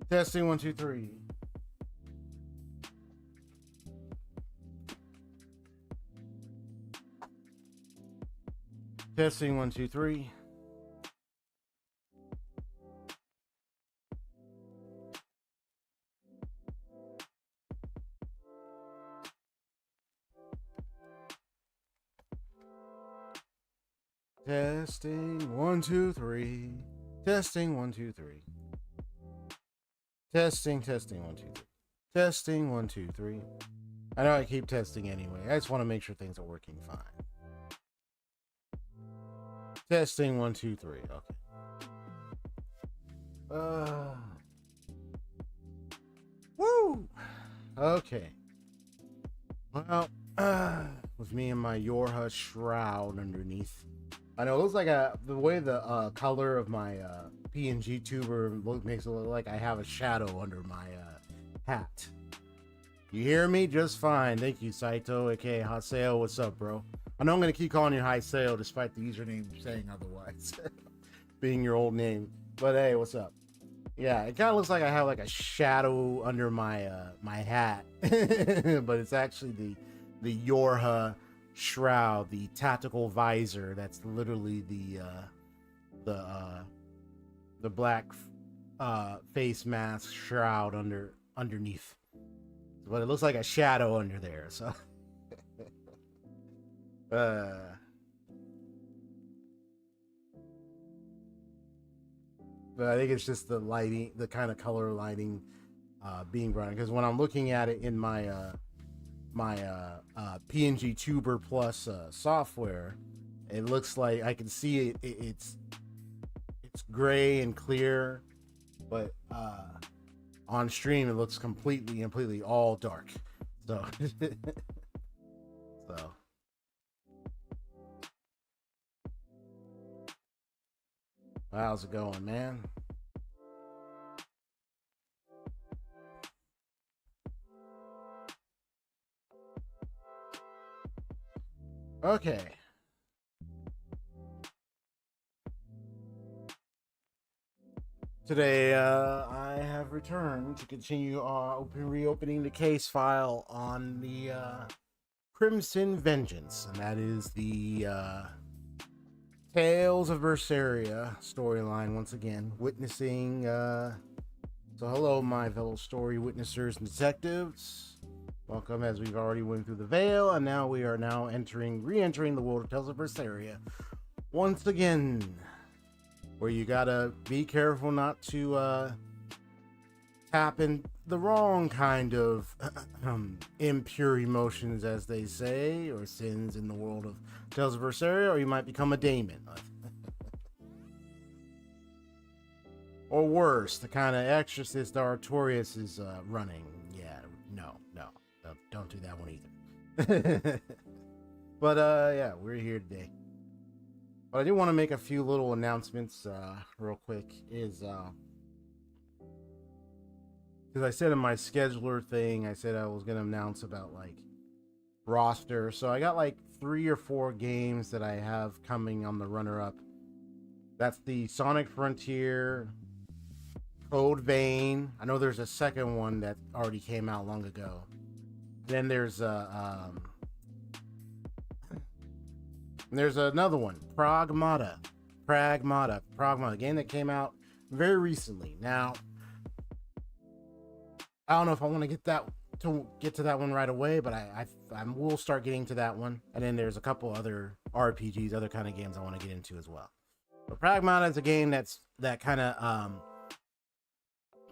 Testing 1 2 3. Testing 1 2 3. Testing 1 2 3. Testing 1 2 3. Testing 1 2 3. Testing 1 2 3. I know I keep testing anyway. I just want to make sure things are working fine. Testing 1 2 3. Okay. Woo. Okay. Well, with me and my Yorha shroud underneath. I know it looks like the way the color of my PNG tuber makes it look like I have a shadow under my hat. You hear me just fine. Thank you, Saito, aka Haseo. What's up, bro? I know I'm gonna keep calling you Haseo despite the username saying otherwise, being your old name. But hey, what's up? Yeah, it kind of looks like I have like a shadow under my my hat, but it's actually the Yorha shroud, the tactical visor. That's literally the black face mask shroud underneath. But it looks like a shadow under there. So, but I think it's just the lighting, the kind of color lighting being brought in. Because when I'm looking at it in my PNG Tuber Plus software, it looks like I can see it's gray and clear, but on stream it looks completely all dark. So so how's it going, man? Okay. Today, I have returned to continue reopening the case file on the Crimson Vengeance, and that is the Tales of Berseria storyline once again, witnessing. So, hello, my fellow story witnessers and detectives. Welcome, as we've already went through the veil, and now we are re-entering the world of Tales of Berseria once again, where you gotta be careful not to tap in the wrong kind of impure emotions, as they say, or sins in the world of Tales of Berseria, or you might become a daemon. Or worse, the kind of exorcist Artorias is running. Yeah, no, don't do that one either. But yeah, we're here today. But I do want to make a few little announcements real quick. Is because I said in my scheduler thing, I said I was gonna announce about like roster. So I got like 3 or 4 games that I have coming on the runner-up. That's the Sonic Frontier, Code Vein. I know there's a second one that already came out long ago. Then there's another one, Pragmata, a game that came out very recently. Now, I don't know if I want to get to that one right away, but I will start getting to that one. And then there's a couple other RPGs, other kind of games I want to get into as well. But Pragmata is a game that kind of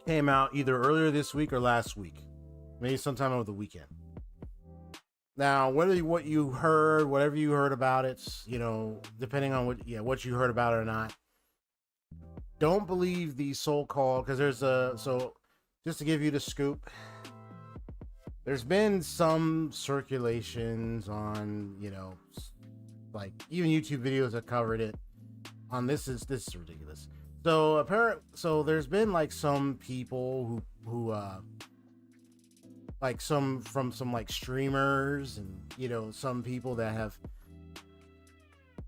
came out either earlier this week or last week, maybe sometime over the weekend. Now, whatever you heard about it, you know, depending on what you heard about it or not, don't believe the so-called, because so just to give you the scoop, there's been some circulations on, you know, like even YouTube videos that covered it on this is ridiculous. So there's been like some people who like some like streamers, and you know, some people that have,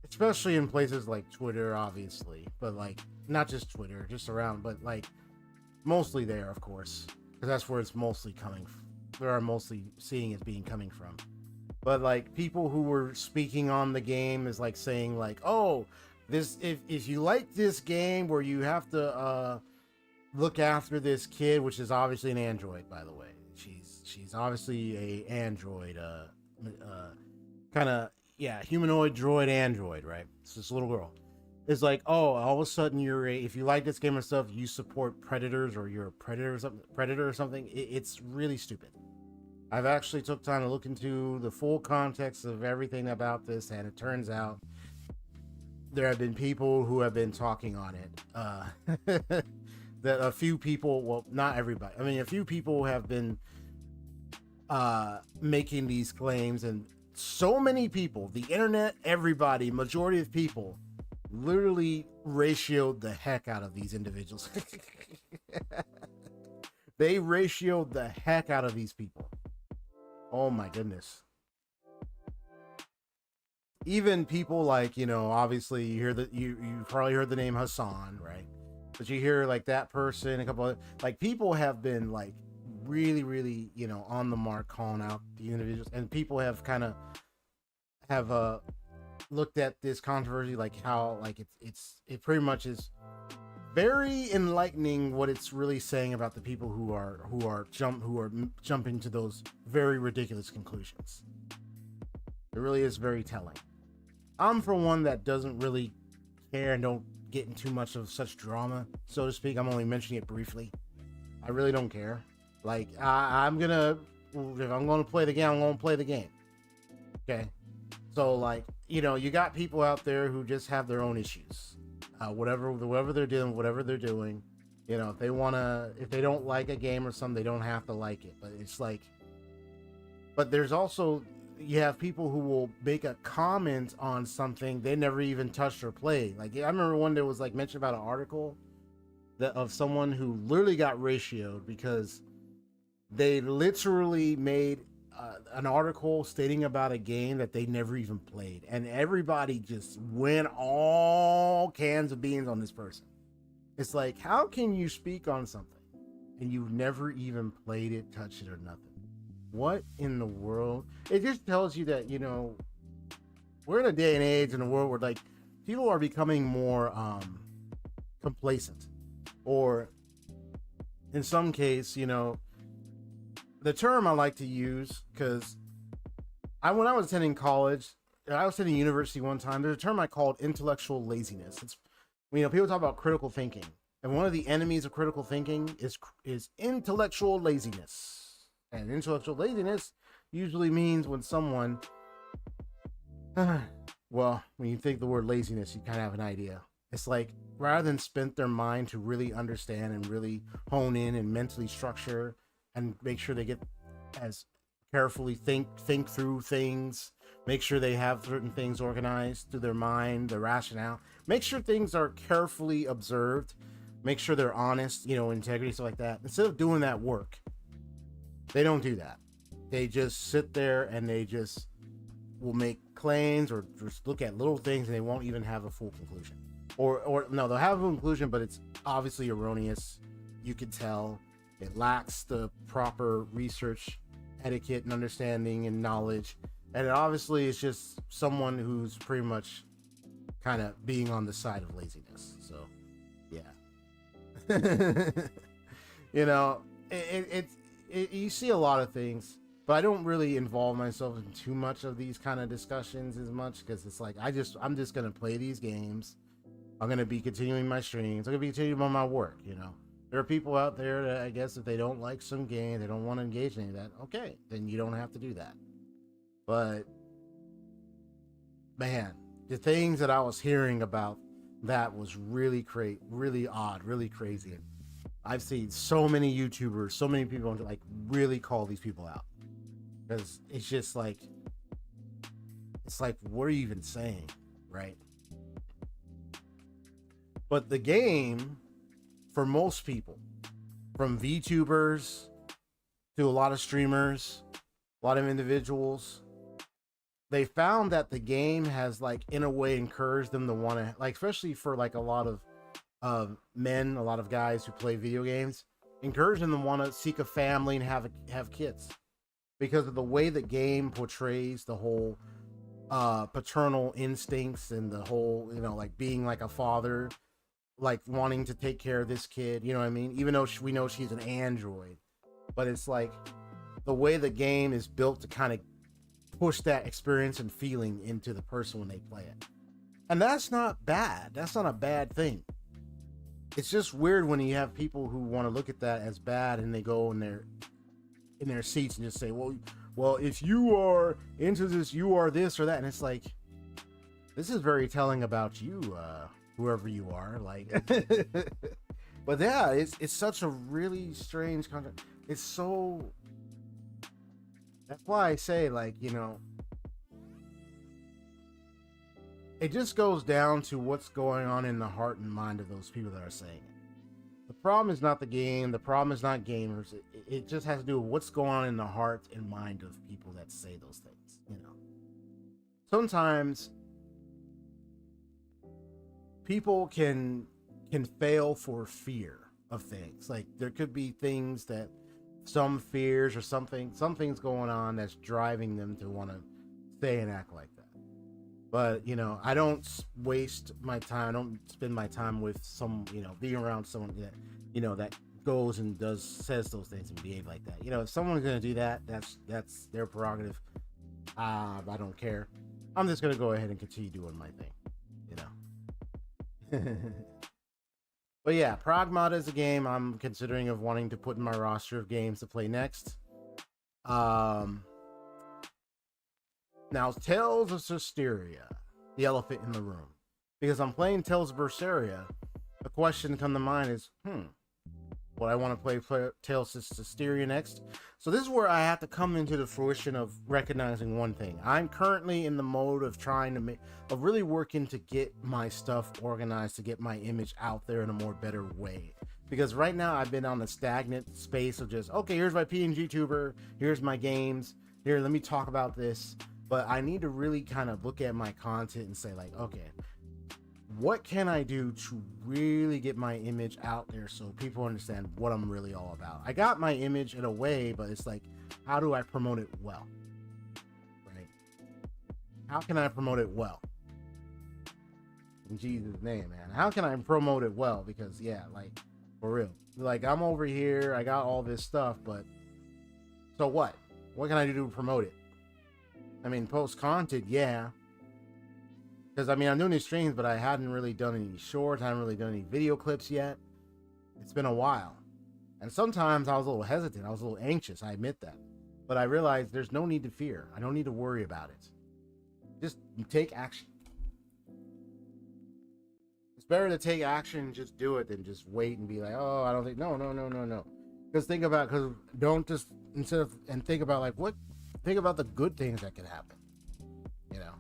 especially in places like Twitter, obviously, but like not just Twitter, just around, but like Mostly there, of course, because that's where it's mostly coming. Where I'm mostly seeing it being coming from. But like people who were speaking on the game is like saying like, oh, this if you like this game where you have to look after this kid, which is obviously an android, by the way. She's obviously a android, kind of, yeah, humanoid droid android, right? It's this little girl. It's like, oh, all of a sudden if you like this game and stuff, you support predators, or you're a predator or something. It's really stupid. I've actually took time to look into the full context of everything about this, and it turns out there have been people who have been talking on it. That a few people, well, not everybody. I mean, a few people have been making these claims, and so many people, the internet, everybody, majority of people, literally ratioed the heck out of these individuals. They ratioed the heck out of these people. Oh my goodness. Even people like, you know, obviously you hear that you probably heard the name Hassan, right? But you hear like that person, a couple of like people have been like really, you know, on the mark calling out the individuals, and people have kind of have looked at this controversy like how like it pretty much is very enlightening what it's really saying about the people who are jumping to those very ridiculous conclusions. It really is very telling. I'm for one that doesn't really care and don't get in too much of such drama, so to speak. I'm only mentioning it briefly. I really don't care. Like if I'm gonna play the game, I'm gonna play the game. Okay. So like, you know, you got people out there who just have their own issues. Whatever they're doing, you know, if they don't like a game or something, they don't have to like it. But it's like, but there's also, you have people who will make a comment on something they never even touched or played. Like, I remember one day was like mentioned about an article of someone who literally got ratioed because they literally made an article stating about a game that they never even played, and everybody just went all cans of beans on this person. It's like, how can you speak on something and you've never even played it, touched it, or nothing? What in the world? It just tells you that, you know, we're in a day and age in a world where like people are becoming more complacent, or in some case, you know, the term I like to use, because when I was attending college, I was attending university one time, there's a term I called intellectual laziness. It's, you know, people talk about critical thinking, and one of the enemies of critical thinking is intellectual laziness. And intellectual laziness usually means when someone, well, when you think the word laziness, you kind of have an idea. It's like, rather than spend their mind to really understand and really hone in and mentally structure and make sure they get as carefully think through things, make sure they have certain things organized through their mind, their rationale, make sure things are carefully observed, make sure they're honest, you know, integrity, stuff like that. Instead of doing that work, they don't do that. They just sit there and they just will make claims or just look at little things, and they won't even have a full conclusion. Or no, they'll have a conclusion, but it's obviously erroneous. You can tell it lacks the proper research etiquette and understanding and knowledge. And it obviously is just someone who's pretty much kind of being on the side of laziness. So, yeah. You know, you see a lot of things, but I don't really involve myself in too much of these kind of discussions as much, because it's like, I'm just going to play these games. I'm going to be continuing my streams. I'm going to be continuing on my work, you know. There are people out there that, I guess, if they don't like some game, they don't want to engage in any of that, okay, then you don't have to do that. But, man, the things that I was hearing about that was really really odd, really crazy. And I've seen so many YouTubers, so many people like really call these people out, because it's just like, it's like, what are you even saying, right? But the game, for most people, from VTubers to a lot of streamers, a lot of individuals, they found that the game has, like, in a way encouraged them to want to, like, especially for like a lot of men, a lot of guys who play video games, encouraging them to want to seek a family and have kids because of the way the game portrays the whole paternal instincts and the whole, you know, like being like a father, like wanting to take care of this kid, you know what I mean? Even though we know she's an android, but it's like the way the game is built to kind of push that experience and feeling into the person when they play it. And that's not bad. That's not a bad thing. It's just weird when you have people who want to look at that as bad and they go in their seats and just say, well, if you are into this, you are this or that. And it's like, this is very telling about you, whoever you are. Like, but yeah, it's such a really strange contract. It's so, that's why I say, like, you know, it just goes down to what's going on in the heart and mind of those people that are saying it. The problem is not the game. The problem is not gamers. It just has to do with what's going on in the heart and mind of people that say those things. You know, sometimes people can fail for fear of things. Like there could be things that some fears or something's going on that's driving them to want to say and act like that. But, you know, I don't waste my time. I don't spend my time with some, you know, being around someone that, you know, that goes and says those things and behave like that. You know, if someone's going to do that, that's their prerogative. I don't care. I'm just going to go ahead and continue doing my thing, you know. But yeah, Pragmata is a game I'm considering of wanting to put in my roster of games to play next. Now, Tales of Berseria, the elephant in the room. Because I'm playing Tales of Berseria, the question come to mind is, would I want to play Tales of Berseria next? So this is where I have to come into the fruition of recognizing one thing. I'm currently in the mode of trying to of really working to get my stuff organized, to get my image out there in a more better way. Because right now I've been on the stagnant space of just, okay, here's my PNG tuber, here's my games, here, let me talk about this. But I need to really kind of look at my content and say, like, okay, what can I do to really get my image out there so people understand what I'm really all about? I got my image in a way, but it's like, how do I promote it well? Right? How can I promote it well? In Jesus' name, man. How can I promote it well? Because, yeah, like, for real. Like, I'm over here, I got all this stuff, but so what? What can I do to promote it? I mean, post content, yeah. Because, I mean, I'm doing these streams, but I hadn't really done any shorts. I haven't really done any video clips yet. It's been a while. And sometimes I was a little hesitant. I was a little anxious. I admit that. But I realized there's no need to fear. I don't need to worry about it. Just take action. It's better to take action and just do it than just wait and be like, oh, I don't think, no. Because think about, don't just, instead of, and think about like, think about the good things that could happen. You know,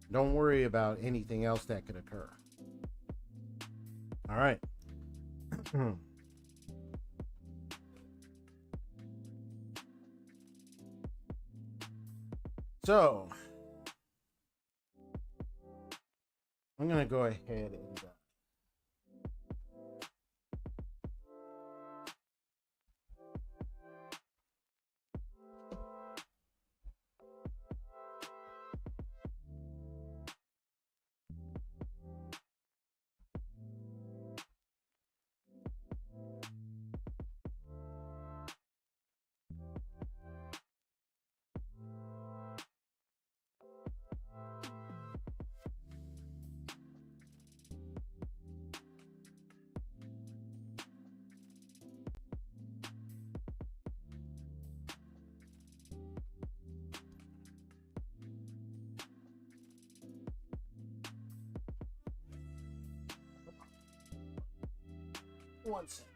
don't worry about anything else that could occur. All right. So, I'm going to go ahead and one second.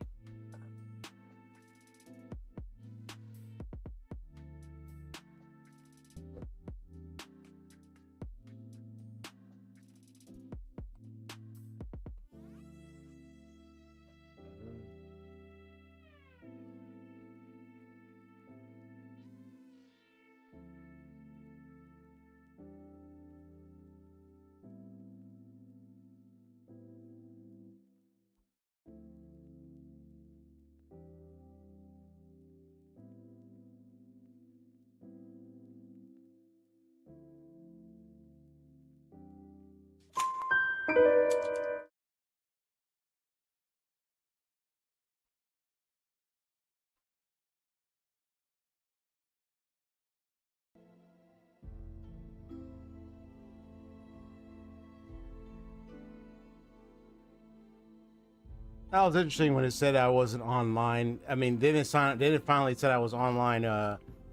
That was interesting when it said I wasn't online. I mean, then it finally said I was online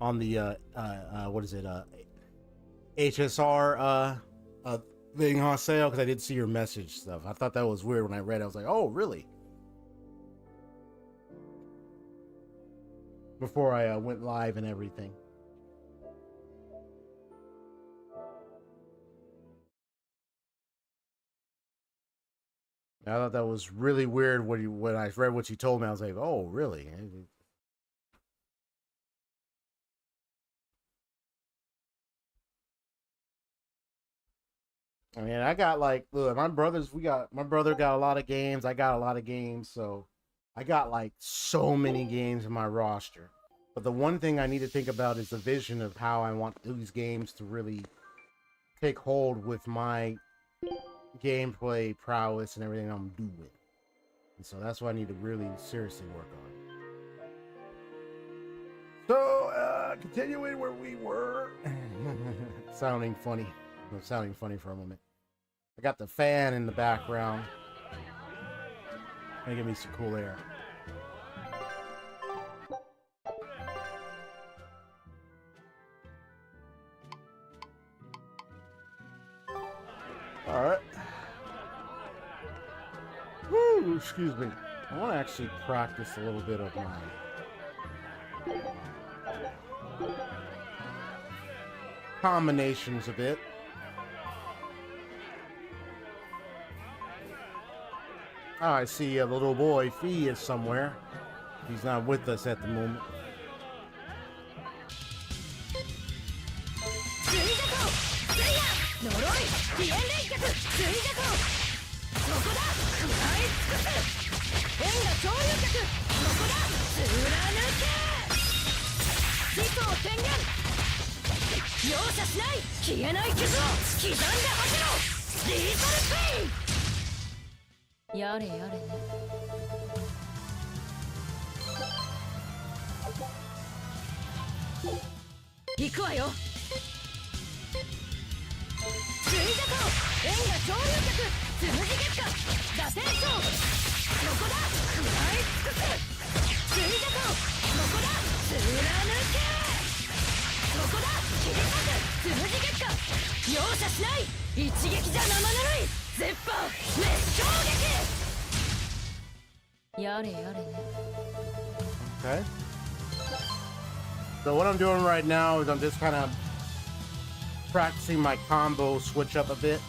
on the what is it, HSR thing on sale, because I did see your message stuff. I thought that was weird when I read it. I was like, oh, really? Before I went live and everything. I thought that was really weird when I read what you told me. I was like, oh, really? I mean, I got like, look, my brother got a lot of games. I got a lot of games. So I got like so many games in my roster. But the one thing I need to think about is the vision of how I want these games to really take hold with my gameplay prowess and everything I'm doing. And so that's what I need to really seriously work on. So, continuing where we were. Sounding funny for a moment. I got the fan in the background. Gonna give me some cool air. All right. Woo, excuse me. I want to actually practice a little bit of my combinations a bit. Oh, I see a little boy, Fee, is somewhere. He's not with us at the moment. Okay. So what I'm doing right now is I'm just kind of practicing my combo switch up a bit,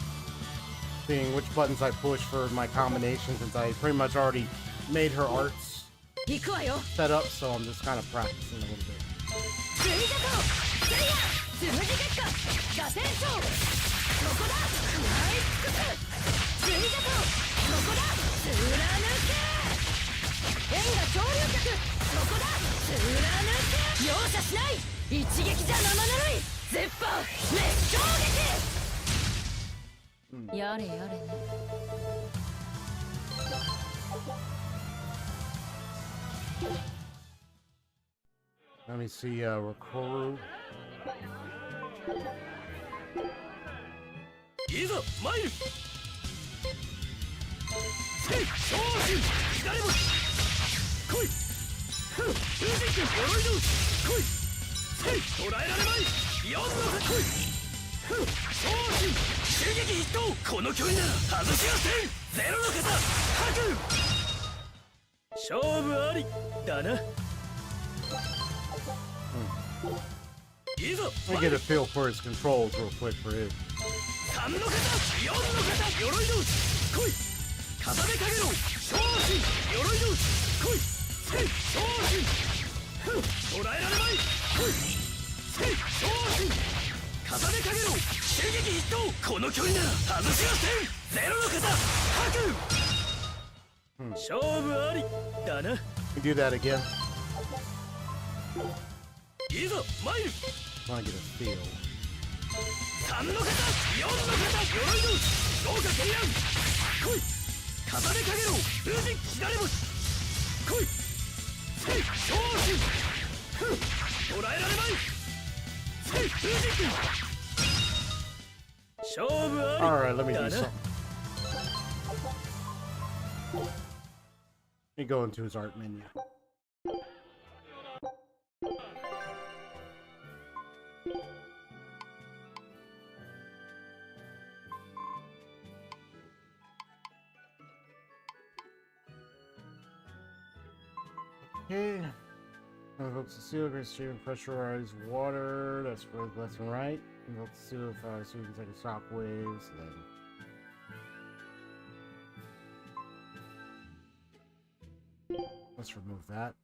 seeing which buttons I push for my combinations, since I pretty much already made her arts set up, so I'm just kind of practicing a little bit. Let me see, Rikoru. Let me get a feel for his controls real quick for his. We do that again. I want to get a feel. 3の方、4の方、鎧の豪華絢爛来い風でかげろう風神乱れ星来いせい昇進捕らえられまいせい風神君勝負あり Alright, let me do something. Let me go into his art menu. Okay. Invokes the seal, great stream, pressurized water. That's both left and right. Invokes the seal, fire, so we can take a shockwaves. Then let's remove that.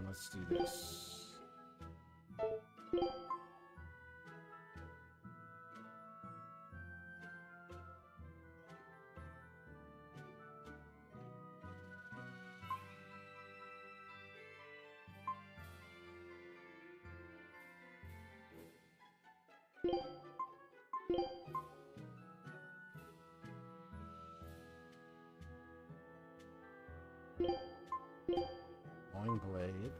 Let's do this. Long blade.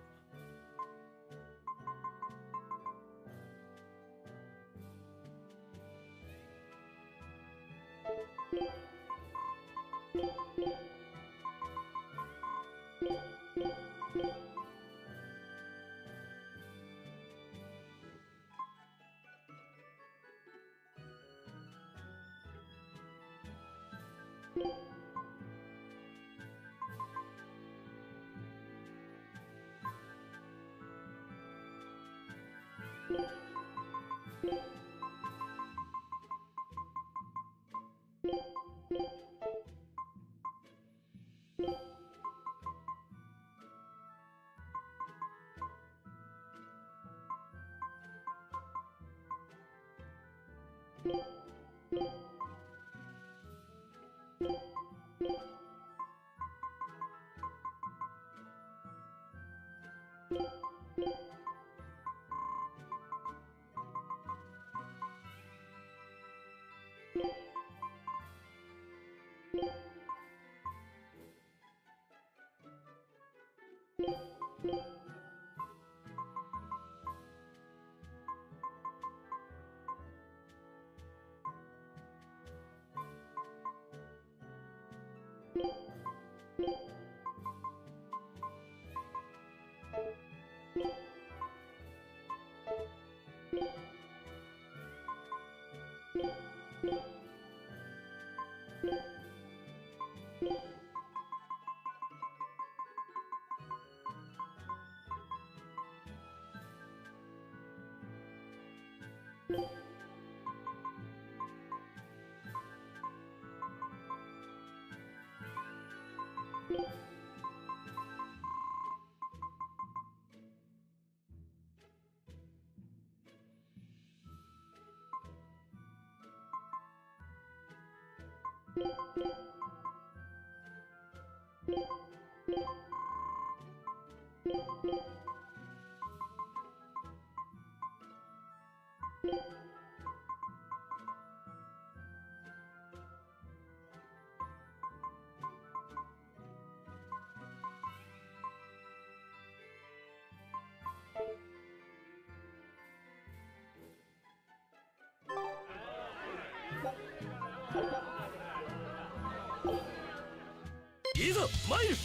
参る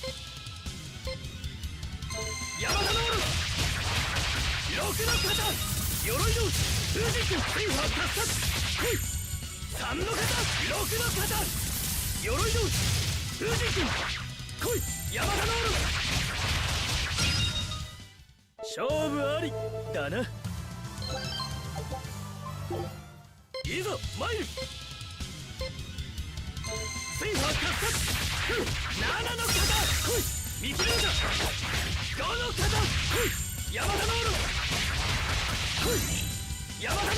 山田のオロ六の肩鎧の風神君天波達殺来い三の肩六の肩鎧の風神君来い山田のオロ勝負ありだな。いざ参る天波達殺7の肩来い見切れるか5の肩来い山田のオロ来い山田のオロ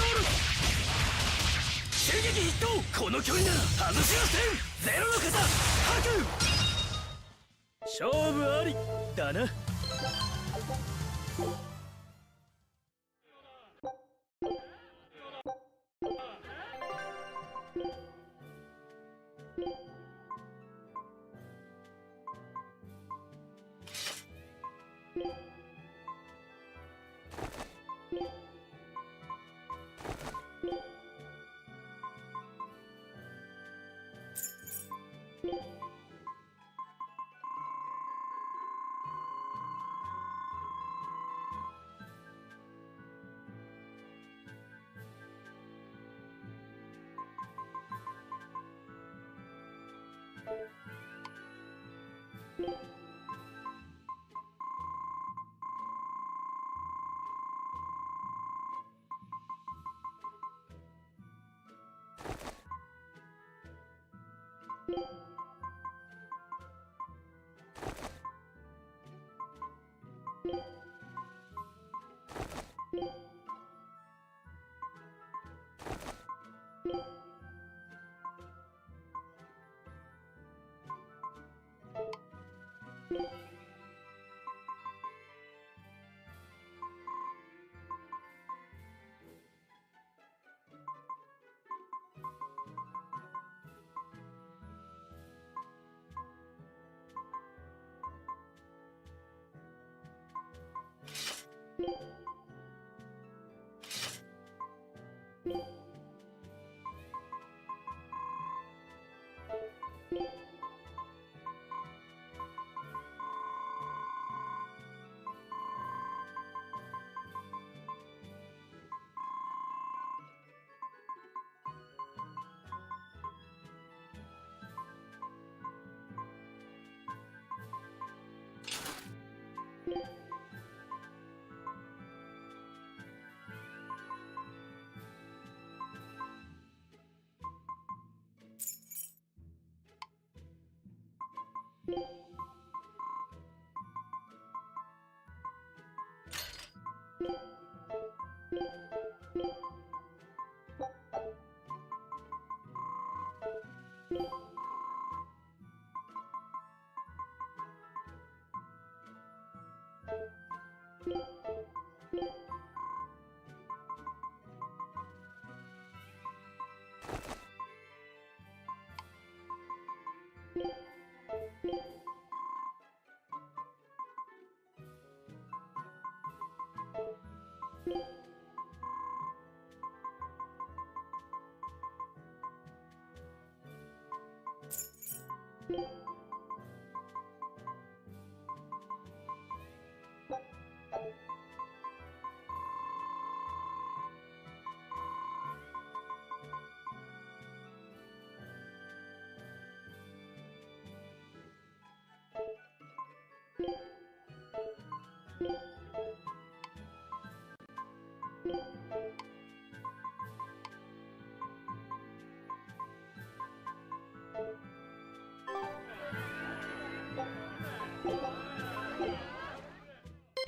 襲撃撃筆頭この距離なら外しはせんゼロの方吐く勝負ありだな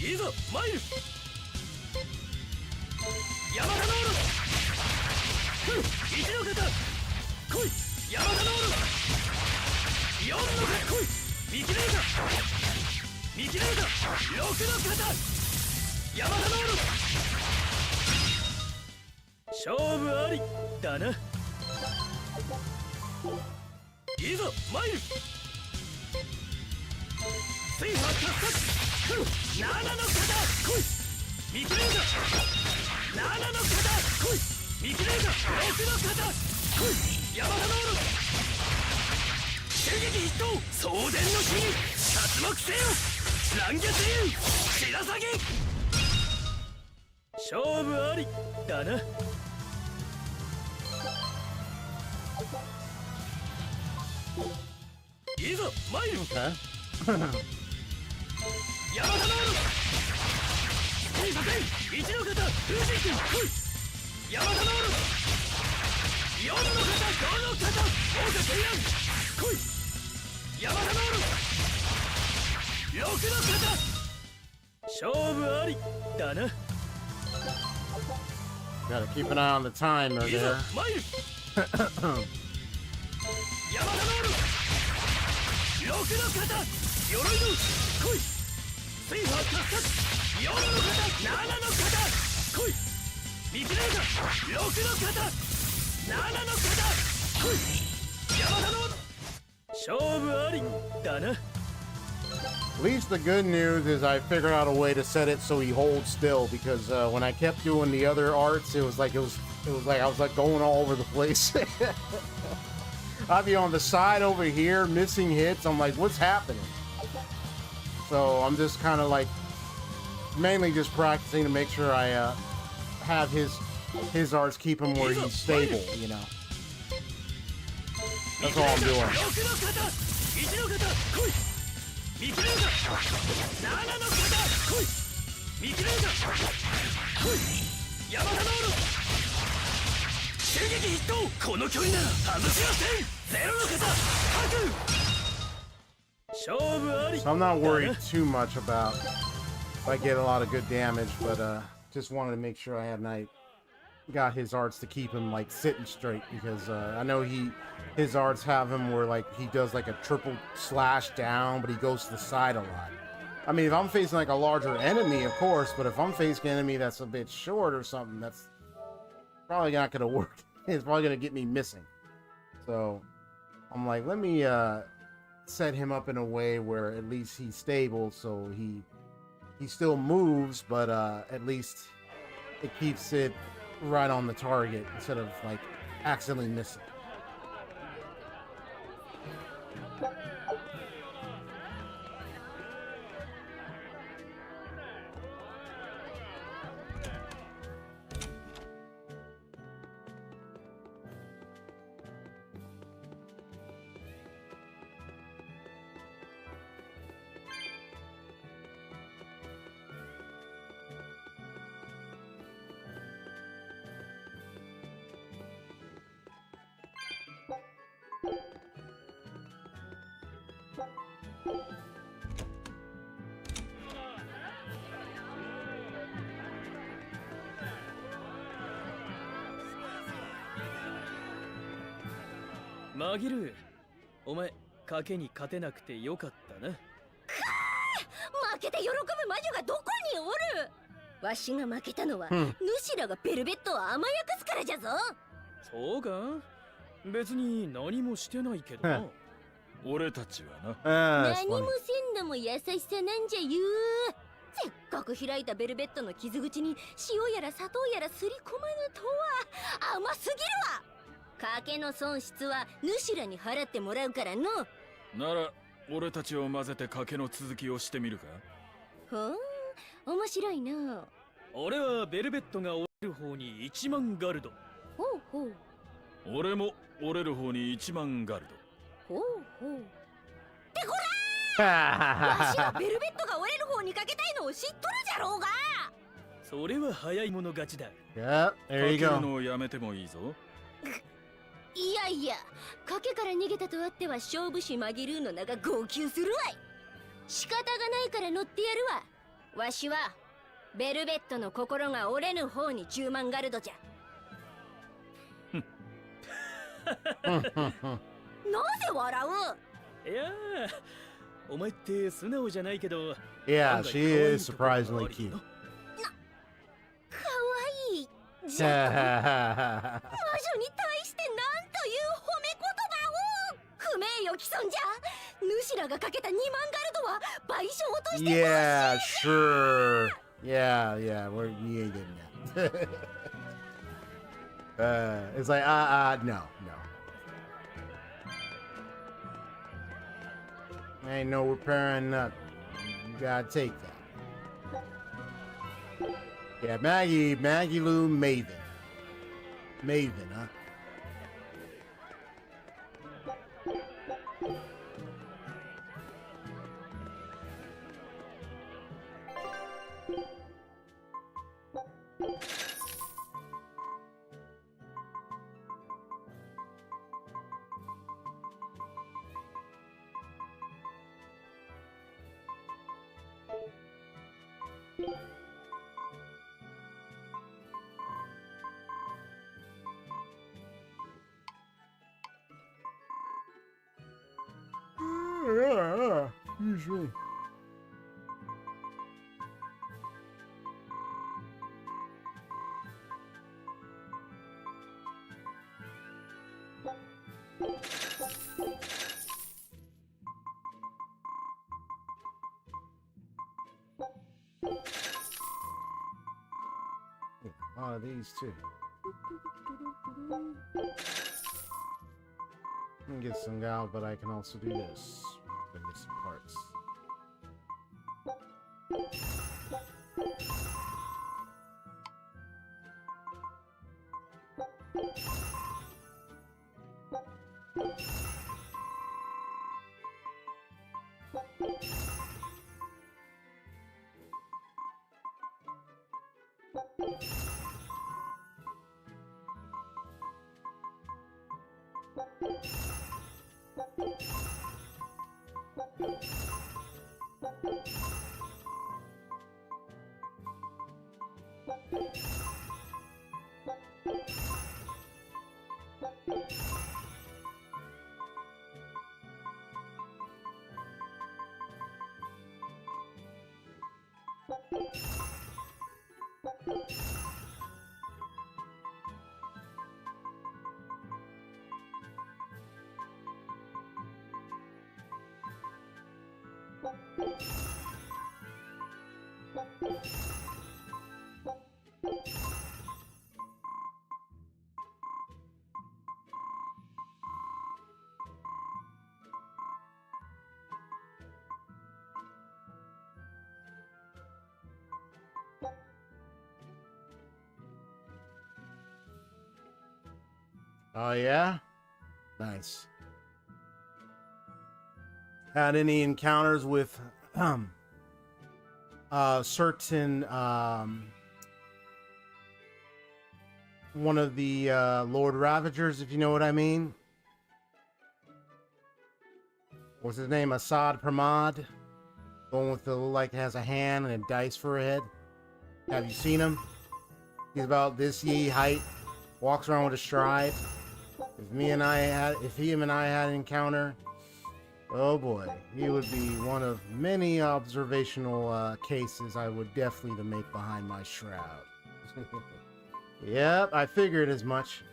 いざ参る山田のオロ1の方来い山田のオロ4の方来い見切れるか見切れるか6の方山田のオロ勝負ありだないざ参る水波突殺7の方来い見切れるか7の方来い見切れるか6の方来い山田のオロ襲撃筆頭送電の火に刮目せよ乱月流白鷺勝負ありだないざ参る山田のオロ1の方風神君来い山田のオロ4の方5の方豪華絢爛来い山田のオロ6の方勝負ありだな Gotta keep an eye on the time there. 参る At least the good news is I figured out a way to set it so he holds still, because when I kept doing the other arts, it was like I was going all over the place. I'd be on the side over here missing hits. I'm like, what's happening? So I'm just kind of like mainly just practicing to make sure I have his arts keep him where he's stable, you know. That's all I'm doing. So I'm not worried too much about if I get a lot of good damage, but just wanted to make sure I got his arts to keep him like sitting straight, because I know his arts have him where like he does like a triple slash down, but he goes to the side a lot. I mean, if I'm facing like a larger enemy, of course, but if I'm facing an enemy that's a bit short or something, that's probably not gonna work. It's probably gonna get me missing. So I'm like, let me set him up in a way where at least he's stable, so he still moves, but at least it keeps it right on the target instead of like accidentally missing.マギル、お前賭けに勝てなくてよかったな。負けて喜ぶ魔女がどこにおる。わしが負けたのは、主らがベルベットを甘やかすからじゃぞ。そうか、別に何もしてないけどな。俺たちはな。何もせんのも優しさなんじゃよ。せっかく開いたベルベットの傷口に塩やら砂糖やらすり込まぬとは甘すぎるわ。賭けの損失は主らに払ってもらうからの。なら俺たちを混ぜて賭けの続きをしてみるか。ほう、面白いな。俺はベルベットが折れる方に1万ガルド。ほうほう。俺も折れる方に1万ガルド。ほうほう。ってこらーわしはベルベットが折れる方にかけたいのを知っとるじゃろうが。それは早い者勝ちだ。Yeah, there you go. 賭けるのをやめてもいいぞ。いやいや、賭けから逃げたとあっては勝負師マギルーの名が号泣するわい。仕方がないから乗ってやるわ。わしはベルベットの心が折れぬ方に10万ガルドじゃ。なぜ笑う。いやー、お前って素直じゃないけど。Yeah, she is surprisingly cute. かわいい。じゃあ魔女に対してなんという褒め言葉を。不名誉毀損じゃ。主らがかけた2万ガルドは賠償として。Yeah, sure. Yeah, we ain't getting that. It's like, no. Ain't no repairing nothing. You gotta take that. Yeah, Maggie Lou Maven, huh? Excuse me. These too. I can get some gal, but I can also do this. I can get some parts. Oh, yeah? Nice. Had any encounters with certain one of the Lord Ravagers, if you know what I mean? What's his name? Assad Pramad? The one with the like has a hand and a dice for a head. Have you seen him? He's about this ye height. Walks around with a stride. If him and I had an encounter, oh boy, he would be one of many observational cases I would definitely to make behind my shroud. Yep, I figured as much.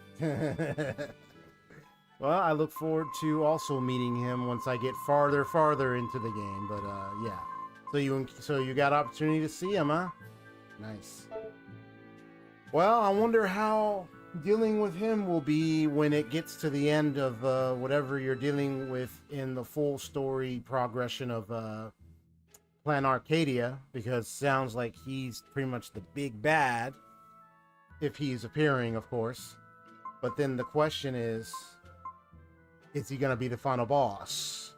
Well, I look forward to also meeting him once I get farther into the game. But yeah, so you got opportunity to see him, huh? Nice. Well, I wonder how dealing with him will be when it gets to the end of whatever you're dealing with in the full story progression of Plan Arcadia, because sounds like he's pretty much the big bad, if he's appearing, of course. But then the question is he going to be the final boss?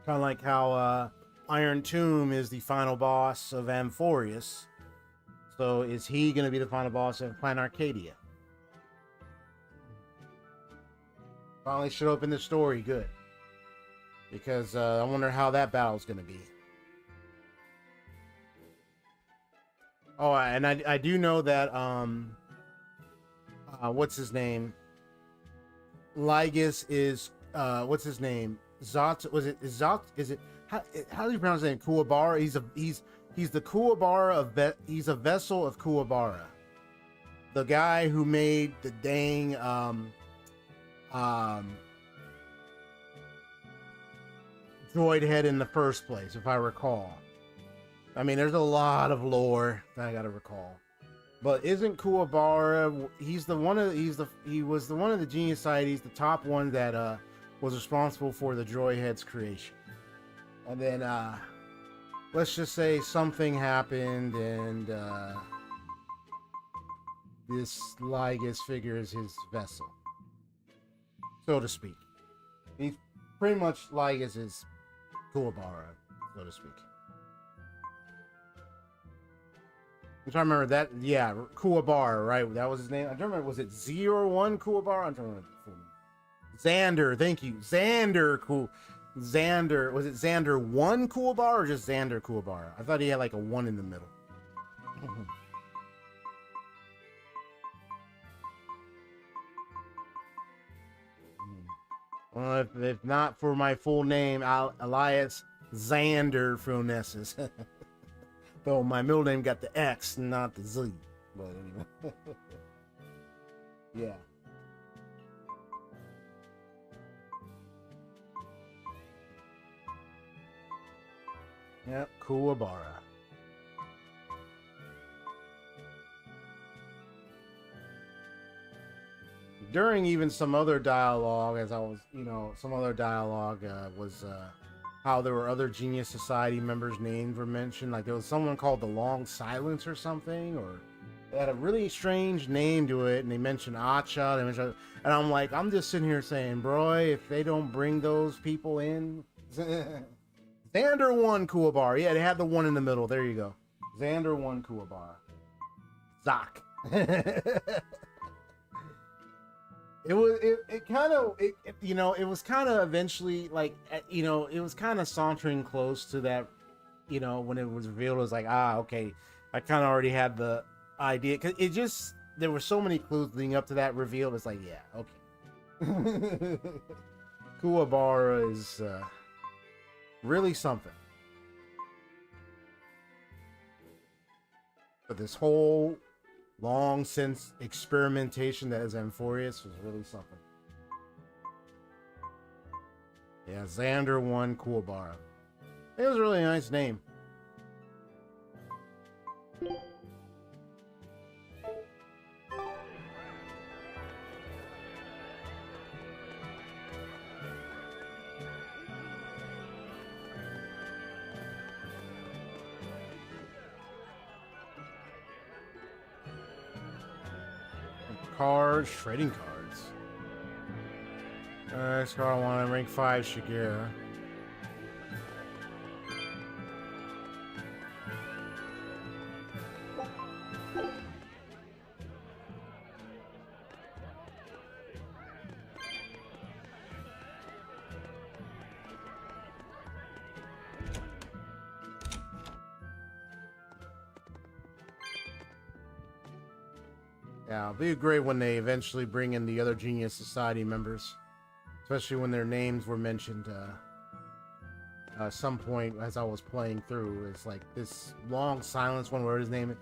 Kind of like how Iron Tomb is the final boss of Amphorius. So is he going to be the final boss of Plan Arcadia? Finally showed up in the story, good. Because I wonder how that battle's going to be. Oh, and I do know that, what's his name? Lygus is, what's his name? Zot, was it, Zot, is it, how do you pronounce his name? Kuwabara? He's the Kuwabara of, he's a vessel of Kuwabara. The guy who made the dang, droid head in the first place, if I recall. I mean, there's a lot of lore that I gotta recall. But isn't Kuwabara? He was the one of the Genius Societies, the top one that was responsible for the droid head's creation. And then let's just say something happened, and this Lygus figure is his vessel, so to speak. He's pretty much Lygus is Kuwabara, so to speak. I'm trying to remember that. Yeah, Kuwabara, right? That was his name. I don't remember. Was it 01 Kuwabara? I'm trying to remember. Xander, thank you. Xander, Xander. Was it Xander 1 Kuwabara or just Xander Kuwabara? I thought he had like a 1 in the middle. Well, if not for my full name, Elias Xander Phronesis. Though my middle name got the X, not the Z. But anyway. Yeah. Yep, Kuwabara. During even some other dialogue, as I was, some other dialogue was how there were other Genius Society members' names were mentioned. Like there was someone called the Long Silence or something, or they had a really strange name to it, and they mentioned Acha, and I'm like, I'm just sitting here saying, bro, if they don't bring those people in. Xander 1 Kuwabara. Yeah, they had the one in the middle. There you go. Xander 1 Kuwabara. Zach. It was kind of eventually like, it was kind of sauntering close to that, when it was revealed. It was like, okay, I kind of already had the idea, because there were so many clues leading up to that reveal. It's like, yeah, okay. Kuwabara is really something. But this whole long since experimentation that is Amphorius was really something. Yeah, Xander 1 Kuwabara. It was a really nice name. Cards, trading cards. Next card I want rank 5 Shigeru. Yeah, it'll be great when they eventually bring in the other Genius Society members, especially when their names were mentioned some point as I was playing through. It's like this Long Silence one where his name,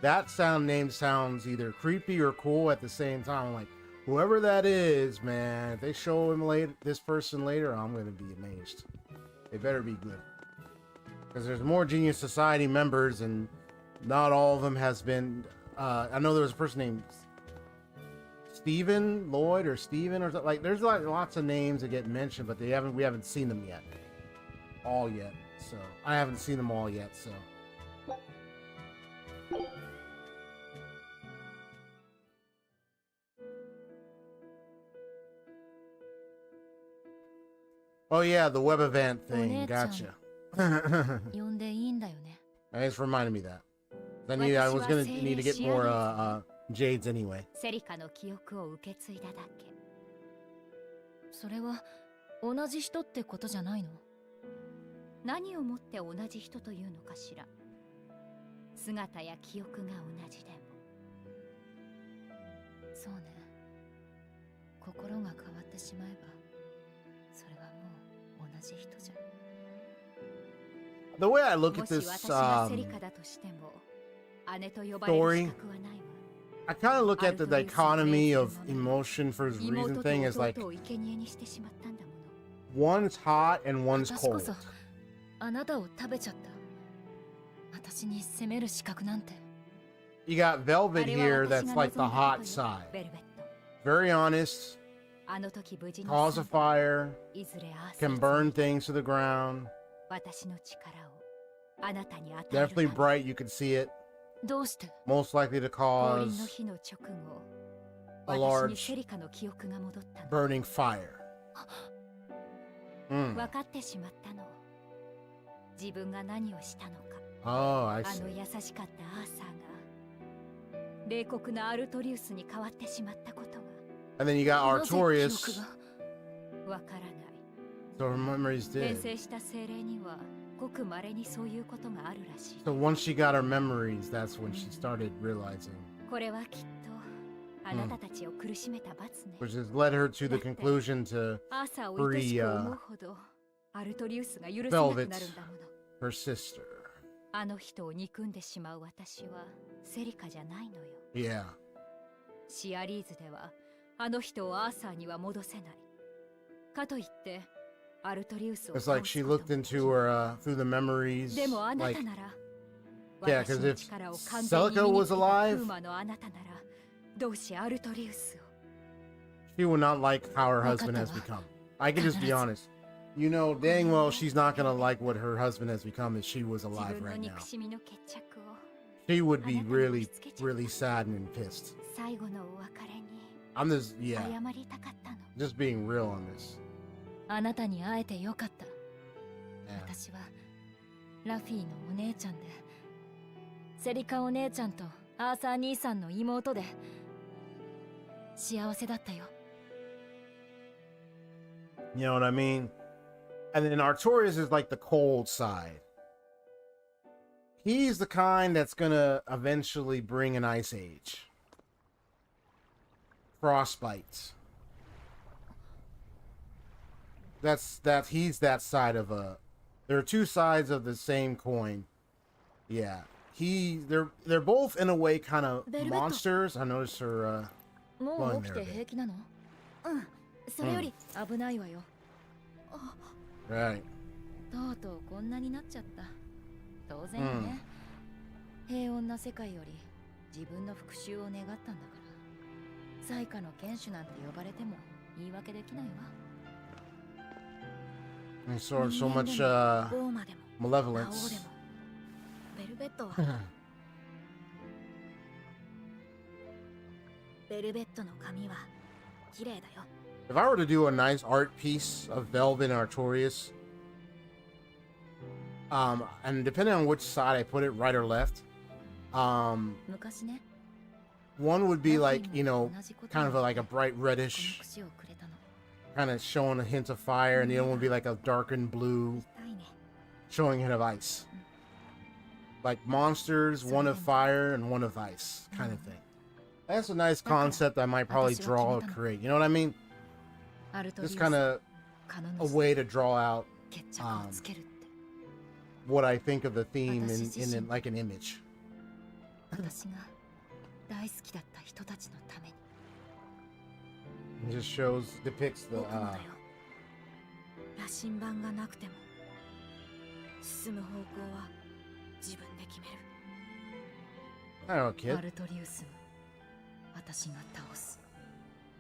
that name sounds either creepy or cool at the same time. I'm like, whoever that is, man, if they show him this person later, I'm going to be amazed. They better be good, because there's more Genius Society members and not all of them has been. I know there was a person named Stephen Lloyd or Steven or something. Like, there's lots of names that get mentioned, but we haven't seen them yet. All yet. So I haven't seen them all yet. So. Oh yeah, the web event thing. Gotcha. Thanks for reminding me that. I was gonna need to get more Jades anyway. セリカの記憶を受け継いだだけ。それは同じ人ってことじゃないの？何をもって同じ人というのかしら。姿や記憶が同じでも。そうね。心が変わってしまえば、それはもう同じ人じゃ。The way I look at this story, I kind of look at the dichotomy of emotion for his reason thing as like one's hot and one's cold. You got Velvet here that's like the hot side. Very honest, cause a fire, can burn things to the ground. Definitely bright, you can see it. Most likely to cause a large burning fire. Oh, I see. And then you got Artorias. So her memory's dead. So once she got her memories, that's when she started realizing. Which has led her to the conclusion to free アルトリウスが許せなくなるんだもの。 her sister. あの人を憎んでしまう私はセリカじゃないのよ。 Yeah. シアリーズではあの人をアーサーには戻せない。かといってアルトリウスを It's like she looked into her through the memories. でもあな Like, たなら yeah, 私 because の if 力を完全に Celica 身に was つけた alive, プーマのあなたならどうしアルトリウスを she would not like how her husband has become. I can just be honest. You know dang well she's not gonna like what her husband has become if she was 自 alive 分の right now. 憎しみの決着を She would be really, really saddened and pissed. 最後のお別れに I'm just, yeah, 謝りたかったの。 just being real on this. あなたに会えてよかった。 Yeah. 私はラフィーのお姉ちゃんでセリカお姉ちゃんとアーサー兄さんの妹で幸せだったよ。 You know what I mean? And then Artorias is like the cold side. He's the kind that's gonna eventually bring an ice age. Frostbites. He's that side of a. There are two sides of the same coin. Yeah. They're both in a way kind of monsters. I noticed her もう起きて平気なの？うん。それより危ないわよ。 right. とうとうこんなになっちゃった。当然よね。平穏な世界より自分の復讐を願ったんだから。最下の剣士なんて呼ばれても言い訳できないわ。 And so much malevolence. ベルベットはベルベットの髪は綺麗だよ。 If I were to do a nice art piece of Velvet and Artorias, and depending on which side I put it, right or left, 昔ね。 one would be like, you know, kind of like a bright reddish, 櫛をくれたの。 kind of showing a hint of fire, and the other one would be like a darkened blue, 痛いね。 showing a hint of ice. Like monsters, one of fire and one of ice, kind of thing. That's a nice concept I might probably draw or create. You know what I mean? Just kind of a way to draw out what I think of the theme in like an image. 私が大好きだった人たちのために。 It just depicts the 僕もだよ。羅針盤がなくても進む方向は自分で決める。 I don't know, kid. アルトリウスも私が倒す。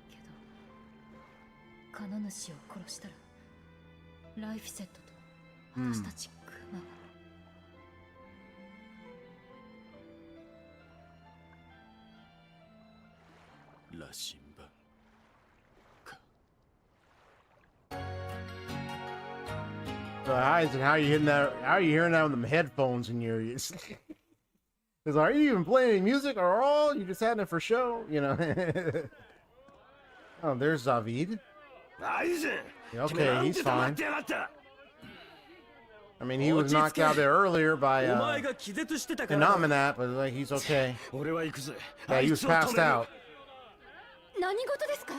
けどカノ主を殺したらライフセットと私たちクマは。 羅針盤か。 So Isaac, how are you hitting that? How are you hearing that with them headphones in your ears? It's like, are you even playing any music or all? You just had it for show, you know? Oh, there's Zavid. Okay, he's fine. I mean, he was knocked out there earlier by Phenomenat, but like, he's okay. Yeah, he was passed out. 何事ですか？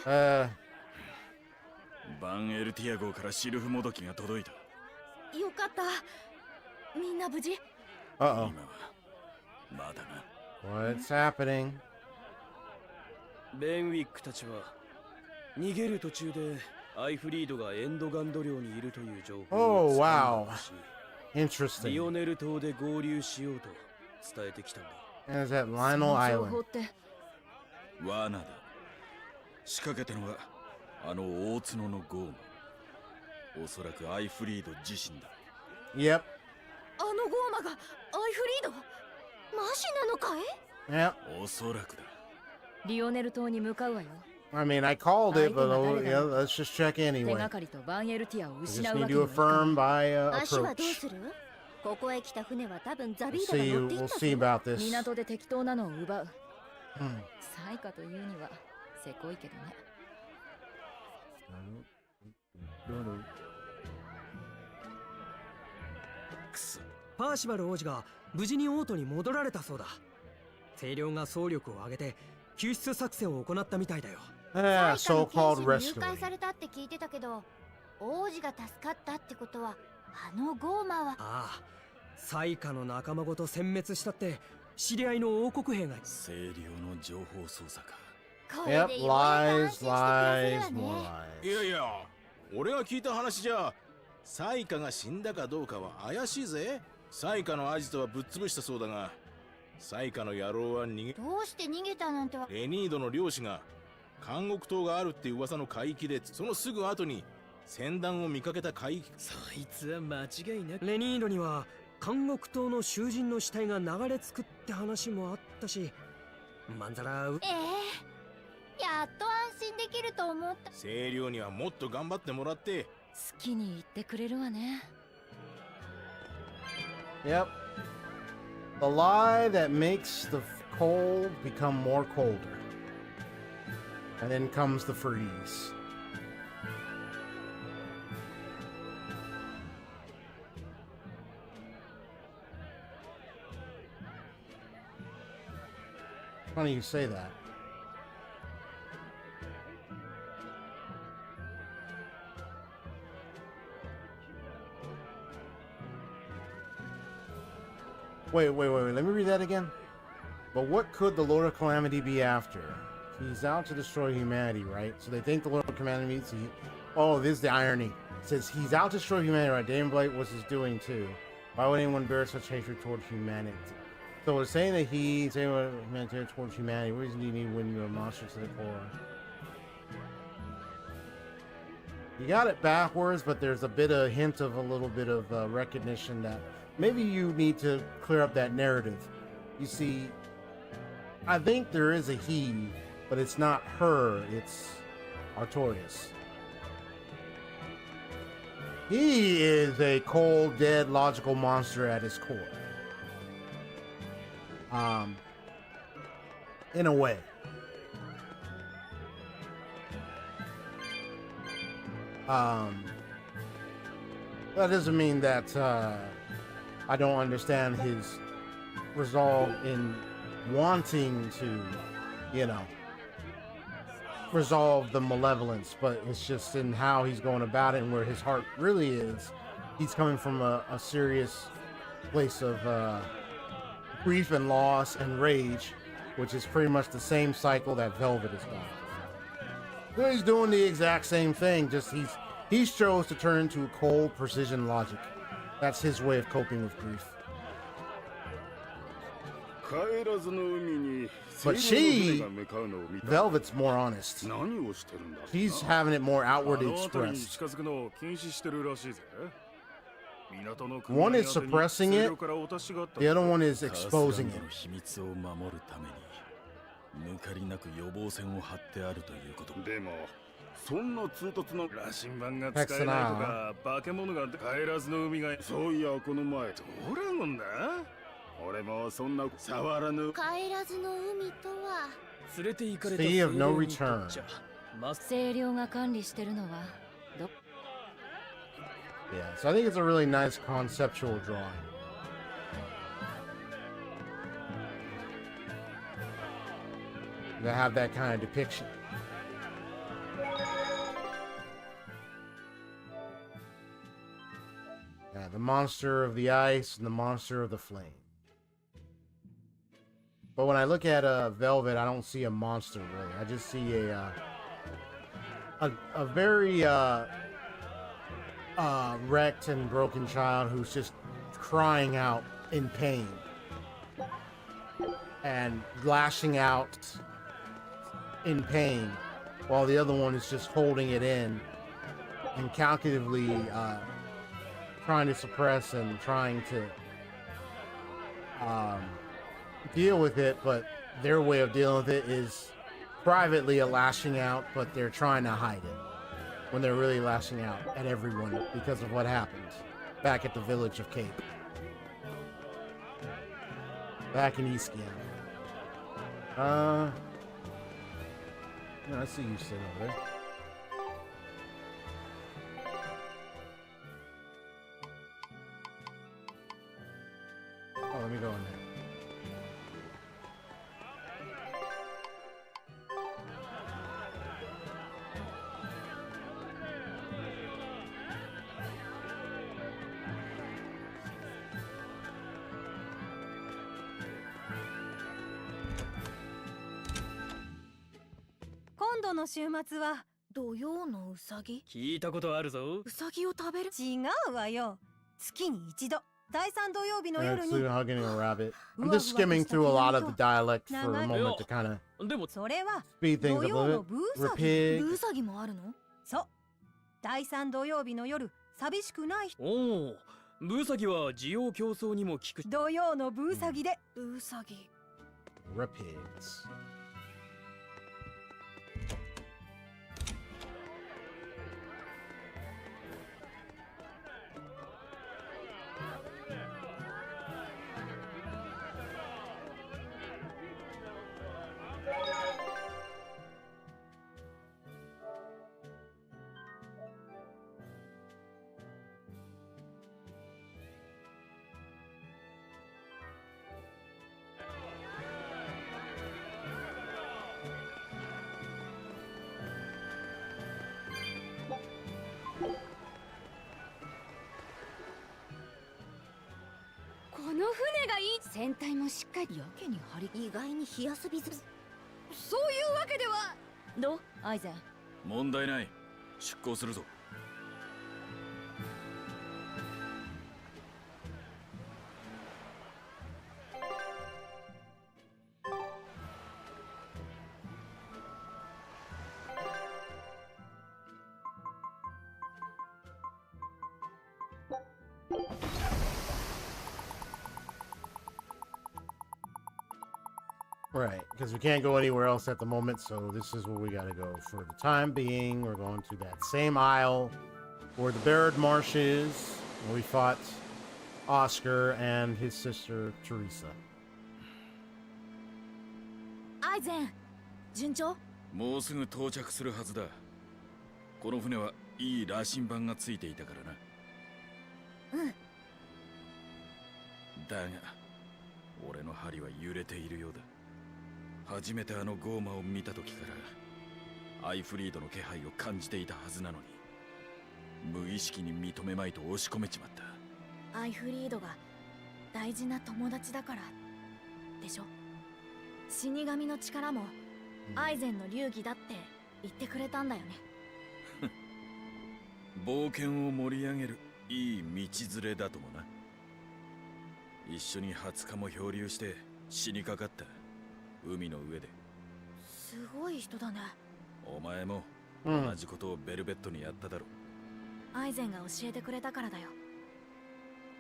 バンエルティア号からシルフもどきが届いた。よかった。みんな無事？ Uh-oh. まだな。 What's happening? ベンウィックたちは逃げる途中でアイフリードがエンドガンド領にいるという情報を Oh, wow. リ Interesting. オネル島で合流しようと伝えてきたんだ。 And it's at Lionel 情 Island. 報って。罠だ。仕掛けたのはあの大角のゴーマ。おそらくアイフリード自身だ。 Yep. あのゴーマがアイフリード？マジなのかい？ Yep. おそらくだ。リオネル島に向かうわよ。 I mean, I called it, but yeah, let's just check 手 anyway. がかりとバンエルティアを We 失 just う need わけ to にはいかない。 affirm by 足はどう approach. する？ここへ来た船は多分ザビ We'll ーダが see, 乗っていっ we'll た see ぞ。 about this. 港で適当なのを奪う。 Hmm. 最下というにはせこいけどね。くそ。パーシバル王子が無事に王都に戻られたそうだ。清涼が総力を挙げて救出作戦を行ったみたいだよ。Ah, 最下の so-called 剣士に誘 rescue. 拐されたって聞いてたけど、王子が助かったってことは、あのゴーマは。ああ、災禍の仲間ごと殲滅したって知り合いの王国兵が。清涼の情報操作か。これで Yep, ようやく lies, 安心して暮らせる lies, わ more ね。 い lies. やいや、俺が聞いた話じゃサイカが死んだかどうかは怪しいぜ。サイカのアジトはぶっ潰したそうだが、サイカの野郎は逃げ、どうして逃げたなんては。レニードの漁師が監獄島があるって噂の海域で、そのすぐ後に船団を見かけた海域。そいつは間違いなく。レニードには監獄島の囚人の死体が流れ着くって話もあったし、まんざらやっと安心できると思った。清涼にはもっと頑張ってもらって。好きに言ってくれるわね。 Yep. The lie that makes the cold become more colder. And then comes the freeze. Funny you say that. Wait. Let me read that again. But what could the Lord of Calamity be after? He's out to destroy humanity, right? So they think the Lord of Calamity means he... Oh, this is the irony. It says he's out to destroy humanity, right? Damon Blight was his doing too. Why would anyone bear such hatred toward humanity? So it's saying that he's humanitarian towards humanity. What reason do you need when you're a monster to the core? You got it backwards, but there's a bit of hint of a little bit of recognition that maybe you need to clear up that narrative. You see, I think there is a he, but it's not her, it's Artorias. He is a cold, dead, logical monster at his core. In a way. That doesn't mean that I don't understand his resolve in wanting to, you know, resolve the malevolence, but it's just in how he's going about it and where his heart really is. He's coming from a serious place of grief and loss and rage, which is pretty much the same cycle that Velvet is going through. So he's doing the exact same thing, just he's chose to turn into a cold precision logic. That's his way of coping with grief. But she, Velvet's more honest. She's having it more outwardly expressed. One is suppressing it, the other one is exposing it. Sea of no return. 清涼が管理してるのはど Yeah, so I think it's a really nice conceptual drawing. To have that kind of depiction. Yeah, the monster of the ice and the monster of the flame. But when I look at Velvet, I don't see a monster really. I just see a very wrecked and broken child who's just crying out in pain and lashing out in pain, while the other one is just holding it in and calculatively trying to suppress and trying to deal with it, but their way of dealing with it is privately a lashing out, but they're trying to hide it when they're really lashing out at everyone because of what happened back at the village of Cape, back in Eastgame. No, I see you sitting over there. Oh, let me go in there. 度の週末は土曜のうさぎ？聞いたことあるぞ。うさぎを食べる？違うわよ。月に一度、第3土曜日の夜に。 Actually hugging a rabbit. I'm just skimming through a lot of the dialect for a moment to kind of でもそれは speed things 土 up 曜 a の bit. ブーサギ。 Rapid. ブーサギもあるの？そう。第3土曜日の夜、寂しくない人。おお、ブーサギは需要競争にも効く。土曜のブーサギで。ブーサギ。Rapids.この船がいい。船体もしっかりやけに張り、意外に火遊びず。そういうわけでは。どうアイゼン？問題ない。出航するぞ。Right, because we can't go anywhere else at the moment, so this is where we gotta go. For the time being, we're going to that same isle where the Barred Marsh is, where we fought Oscar and his sister Teresa. アイゼン、順調？もうすぐ到着するはずだ。この船はいい羅針盤がついていたからな。うん。だが俺の針は揺れているようだ。初めてあのゴーマを見た時からアイフリードの気配を感じていたはずなのに、無意識に認めまいと押し込めちまった。アイフリードが大事な友達だからでしょ。死神の力もアイゼンの流儀だって言ってくれたんだよね。冒険を盛り上げるいい道連れだともな。一緒に20日も漂流して死にかかった。海の上で。すごい人だね。お前も同じことをベルベットにやっただろう。アイゼンが教えてくれたからだよ。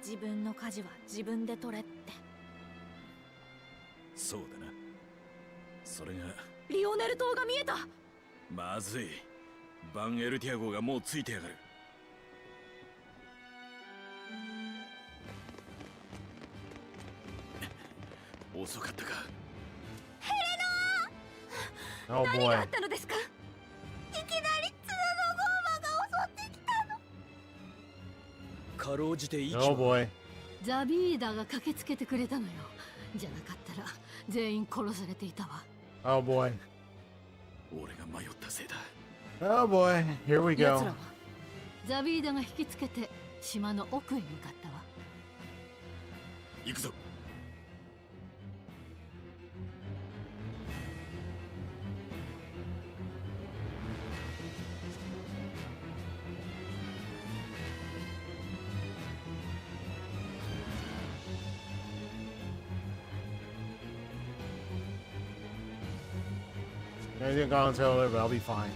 自分の舵は自分で取れって。そうだな。それがリオネル島が見えた。まずい。バンエルティア号がもうついてやがる。遅かったか。Oh 何 boy. があったのですか？いきなりツノのゴーマが襲ってきたの。かろうじて息 Oh は boy. ザビーダが駆けつけてくれたのよ。じゃなかったら全員殺されていたわ。 Oh boy. 俺が迷ったせいだ。 Oh boy. Here we 奴 go. らはザビーダが引きつけて島の奥へ向かったわ。行くぞ。I didn't go until there, but I'll be fine.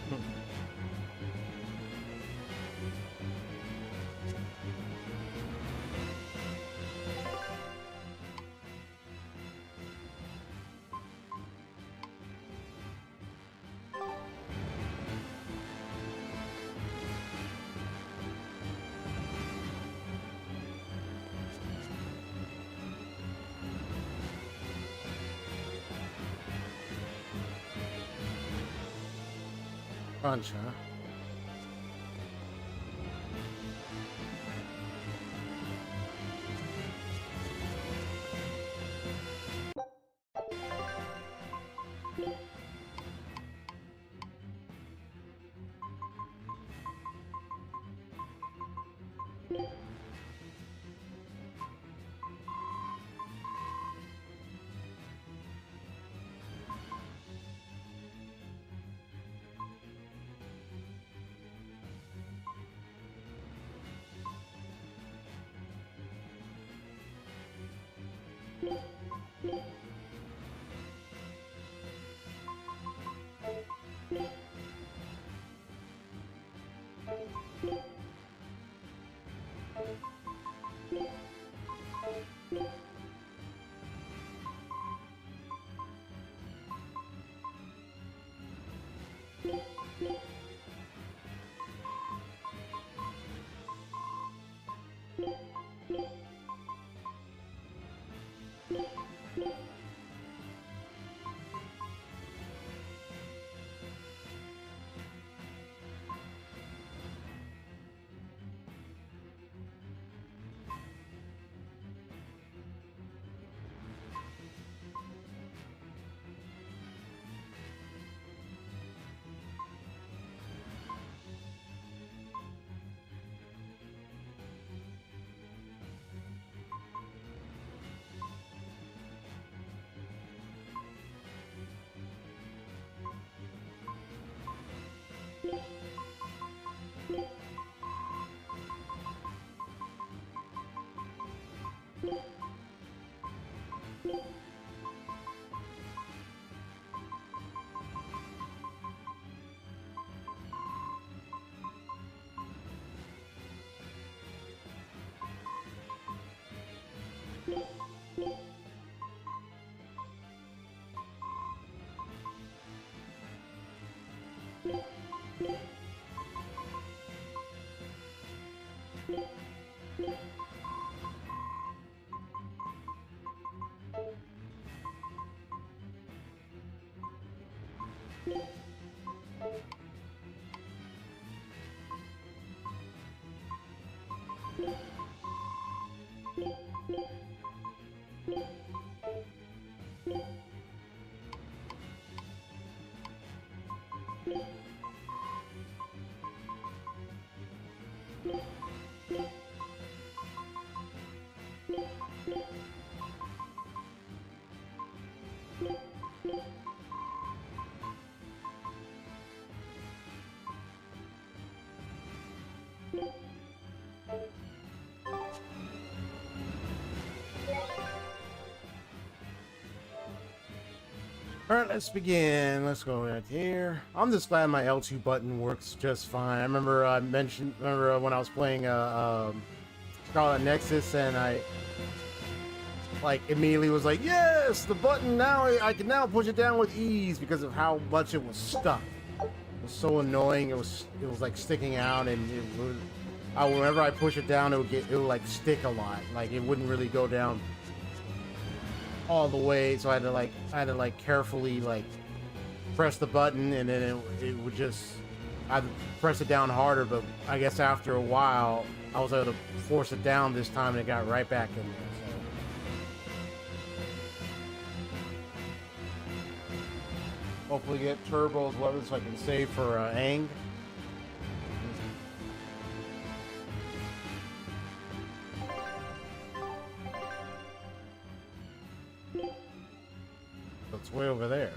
Punch, huh? All right, let's begin. Let's go right here. I'm just glad my L2 button works just fine. I remember I mentioned, when I was playing Scarlet Nexus, and I like immediately was like, yes, the button now, I can now push it down with ease because of how much it was stuck. It was so annoying. It was like sticking out, and it was, whenever I push it down, it would like stick a lot. Like it wouldn't really go down all the way, so I had to like carefully like press the button, and then it would just, I'd press it down harder, but I guess after a while I was able to force it down this time, and it got right back in there. So hopefully get turbos, whatever, so I can save for Aang. It's way over there.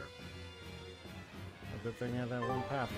A good thing I had that one path.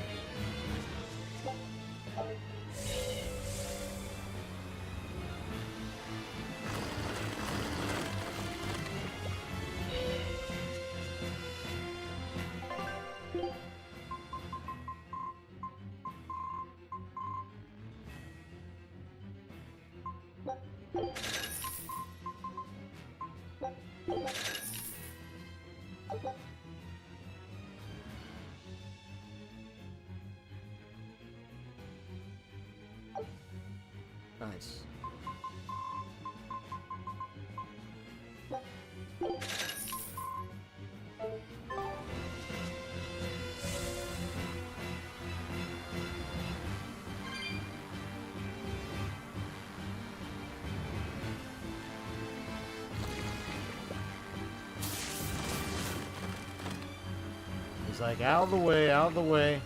Nice. He's like, out of the way, out of the way.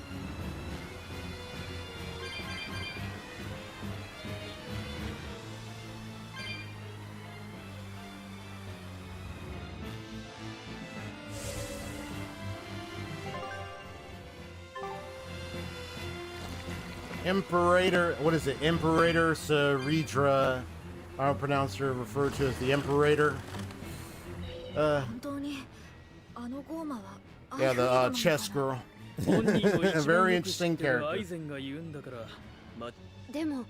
Imperator, what is it? Imperator Saridra. I don't pronounce her, referred to as the Imperator. 本当にあのゴーマは Yeah, the chess girl. 本人を一 Very 番よく知 interesting ってるア character. イゼンが言うんだから、でも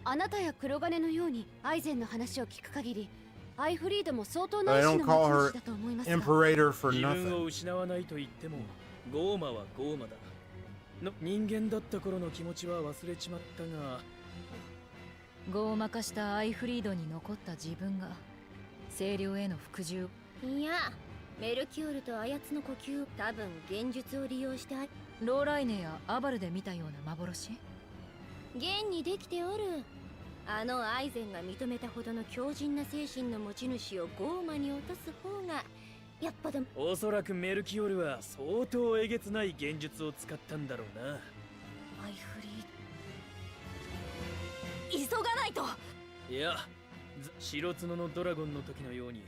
あなたや黒金のようにアイゼンの話を聞く限りアイフリードも相当な I 意 don't 志の call 持 her ち主だと思いますが Imperator for 自分を nothing. 失わないと言ってもゴーマはゴーマだの人間だった頃の気持ちは忘れちまったがゴーマ化したアイフリードに残った自分が清涼への服従。いやメルキュールとあやつの呼吸多分現実を利用してローライネやアバルで見たような幻。現にできておるあのアイゼンが認めたほどの強靭な精神の持ち主をゴーマに落とす方がやっぱでもおそらくメルキオルは相当えげつない現実を使ったんだろうな。アイフリード急がないと。いや白角のドラゴンの時のように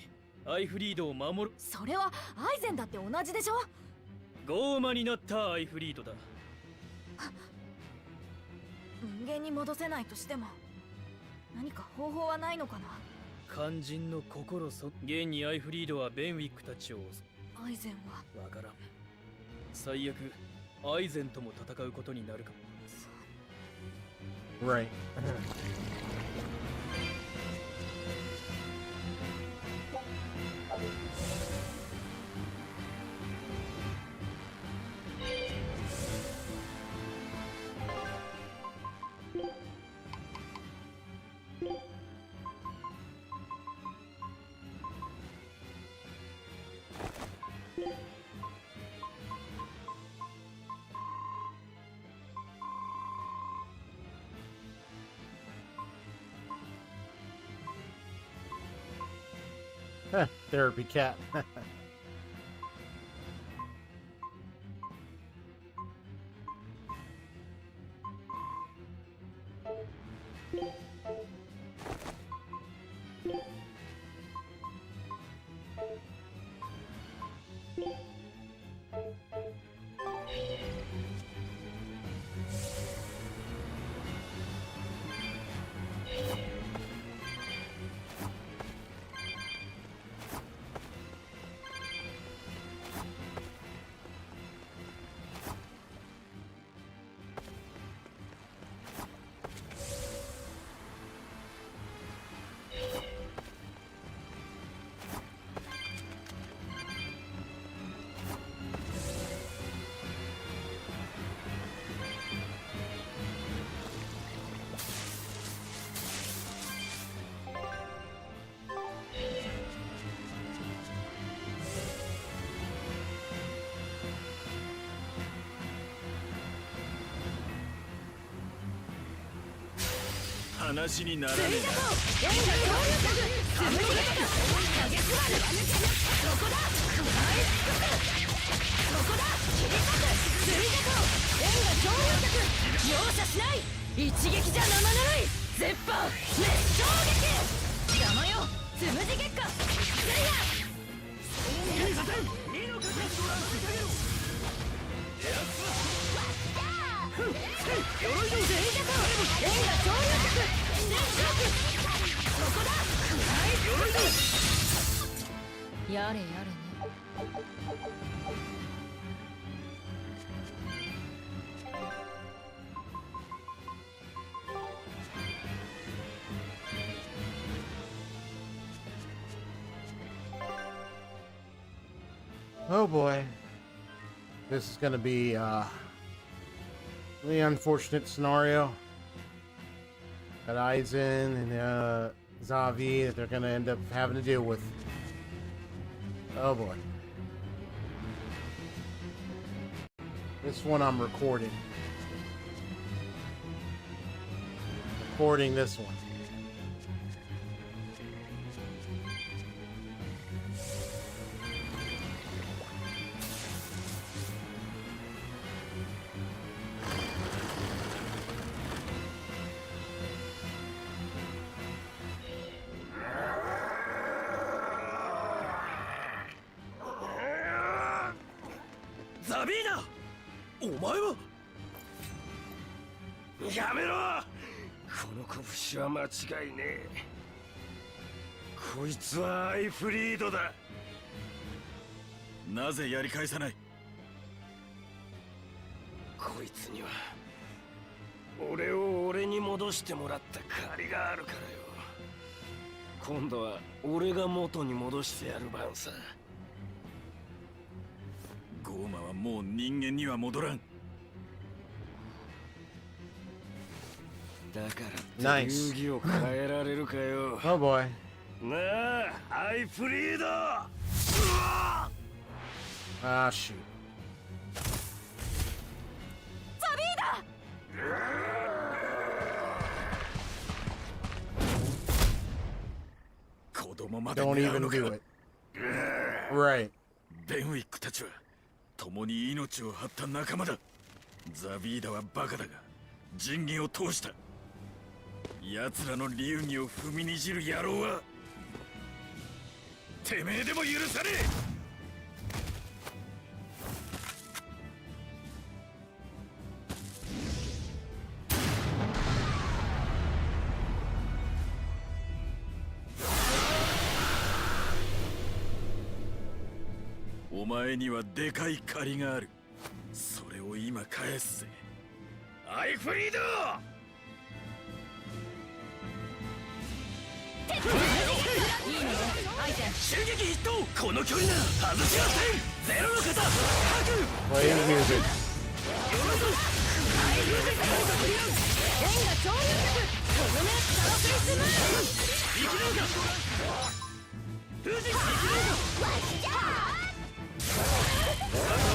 アイフリードを守る。それはアイゼンだって同じでしょ。ゴーマになったアイフリードだ。人間に戻せないとしても何か方法はないのかな。肝心の心そ現にアイフリードはベンウィックたちをアイゼンはわからん。最悪アイゼンとも戦うことになるかも。 Right. Therapy cat.話にならねえな。容赦しない。一撃じゃ生ぬるい。絶版熱衝撃。邪魔よ。つむじ月下。やれやれね。Oh boy. This is gonna be really unfortunate scenario. Got Aizen and Zavi that they're gonna end up having to deal with. Oh boy. This one I'm recording. Recording this one.ザビーナ、お前はやめろ。この拳は間違いねえ。こいつはアイフリードだ。なぜやり返さない。こいつには俺を俺に戻してもらった借りがあるからよ。今度は俺が元に戻してやる番さ。ゴーマはもう人間には戻らん。だからって遊戯を変えられるかよ。Oh boy. なあ、アイプリード。Ah, shoot. 子供まで Don't 狙う even のか。 do it. Right. ベンウィックたちは共に命を張った仲間だ。ザビーダはバカだが仁義を通した。奴らの流儀を踏みにじる野郎はてめえでも許さねえ。お前にはでかい借りがある。それを今返すぜ。アイフリード。襲撃ヒット。この距離なら外しません。ゼロの方各 Playing music. レンガ超流脚とどめサロフェイスムーン。生きるのか。封じ生きるのか。わしじゃ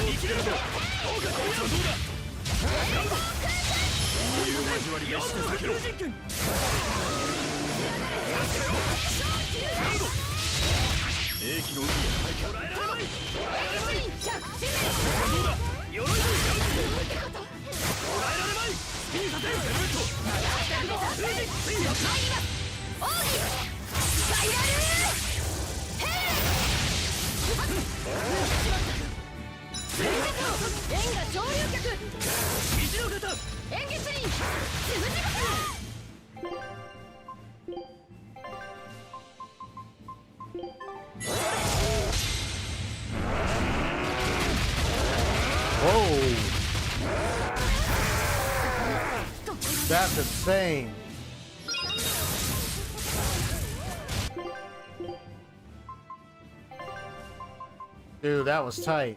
生きるのか。どうかこいつはどうだ。こういう交わりがして避けろ。兵器の海へ捕らえられまい。捕らえられまい。どうだ。鎧の捕らえられまい。スピンさせるセルメット。封じついにオーギスパイラルヘレンガ超流脚一の方。演技スリーつぶします。Whoa. That's insane. Dude, that was tight.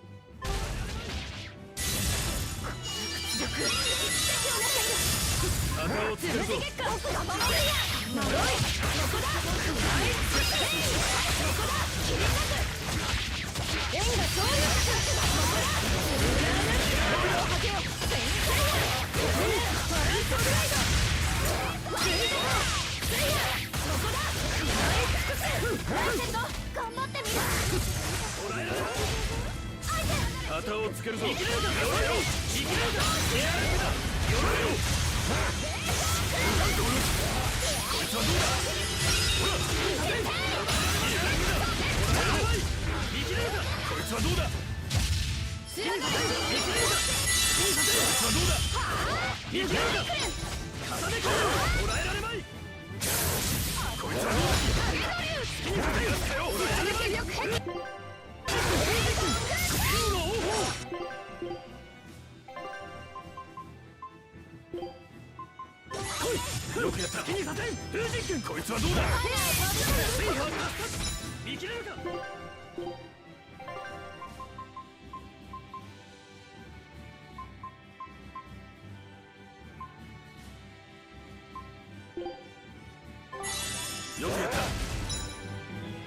旗をつけるぞ。旗をつけるぞ。生きれるか。生きれるか。手荒くだ。鎧を。こいつはどうだ。ほら。生きれるか。こいつはどうだ。生きれるか。こいつはどうだ。生きれるか。片でかよ。捕らえられまい。こいつはどうだ。好きに勝てるかよ。捕らえられまい。よくやった。気にさせん。風神君。こいつはどうだ。見切れるか。よくやった。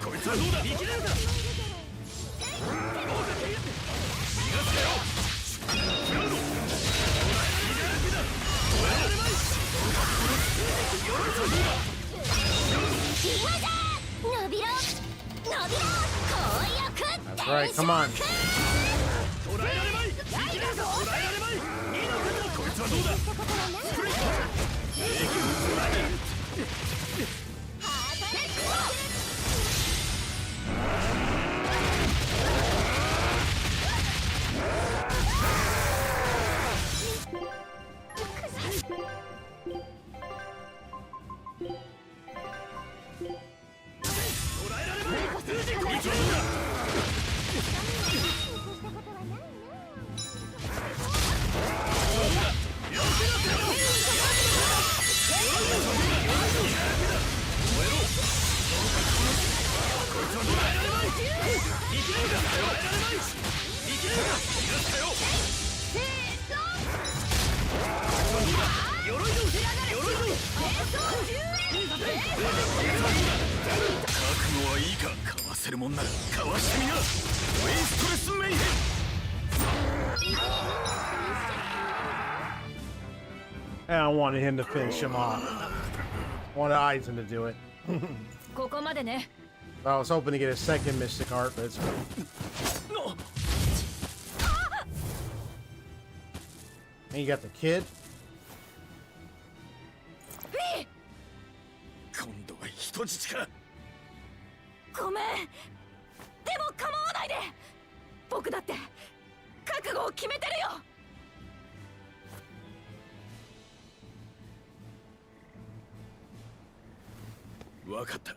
こいつはどうだ。見切れるか。That's right, come on. 捕らえられまい。捕らえられまい。二の方。こいつはどうだ。スプリント。捕らえられまい。こいつはどうだ。はいいか、かわせるもんならかわしてみな。ウェイストレスメイヘン。I don't want him to finish him off. I wanted Aizen to do it. ここまでね。 I was hoping to get a second Mystic Heart, but it's fine. And you got the kid? 今度は人質か。ごめん。でも構わないで。僕だって覚悟を決めてるよ。わかった。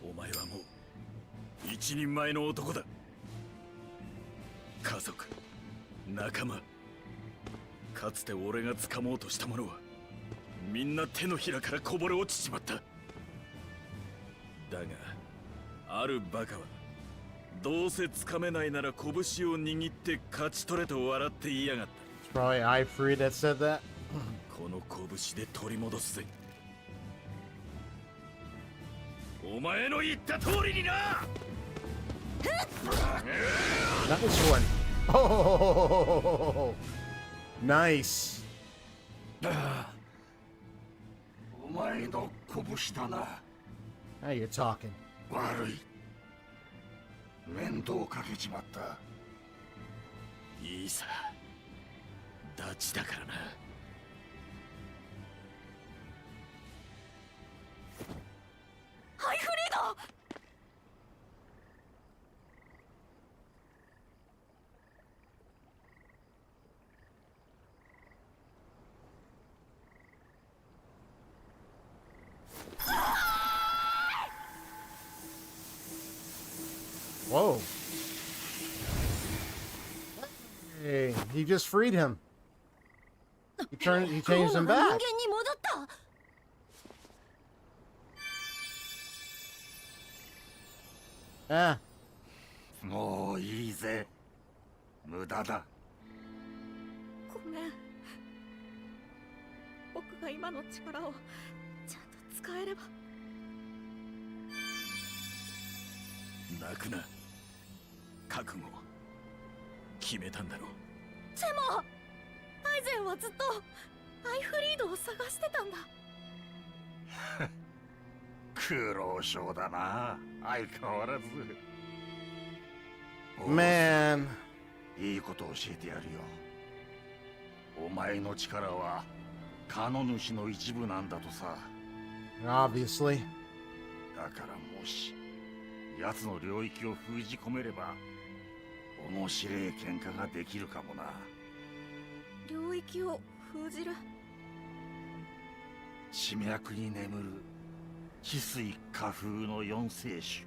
お前はもう一人前の男だ。家族、仲間、かつて俺が掴もうとしたものはみんな手のひらからこぼれ落ちちまった。だがあるバカはどうせ掴めないなら拳を握って勝ち取れと笑って言いやがった。 It's probably iFree that said that. この拳で取り戻すぜ。お前の言った通りにな。 Nice one. Oh, nice. お前の拳だな。 Now you're talking. 悪い。面倒かけちまった。いいさ。ダチだからな。ハイフリード。 Whoa. Hey, he just freed him. He changed him back. 人間に戻った。 Ah. もういいぜ。無駄だ。ごめん。僕が今の力をちゃんと使えれば。泣くな。覚悟決めたんだろう。でもアイゼンはずっとアイフリードを探してたんだ。苦労性だな、相変わらず。 Man. いいこと教えてやるよ。お前の力はカノ主の一部なんだとさ。 Obviously. だからもし奴の領域を封じ込めれば面白い喧嘩ができるかもな。領域を封じる。地脈に眠る治水花風の四聖種、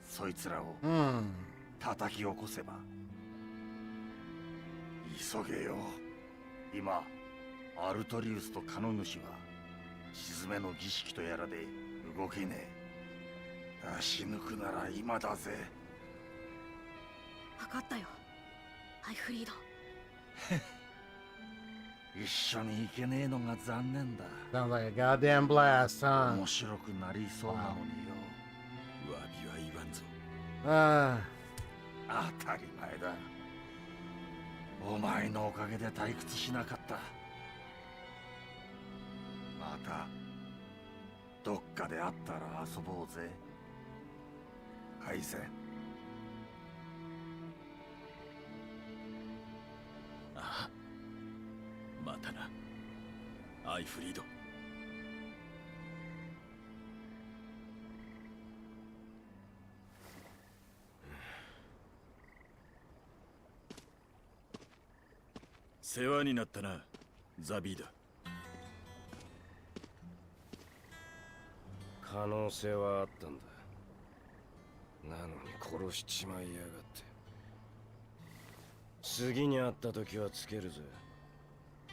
そいつらを Hmm. 叩き起こせば。急げよ。今アルトリウスとカノ主は沈めの儀式とやらで動けねえ。出し抜くなら今だぜ。分かったよ、アイフリード。一緒に行けねえのが残念だ。 Sounds like a goddamn blast, huh? 面白くなりそうなのによ。詫びは言わんぞ。 Ah. 当たり前だ。お前のおかげで退屈しなかった。またどっかで会ったら遊ぼうぜ。アイゼン。ああ、またな、アイフリード。世話になったな、ザビーだ。可能性はあったんだ。なのに殺しちまいやがって。次に会った時はつけるぜ。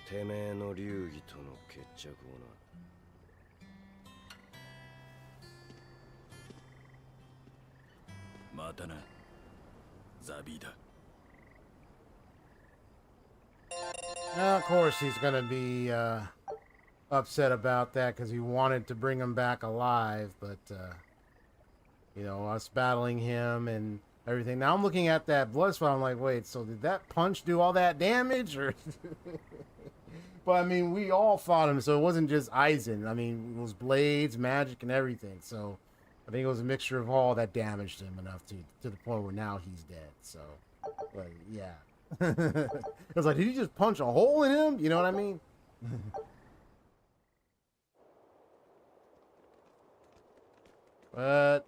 てめえの流儀との決着をな。またな、ザビーだ。Of course, he's gonna be upset about that because he wanted to bring him back alive, but you know, us battling him and everything. Now I'm looking at that blood spot. I'm like, wait, so did that punch do all that damage, or? But I mean, we all fought him, so it wasn't just Aizen. I mean, it was blades, magic, and everything. So I think it was a mixture of all that damaged him enough to the point where now he's dead. So, but yeah. It was like, did he just punch a hole in him? You know what I mean? But,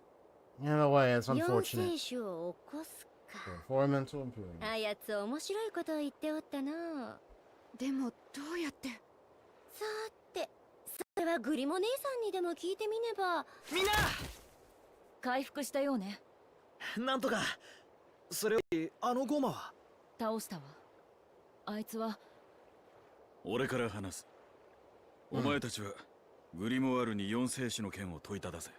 in a way, it's unfortunate. 四聖種を起こすか。 For mental impairment. あやつ面白いことを言っておったな。でもどうやって。さて、それはグリモ姉さんにでも聞いてみねば。みんな回復したようね。なんとか。それよりあのゴマは倒したわ。あいつは俺から話す。お前たちはグリモワールに四聖種の件を問いただせ。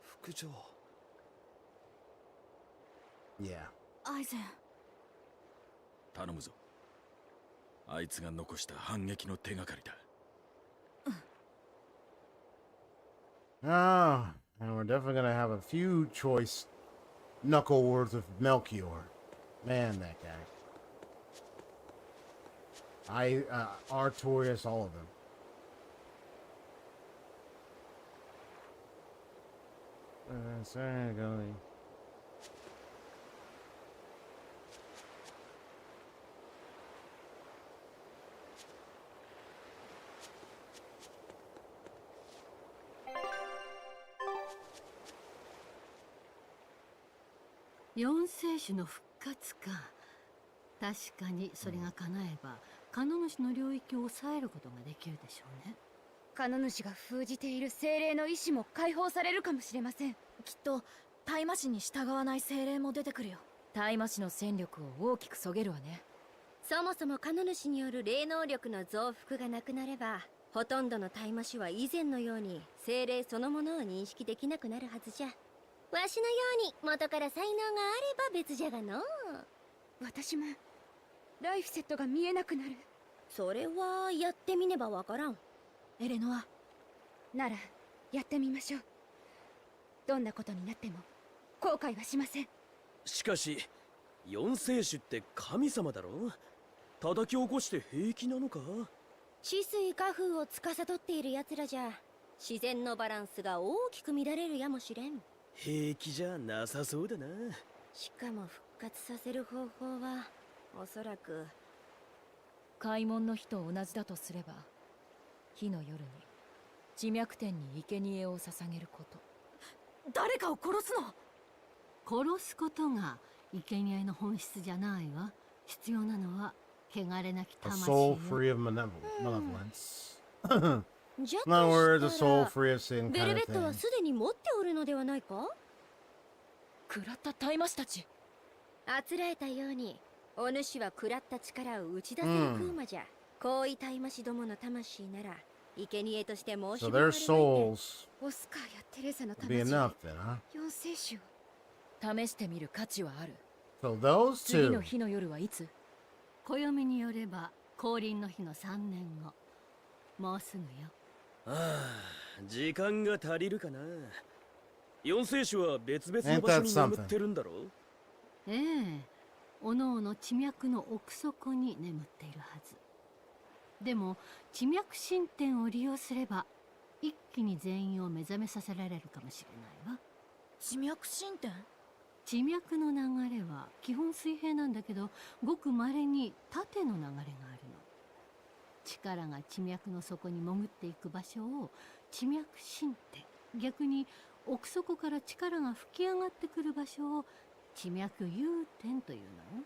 副長。Yeah. アイゼン。頼むぞ。あいつが残した反撃の手がかりだ。Oh, and we're definitely gonna have a few choice knuckle words with Melchior. Man, that guy. Artorias, all of them. Sorry, going. Yon聖種の復活か。確かにそれが叶えば、カノ主の領域を抑えることができるでしょうね。カノ主が封じている精霊の意志も解放されるかもしれません。きっと大魔使に従わない精霊も出てくるよ。大魔使の戦力を大きくそげるわね。そもそもカノ主による霊能力の増幅がなくなれば、ほとんどの大魔使は以前のように精霊そのものを認識できなくなるはずじゃ。わしのように元から才能があれば別じゃがの。私もライフセットが見えなくなる。それはやってみねばわからん。エレノア、ならやってみましょう。どんなことになっても後悔はしません。しかし四聖種って神様だろ。叩き起こして平気なのか。治水化風を司っている奴らじゃ、自然のバランスが大きく乱れるやもしれん。平気じゃなさそうだな。しかも復活させる方法はおそらく開門の日と同じだとすれば、火の夜に地脈天に生贄を捧げること。誰かを殺すの。殺すことが生贄の本質じゃないわ。必要なのは汚れなき A 魂 soul よ。 free of malevolence. じゃ In other words, と a した soul ら free of sin ベ kind ル of ベットは thing. すでに持っておるのではないか。食らった大魔師たち。あつらえたようにお主は食らった力を打ち出せる空魔じゃ。高位大魔師どもの魂なら生贄として申し So 出 their られる。 souls オスカーやテレサの would be 魂 enough then, huh? 四聖種を試してみる価値はある。 So those 次の two. 日の夜はいつ。暦によれば降臨の日の3年後。もうすぐよ。ああ、時間が足りるかな。四聖種は別々の場所に眠ってるんだろ。ええ、おのおの地脈の奥底に眠っているはず。でも地脈神殿を利用すれば一気に全員を目覚めさせられるかもしれないわ。地脈神殿。地脈の流れは基本水平なんだけど、ごく稀に縦の流れがあるの。力が地脈の底に潜っていく場所を地脈神殿、逆に奥底から力が吹き上がってくる場所を地脈融点というのよ。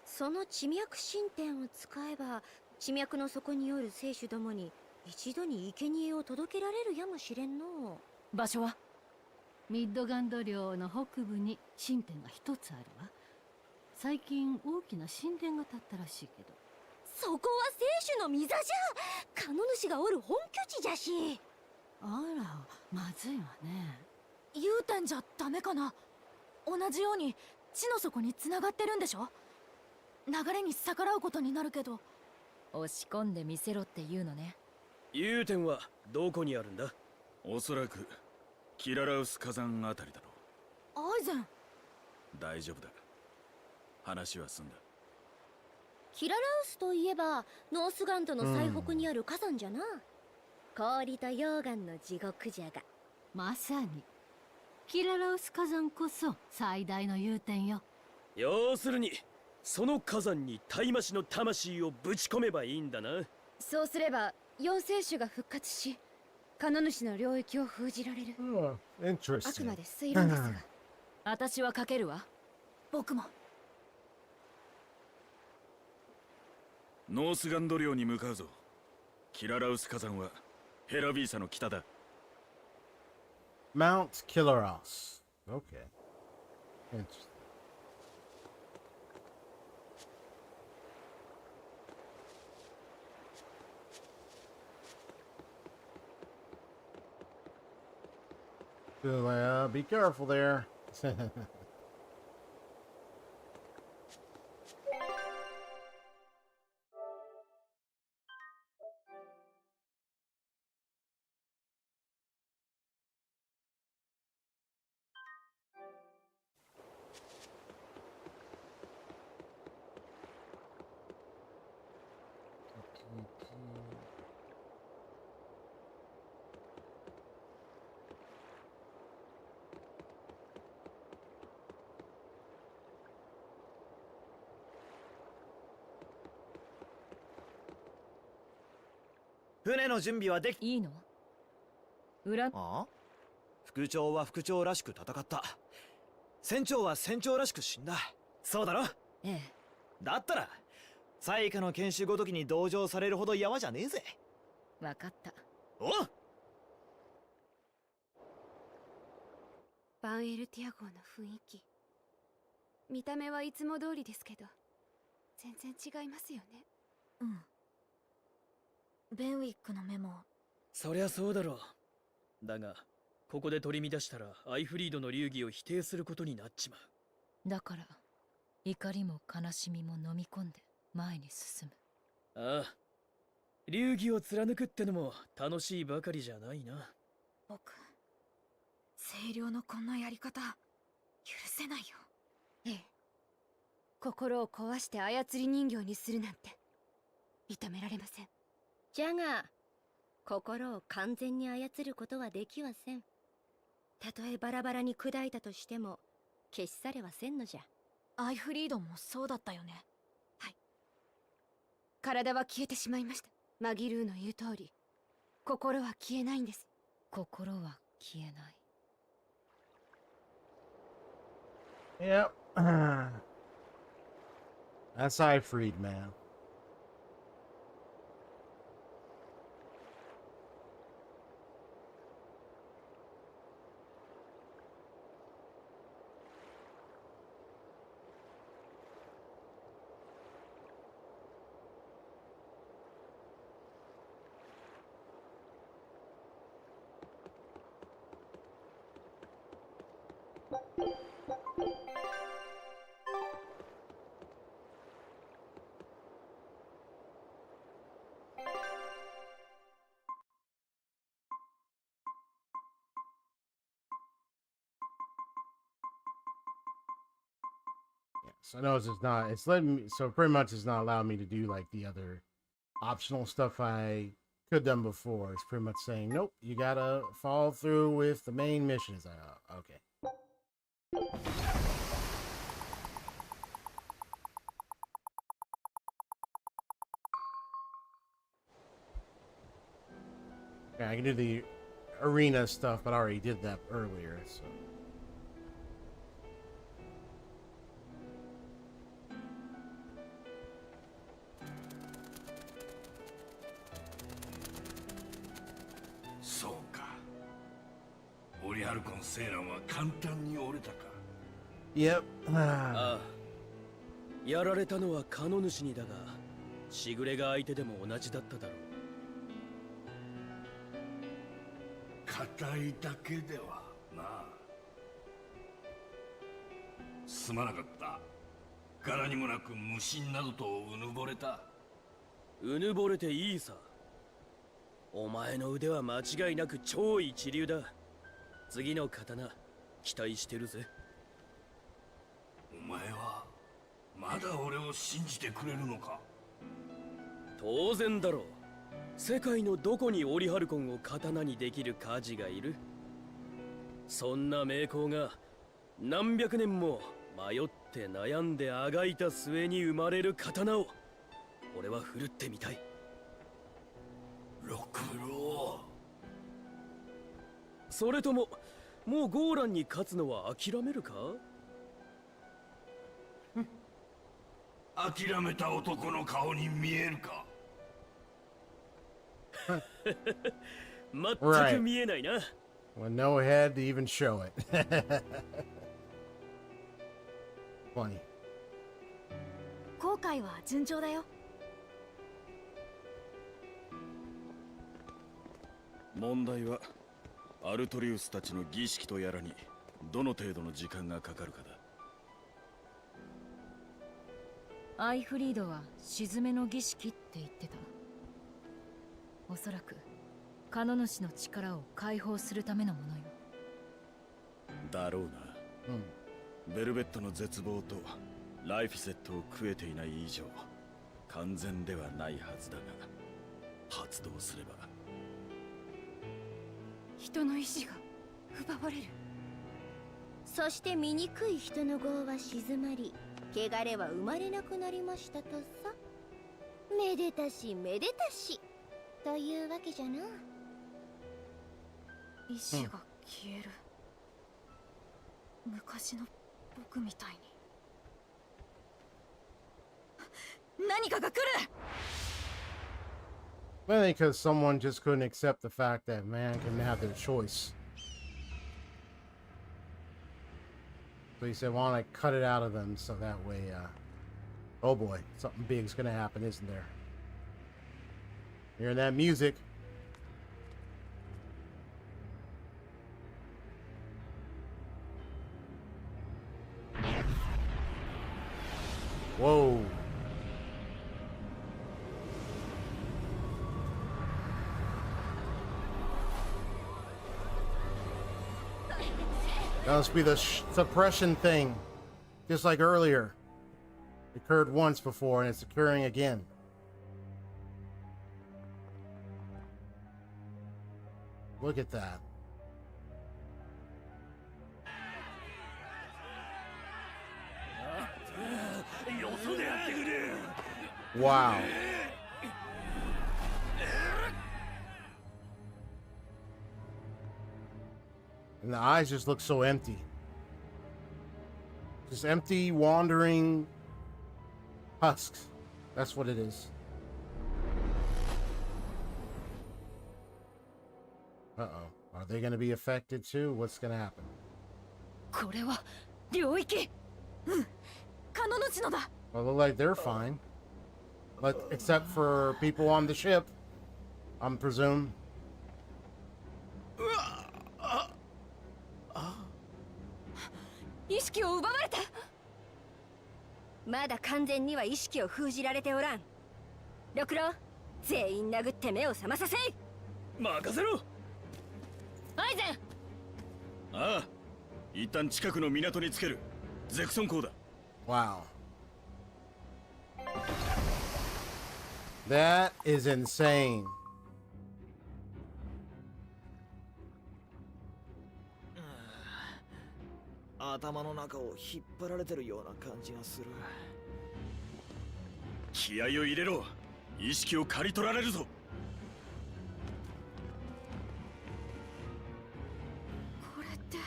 その地脈神殿を使えば地脈の底による聖種どもに一度に生贄を届けられるやもしれんの。場所はミッドガンド領の北部に神殿が一つあるわ。最近大きな神殿が建ったらしいけど。そこは聖種の御座じゃ。カノ主がおる本拠地じゃし。あら、まずいわね。言うてんじゃダメかな。同じように地の底に繋がってるんでしょ。流れに逆らうことになるけど。押し込んでみせろって言うのね。融点はどこにあるんだ？おそらくキララウス火山あたりだろアイゼン。う。大丈夫だ。話は済んだ。キララウスといえばノースガンドの最北にある火山じゃな。氷と溶岩の地獄じゃが。まさにキララウス火山こそ最大の融点よ。要するにその火山にタイマシの魂をぶち込めばいいんだな。そうすれば妖精種が復活し、カノ主の領域を封じられる。あく Interesting. まで推論ですが。私はかけるわ。僕も。ノースガンド領に向かうぞ。キララウス火山はヘラビーサの北だ。Mount Kilaros. Okay. Interesting. So, be careful there. 船の準備はでき。いいの？裏。ああ、副長は副長らしく戦った。船長は船長らしく死んだ。そうだろ？ええ。だったら最下の研修ごときに同情されるほど山じゃねえぜ。わかった。おう。バンエルティア号の雰囲気、見た目はいつも通りですけど全然違いますよね。うん。ベンウィックのメモ。そりゃそうだろう。だがここで取り乱したらアイフリードの流儀を否定することになっちまう。だから怒りも悲しみも飲み込んで前に進む。ああ、流儀を貫くってのも楽しいばかりじゃないな。僕、清涼のこんなやり方許せないよ。ええ、心を壊して操り人形にするなんて認められません。じゃが心を完全に操ることはできはせん。たとえバラバラに砕いたとしても消し去れはせんのじゃ。アイフリードもそうだったよね。はい。体は消えてしまいました。マギルーの言う通り、心は消えないんです。心は消えない。Yep. That's I freed, man. So I know it's just not, it's letting me, so pretty much it's not allowing me to do like the other optional stuff I could have done before. It's pretty much saying, nope, you gotta follow through with the main missions. Okay. Yeah, I can do the arena stuff, but I already did that earlier, so. Yep. ああ、やられたのはカノ主にだが、しぐれが相手でも同じだっただろう。硬いだけではな。すまなかった。柄にもなく無心などとうぬぼれた。うぬぼれていいさ。お前の腕は間違いなく超一流だ。次の刀期待してるぜ。お前はまだ俺を信じてくれるのか？当然だろう。世界のどこにオリハルコンを刀にできるカジがいる？そんな名工が何百年も迷って悩んであがいた末に生まれる刀を俺は振るってみたい。六郎。それとももうゴーランに勝つのは諦めるか？諦めた男の顔に見えるか？全く見えないな。With no head to even show it. Funny. 後悔は順調だよ。問題はアルトリウスたちの儀式とやらにどの程度の時間がかかるかだ。アイフリードは沈めの儀式って言ってた。おそらくカノ主の力を解放するためのものよ。だろうな。ベルベットの絶望とライフィセットを食えていない以上完全ではないはずだが、発動すれば人の意志が奪われる。そして醜い人の業は静まり、汚れは生まれなくなりましたとさ。めでたしめでたしというわけじゃな。意志が消える、昔の僕みたいに。何かが来る。 Mainly because someone just couldn't accept the fact that man can have their choice. So he said, why don't I cut it out of them so that way, oh boy, something big's gonna happen, isn't there? Hearing that music. Whoa. That must be the suppression thing. Just like earlier. It occurred once before and it's occurring again. Look at that. Wow. And the eyes just look so empty. Just empty, wandering husks. That's what it is. Uh-oh. Are they going to be affected too? What's going to happen? これは領域。カノ主のだ。 Well, look like they're fine. But except for people on the ship, I'm presume. 意識を奪われた。まだ完全には意識を封じられておらん。六郎、全員殴って目を覚まさせい。任せろ。アイゼン。ああ、一旦近くの港につける。ゼクソン港だ。Wow. That is insane. 頭の中を引っ張られてるような感じがする。気合を入れろ。意識を刈り取られるぞ。これって。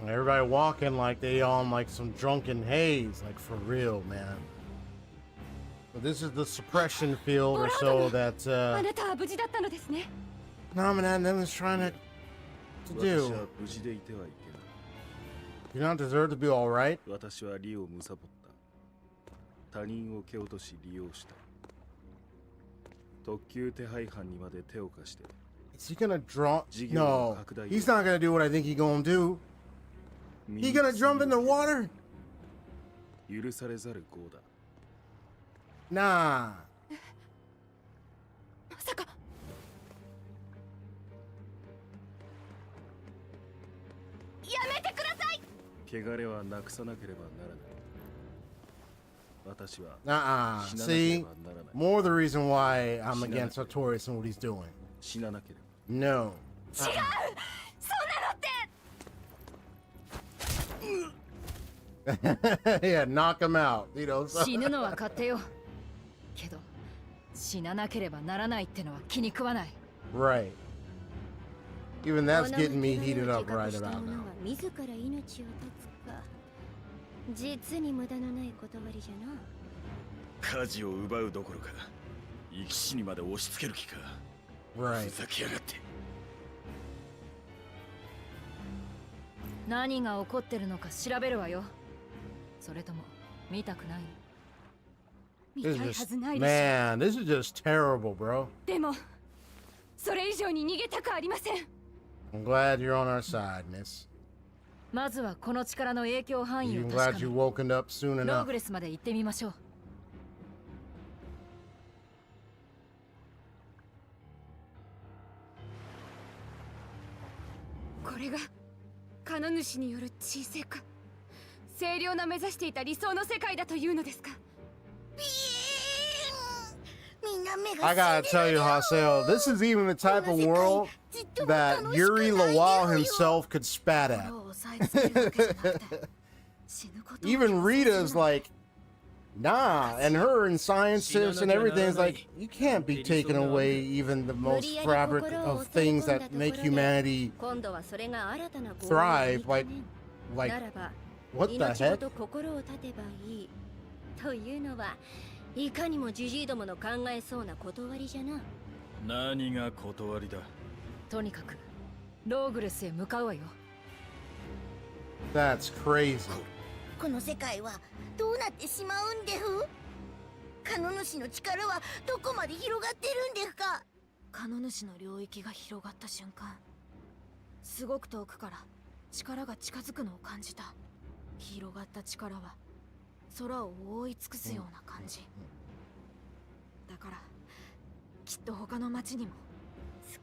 Everybody walking like they on like some drunken haze, like for real, man. So this is the suppression field or so that あなたは無事だったのですね。Nominat them is trying to do. You don't deserve to be all right. 私はリを貪った。他人を蹴落とし利用した。特急手配犯にまで手を貸して。 Is he gonna draw? No, he's not gonna do what I think he's gonna do. He gonna jump in the water? 許されざる業だ。 Nah. まさか。やめてください。汚れはなくさなければならない。私は See, more the reason why I'm against Artorias and what he's doing. 死ななければ。 No. 違う。そんなのって。 Yeah, knock him out. You know. 死ぬのは勝手よ。けど死ななければならないってのは気に食わない。 Right. Even that's getting me heated up right about now. 自ら命を絶つか。実に無駄のない断りじゃな。家事を奪うどころか、生き死にまで押し付ける気か。 Right. ふざけやがって。何が起こってるのか調べるわよ。それとも見たくない？見たいはずないでしょ。 Man, this is just terrible, bro. でもそれ以上に逃げたくありません。 I'm glad you're on our side, Miss. まずはこの力の影響範囲を I'm 確か glad you め、 woken up soon ロー enough. グレスまで行ってみましょう。これがカノ主による沈静化、清涼な目指していた理想の世界だというのですか。 I gotta tell you, Haseo, this is even the type of world that Yuri Lawal himself could spat at. Even Rita's like, nah, and her and scientists and everything is like, you can't be taking away even the most fabric of things that make humanity thrive. Like, what the heck? いかにもジジイどもの考えそうな断りじゃな。何が断りだ。とにかくローグレスへ向かうわよ。 That's crazy. この世界はどうなってしまうんでふ？カノ主の力はどこまで広がってるんですか？カノ主の領域が広がった瞬間、すごく遠くから力が近づくのを感じた。広がった力は空を覆い尽くすような感じ。だからきっと他の町にも。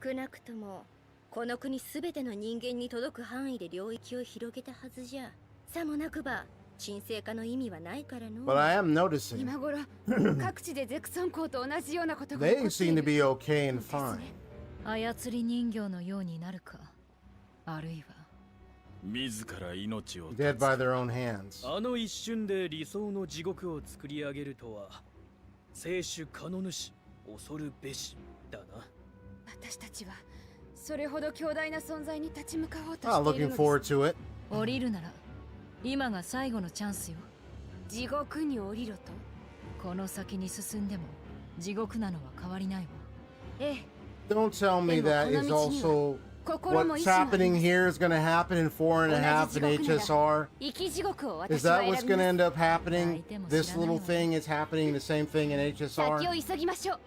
少なくともこの国すべての人間に届く範囲で領域を広げたはずじゃ。さもなくば沈静化の意味はないからの。 But I am noticing 今頃各地でゼクソン校と同じようなことが they 起こってい seem る。 to be okay and fine. 操り人形のようになるか、あるいは自ら命を Dead by their own hands. あの一瞬で理想の地獄を作り上げるとは、聖主カノ主恐るべしだな。私たちはそれほど強大な存在に立ち向かおうと Ah, している looking の forward です。 to it. 降りるなら今が最後のチャンスよ。地獄に降りろと。この先に進んでも地獄なのは変わりないわ。ええ。 Don't tell me that is also what's happening here is going to happen in 4.5 in HSR. 生き地獄を Is 私は that 選 what's び going to ます。 end up happening? This little thing is happening the same thing in 先 HSR を急ぎましょう。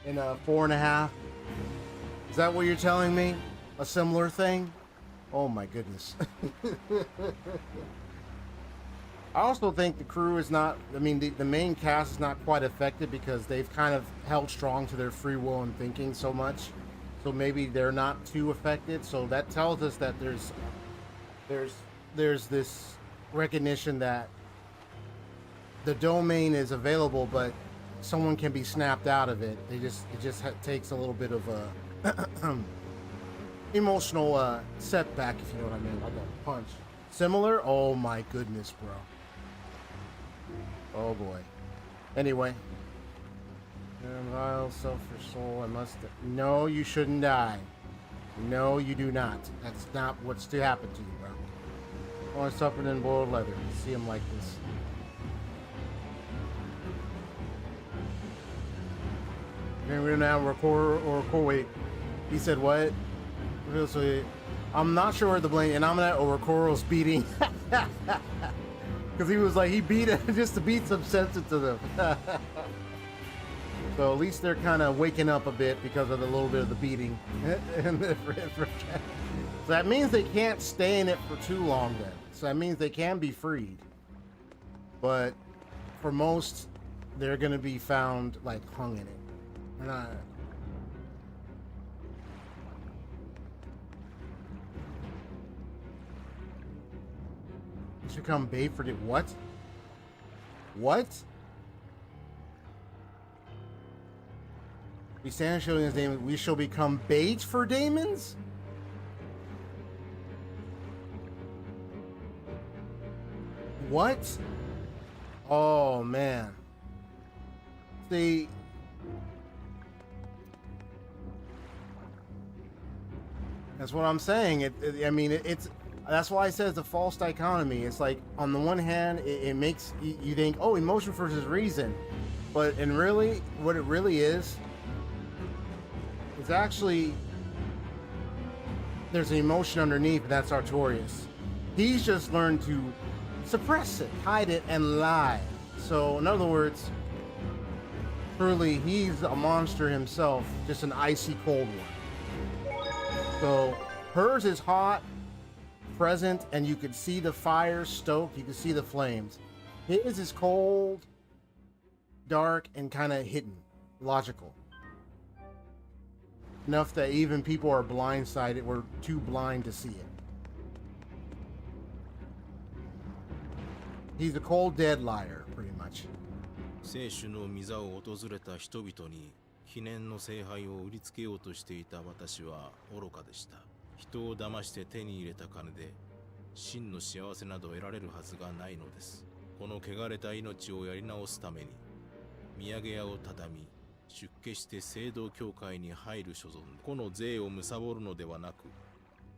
in 4.5? Is that what you're telling me? A similar thing? Oh my goodness. I also think the crew is not, I mean, the main cast is not quite affected because they've kind of held strong to their free will and thinking so much. So maybe they're not too affected. So that tells us that there's this recognition that the domain is available, but someone can be snapped out of it. It just takes a little bit of a emotional setback, if you know what I mean. Like a punch. Similar? Oh my goodness, bro. Oh boy. Anyway. Vile, selfish soul, I must... No, you shouldn't die. No, you do not. That's not what's to happen to you, bro. I want to suffer than boiled leather. See him like this. We're now record or wait. He said what? So I'm not sure where the blame, and I'm at Oracoro's beating. Because he was like, he beat it just to beat some sense into them. So at least they're kind of waking up a bit because of the little bit of the beating. So that means they can't stay in it for too long then. So that means they can be freed. But for most, they're going to be found like hung in it. And it's become bait for what? What? We stand showing his name. We shall become bait for demons? What? Oh man. See, that's what I'm saying. It's that's why I said it's a false dichotomy. It's like on the one hand, it makes you think, oh, emotion versus reason, but really, what it really is actually there's an emotion underneath, and that's Artorias. He's just learned to suppress it, hide it, and lie. So in other words, truly, he's a monster himself, just an icy cold one. So hers is hot, present, and you could see the fire stoked, you could see the flames. His is cold, dark, and kind of hidden, logical. Enough that even people are blindsided, we're too blind to see it. He's a cold, dead liar, pretty much. 聖主の御座を訪れた人々に記念の聖杯を売りつけようとしていた私は愚かでした。人を騙して手に入れた金で真の幸せなど得られるはずがないのです。この汚れた命をやり直すために土産屋を畳み出家して聖堂教会に入る所存、この税を貪るのではなく、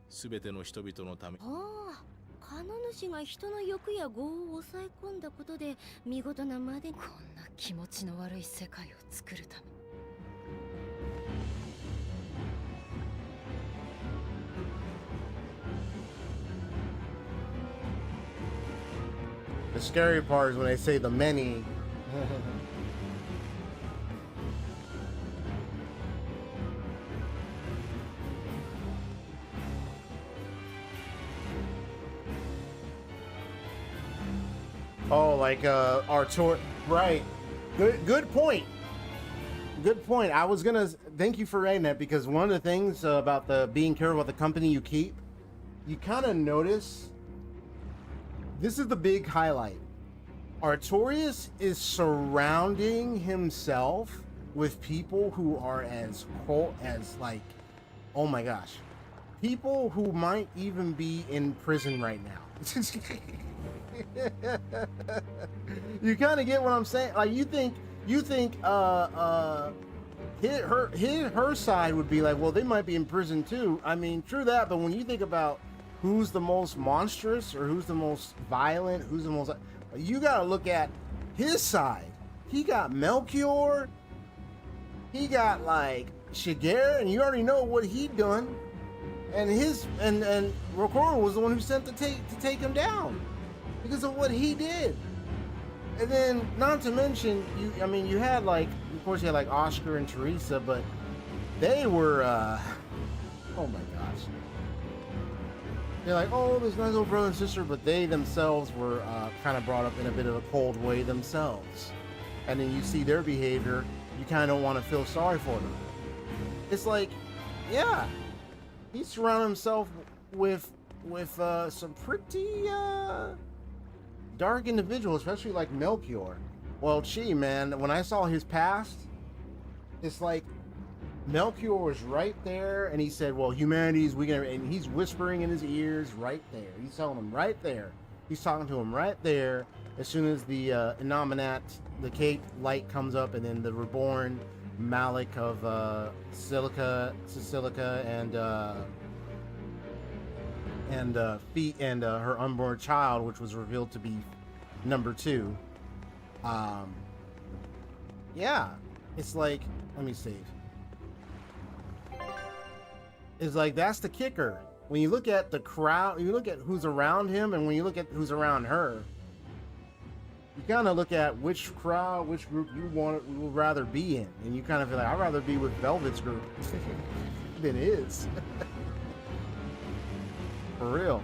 すべての人々のため。ああ、カノ主が人の欲や業を抑え込んだことで見事なまで。こんな気持ちの悪い世界を作るため。The scary part is when they say the many. Oh, like Artor, right? Good point. Good point. I was gonna thank you for writing that, because one of the things about the being careful about the company you keep, you kind of notice. This is the big highlight. Artorias is surrounding himself with people who are as cold as, like, oh my gosh, people who might even be in prison right now. You kind of get what I'm saying? Like, you think her side would be like, well, they might be in prison too. I mean, true that, but when you think about who's the most monstrous or who's the most violent, who's the most, you gotta look at his side. He got Melchior, he got like Shigeru, and you already know what he done. And Rokoro was the one who sent to take him down because of what he did. And then, not to mention, you had like, of course, you had like Oscar and Teresa, but they were, oh my gosh. They're like, oh, there's nice little brother and sister, but they themselves were kind of brought up in a bit of a cold way themselves. And then you see their behavior, you kind of don't want to feel sorry for them. It's like, yeah, he surrounded himself with some pretty dark individuals, especially like Melchior. Well, gee, man, when I saw his past, it's like Melchior was right there, and he said, well, humanity's weak, and he's whispering in his ears right there. He's telling him right there. He's talking to him right there. As soon as the Innominat, the Cape light comes up, and then the reborn Malik of Sicilica and her unborn child, which was revealed to be number 2. Yeah, it's like, let me save. It's like, that's the kicker. When you look at the crowd, you look at who's around him, and when you look at who's around her, you kind of look at which crowd, which group you would rather be in, and you kind of feel like I'd rather be with Velvet's group than his. For real.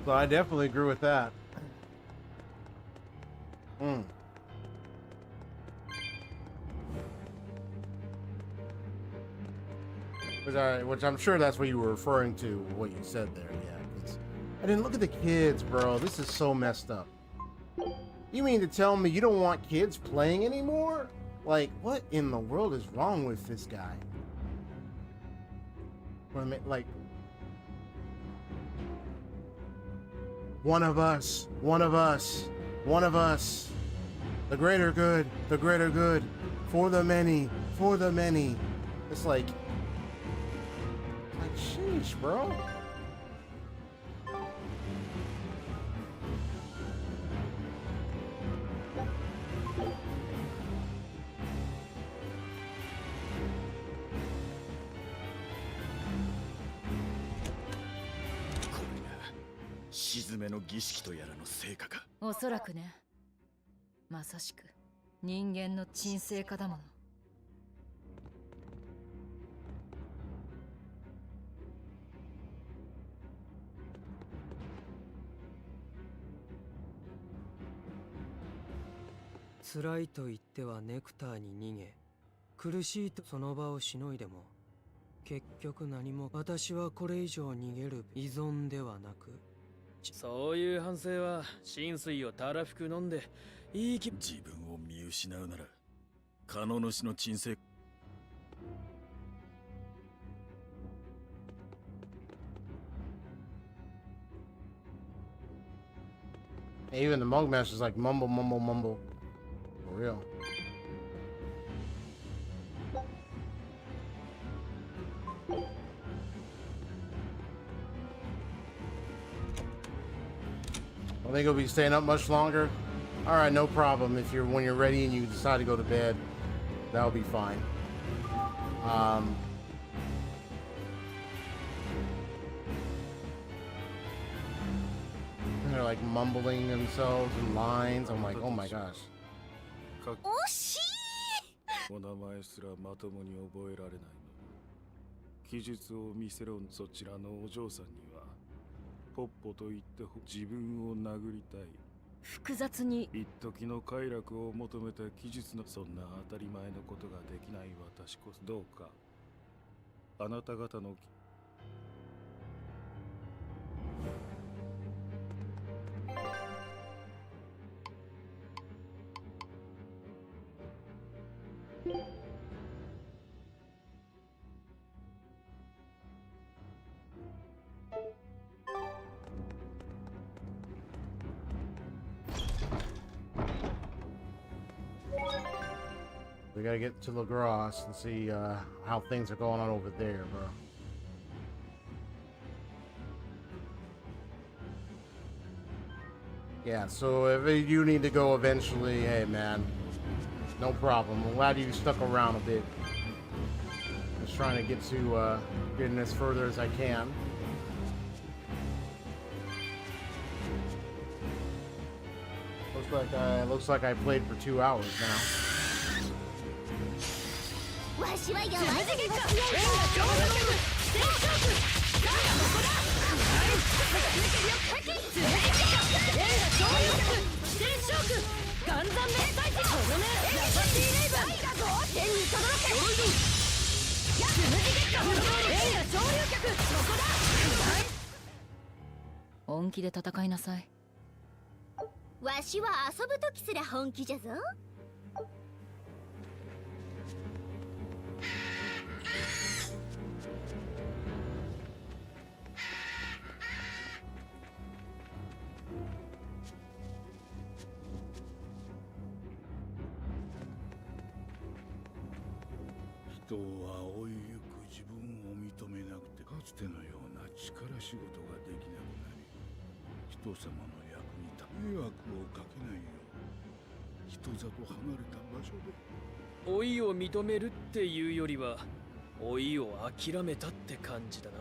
So I definitely agree with that. Which I'm sure that's what you were referring to, what you said there, yeah. I didn't look at the kids, bro. This is so messed up. You mean to tell me you don't want kids playing anymore? Like, what in the world is wrong with this guy? Like, one of us. The greater good, for the many. It's like sheesh, bro.おそらくね。まさしく人間の鎮静化だもの。辛いと言ってはネクターに逃げ、苦しいとその場をしのいでも、結局何も。私はこれ以上逃げる依存ではなく、そういう反省は浸水をたらふく飲んでいい気。自分を見失うなら可能主の鎮静。Even the monk master's like mumble. For real. I think he'll be staying up much longer. All right, no problem. If when you're ready and you decide to go to bed, that'll be fine. They're like mumbling themselves in lines. I'm like, oh my gosh. 惜しい。お名前すらまともに覚えられないのに、記述を見せろ。そちらのお嬢さんにはポッポと言って自分を殴りたい。複雑に一時の快楽を求めた記述の、そんな当たり前のことができない私こそ、どうかあなた方のWe gotta get to Lagros and see how things are going on over there, bro. Yeah, so if you need to go eventually, hey man, no problem. I'm glad you stuck around a bit. Just trying to get to getting as further as I can. Looks like I played for 2 hours now. わしは弱い者には強い。本気で戦いなさい。わしは遊ぶときすら本気じゃぞ。人は追いゆく自分を認めなくて、かつてのような力仕事ができなくなり、人様の役に迷惑をかけないよう人里離れた場所で。老いを認めるっていうよりは老いを諦めたって感じだな。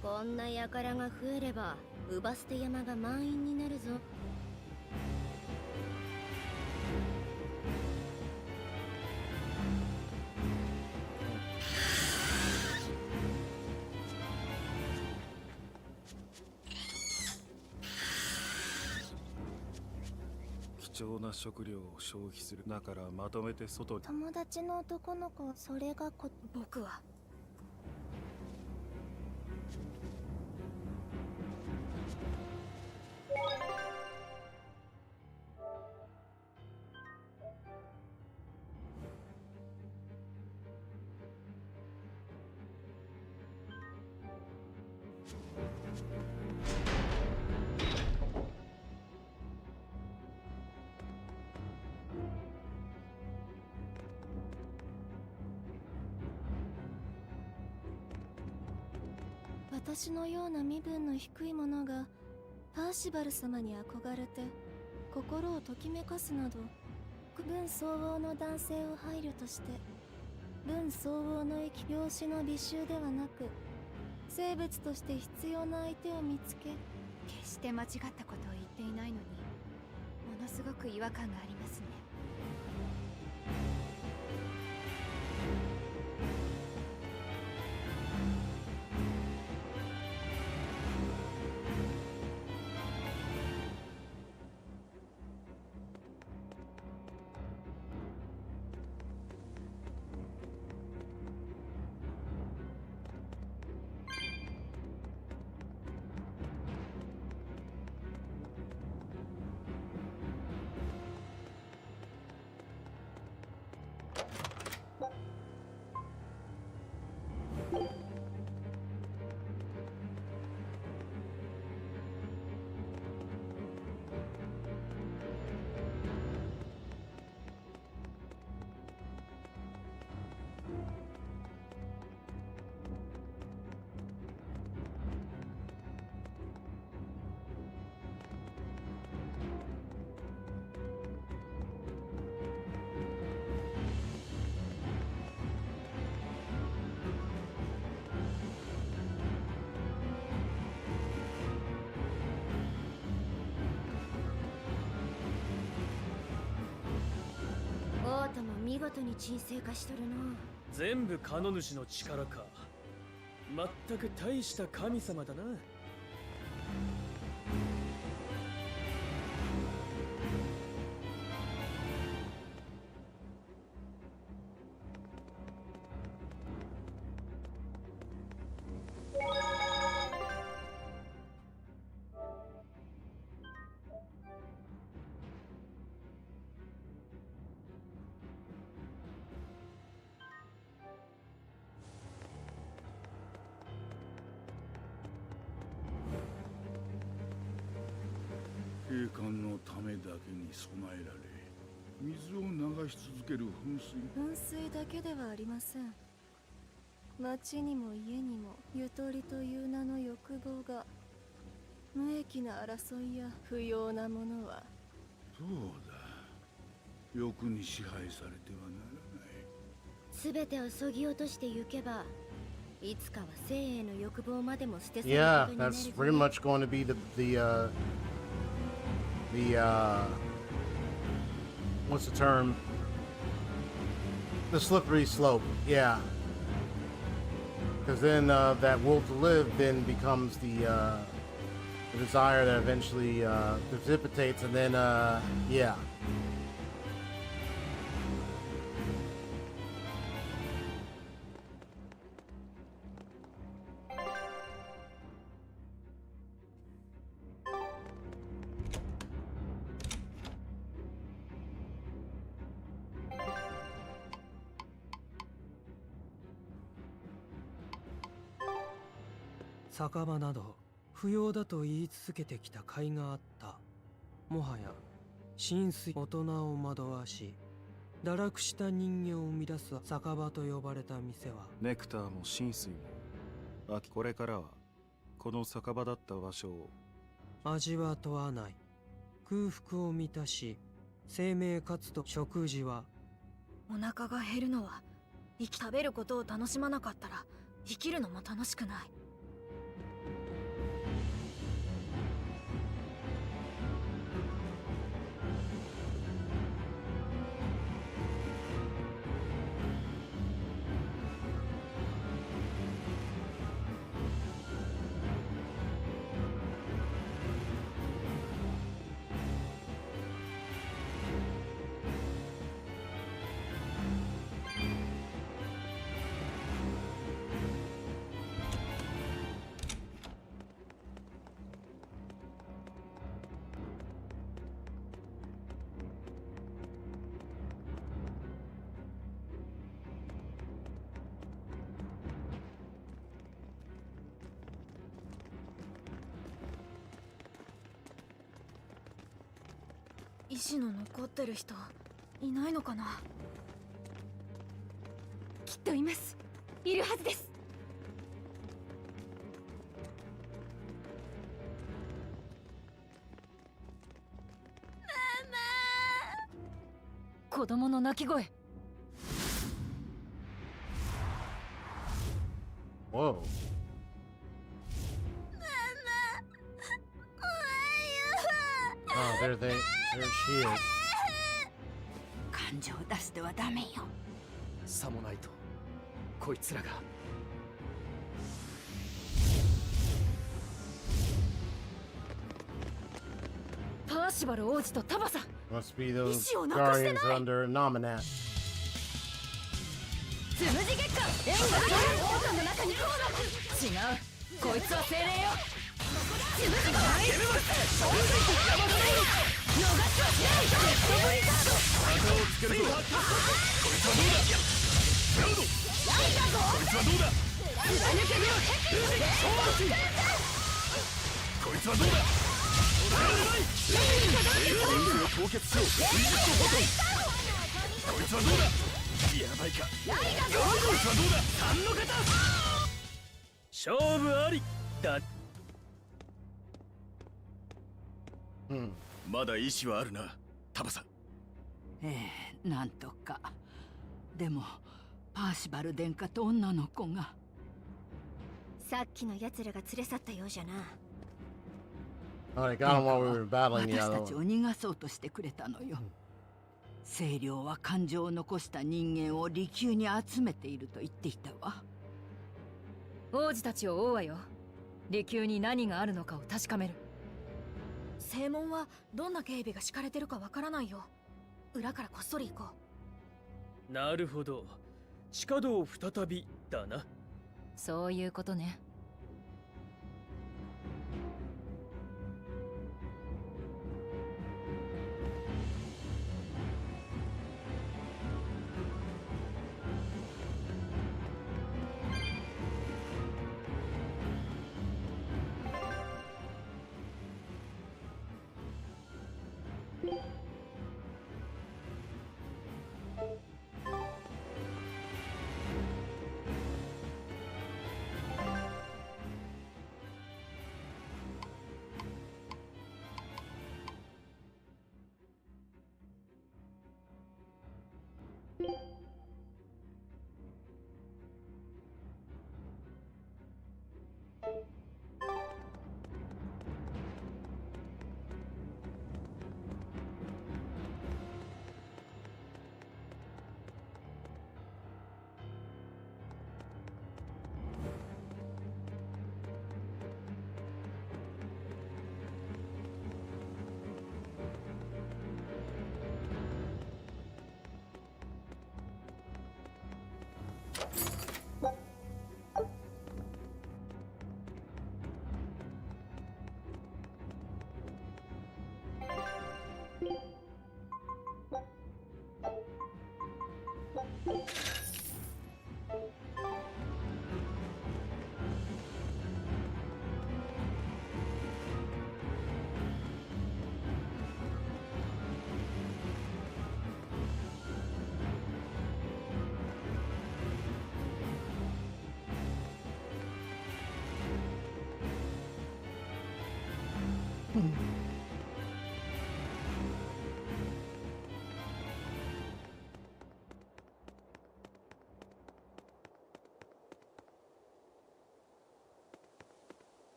こんな輩が増えればウバステ山が満員になるぞ。貴重な食料を消費する。だからまとめて外に。友達の男の子、それが僕は私のような身分の低い者がパーシバル様に憧れて心をときめかすなど、分相応の男性を配慮として分相応の病死の美醜ではなく、生物として必要な相手を見つけ。決して間違ったことを言っていないのに、ものすごく違和感がありますね。オートも見事に沈静化しとるの。全部カノ主の力か。全く大した神様だな。警官のためだけに備えられ、水を流し続ける噴水だけではありません。町にも家にもゆとりという名の欲望が、無益な争いや不要なものは。そうだ、欲に支配されてはならない。全てをそぎ落としてゆけば、いつかは生への欲望までも捨て去る Yeah, ことになる that's ぞ。 pretty much going to be the what's the term? The slippery slope. Yeah. Because then that will to live then becomes the desire that eventually precipitates, and then yeah.酒場など不要だと言い続けてきた甲斐があった。もはや浸水大人を惑わし堕落した人間を生み出す酒場と呼ばれた店は、ネクターも浸水もこれからはこの酒場だった場所を味は問わない。空腹を満たし生命活動。食事はお腹が減るのは食べることを楽しまなかったら生きるのも楽しくない。意志の残ってる人いないのかな。きっといます。いるはずです。子供の泣き声。Whoa. Oh, there she is. 感情を出してはダメよ。さもないとこいつらが。パーシバル王子とタバサ。 Must be those 意志をなくしてない。 guardians under Nominat. つむじ月間縁が王座の中に。違う、こいつは精霊よ。つむじが逃しはしない。デッドブリザード。旗をつけるぞ。こいつはどうだ。ラウド。ライダーぞ。こいつはどうだ。抜けるよ。こいつはどうだ。凍結しろ。こいつはどうだ。やばいか。こいつはどうだ。3の方。勝負ありだ。まだ意志はあるな、タバさん。なんとか。でもパーシバル殿下と女の子が。さっきの奴らが連れ去ったようじゃな。Oh, they got him while we were battling the 私 other たちを one. 逃がそうとしてくれたのよ。清涼は感情を残した人間を離宮に集めていると言っていたわ。王子たちを追うわよ。離宮に何があるのかを確かめる。正門はどんな警備が敷かれてるかわからないよ。裏からこっそり行こう。なるほど、地下道再びだな。そういうことね。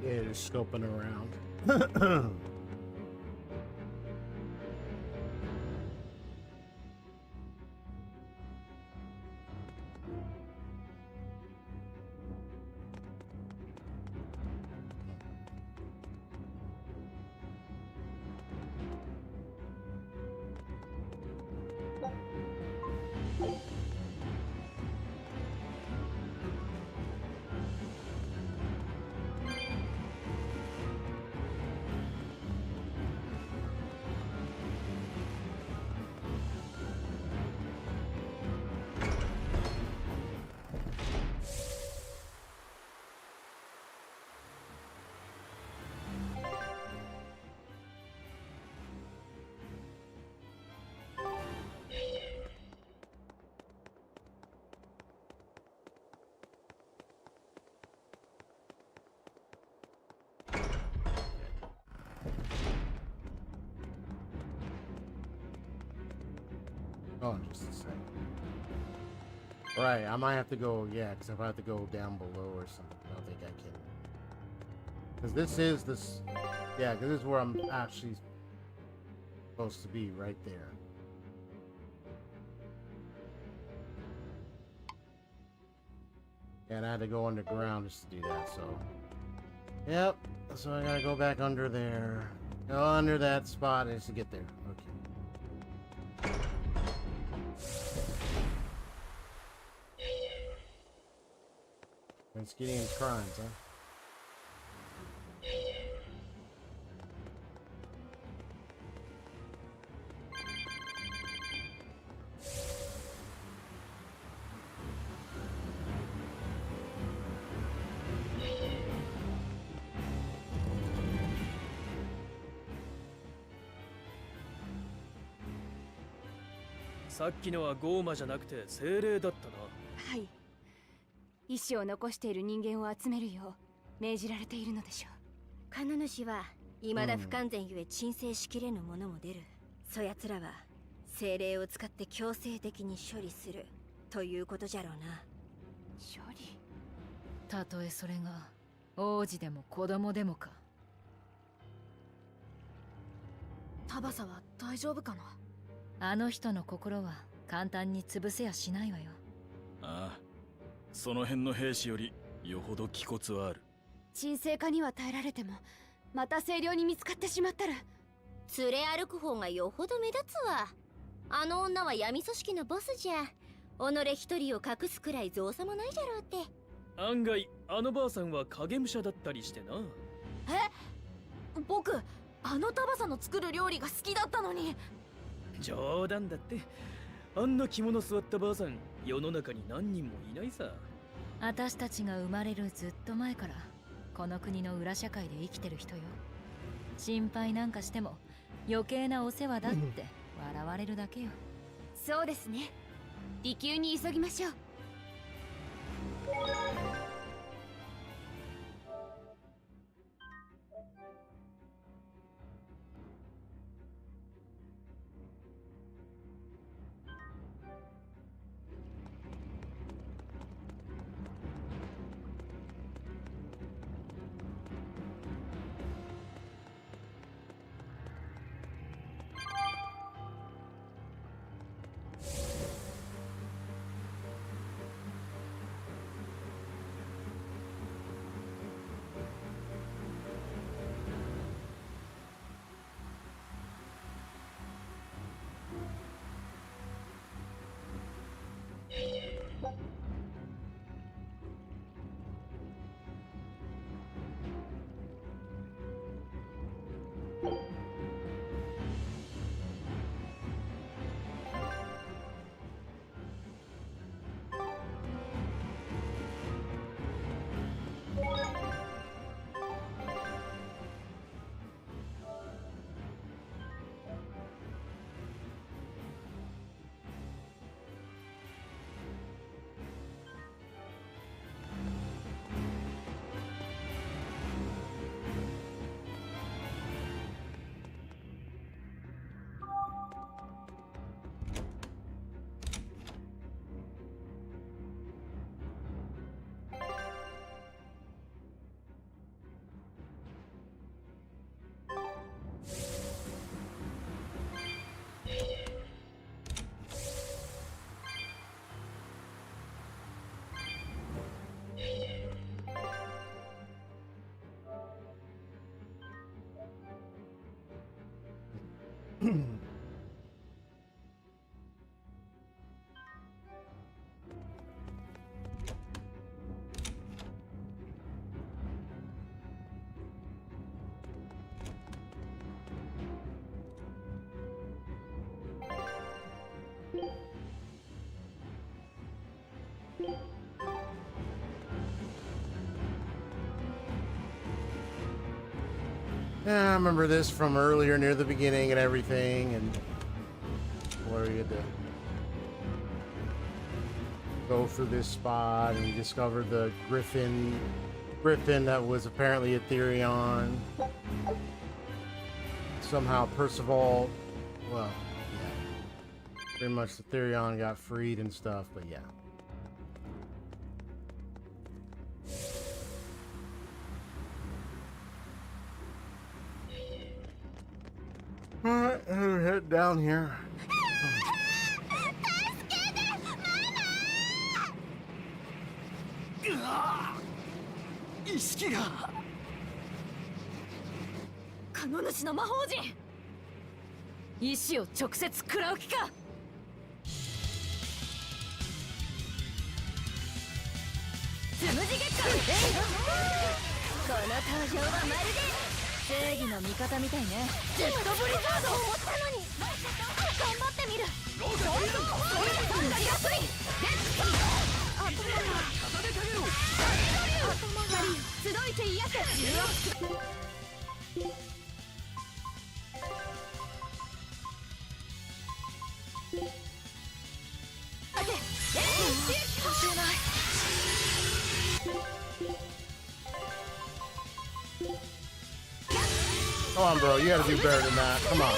Yeah, just scoping around. Oh, just a second. Right, I might have to go, yeah, because if I have to go down below or something, I don't think I can. Because this, yeah, because this is where I'm actually supposed to be, right there. And I had to go underground just to do that, so. Yep, so I gotta go back under there. Go under that spot just to get there. Okay. It's Gideon's crimes, huh?さっきのはゴーマじゃなくて精霊だったな。はい。意志を残している人間を集めるよう命じられているのでしょう。神主は未だ不完全ゆえ鎮静しきれぬものも出る。そやつらは精霊を使って強制的に処理するということじゃろうな。処理。たとえそれが王子でも子供でもか。タバサは大丈夫かな。あの人の心は簡単に潰せやしないわよ。ああ、その辺の兵士よりよほど気骨はある。鎮静化には耐えられてもまた清涼に見つかってしまったら連れ歩く方がよほど目立つわ。あの女は闇組織のボスじゃ。己一人を隠すくらい造作もないじゃろうって。案外あのばあさんは影武者だったりしてな。僕あのタバサの作る料理が好きだったのに。冗談だって。あんな着物座ったばあさん世の中に何人もいないさ。私たちが生まれるずっと前からこの国の裏社会で生きてる人よ。心配なんかしても余計なお世話だって笑われるだけよ。そうですね。離宮に急ぎましょう。Yeah, I remember this from earlier near the beginning and everything, and where you had to go through this spot and discover the griffin that was apparently a Therion. Somehow Percival, well, yeah, pretty much the Therion got freed and stuff, but yeah. Alright, head down here.カノ主の魔法陣、意志を直接食らう気か。つむじ月間、この登場はまるで正義の味方みたいね。ジェットブリザードを持ったのに頑張ってみる。それが安い。頭が集いて癒せ。Come on, bro. You gotta do better than that. Come on.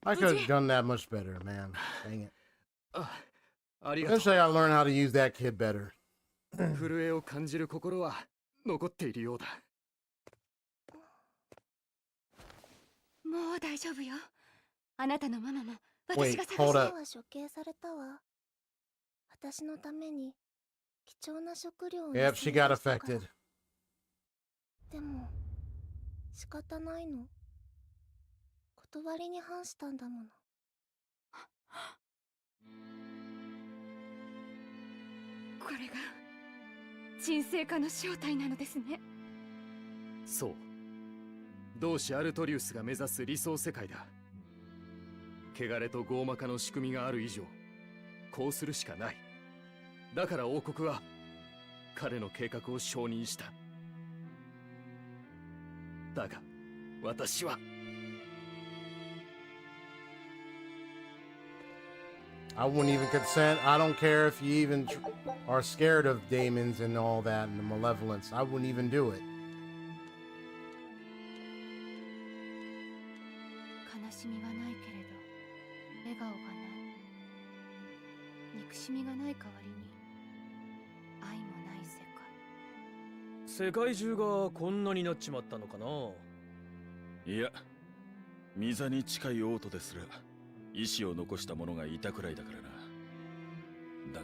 I could have done that much better, man. Dang it. Eventually, I learned how to use that kid better. 震えを感じる心は残っているようだ。もう大丈夫よ。あなたのママも私が探しては処刑されたわ。私のために貴重な食料を。Yep, she got affected. でも仕方ないの。断りに反したんだもの。これが沈静化の正体なのですね。そう。同志アルトリウスが目指す理想世界だ。汚れと傲慢化の仕組みがある以上、こうするしかない。だから王国は彼の計画を承認した。だが私はI wouldn't even consent. I don't care if you even are scared of demons and all that and the malevolence. I wouldn't even do it. 悲しみはないけれど笑顔がない。憎しみがない代わりに愛もない世界。世界中がこんなになっちまったのかな。いや、御座に近い王都ですら意志を残した者がいたくらいだからな。だ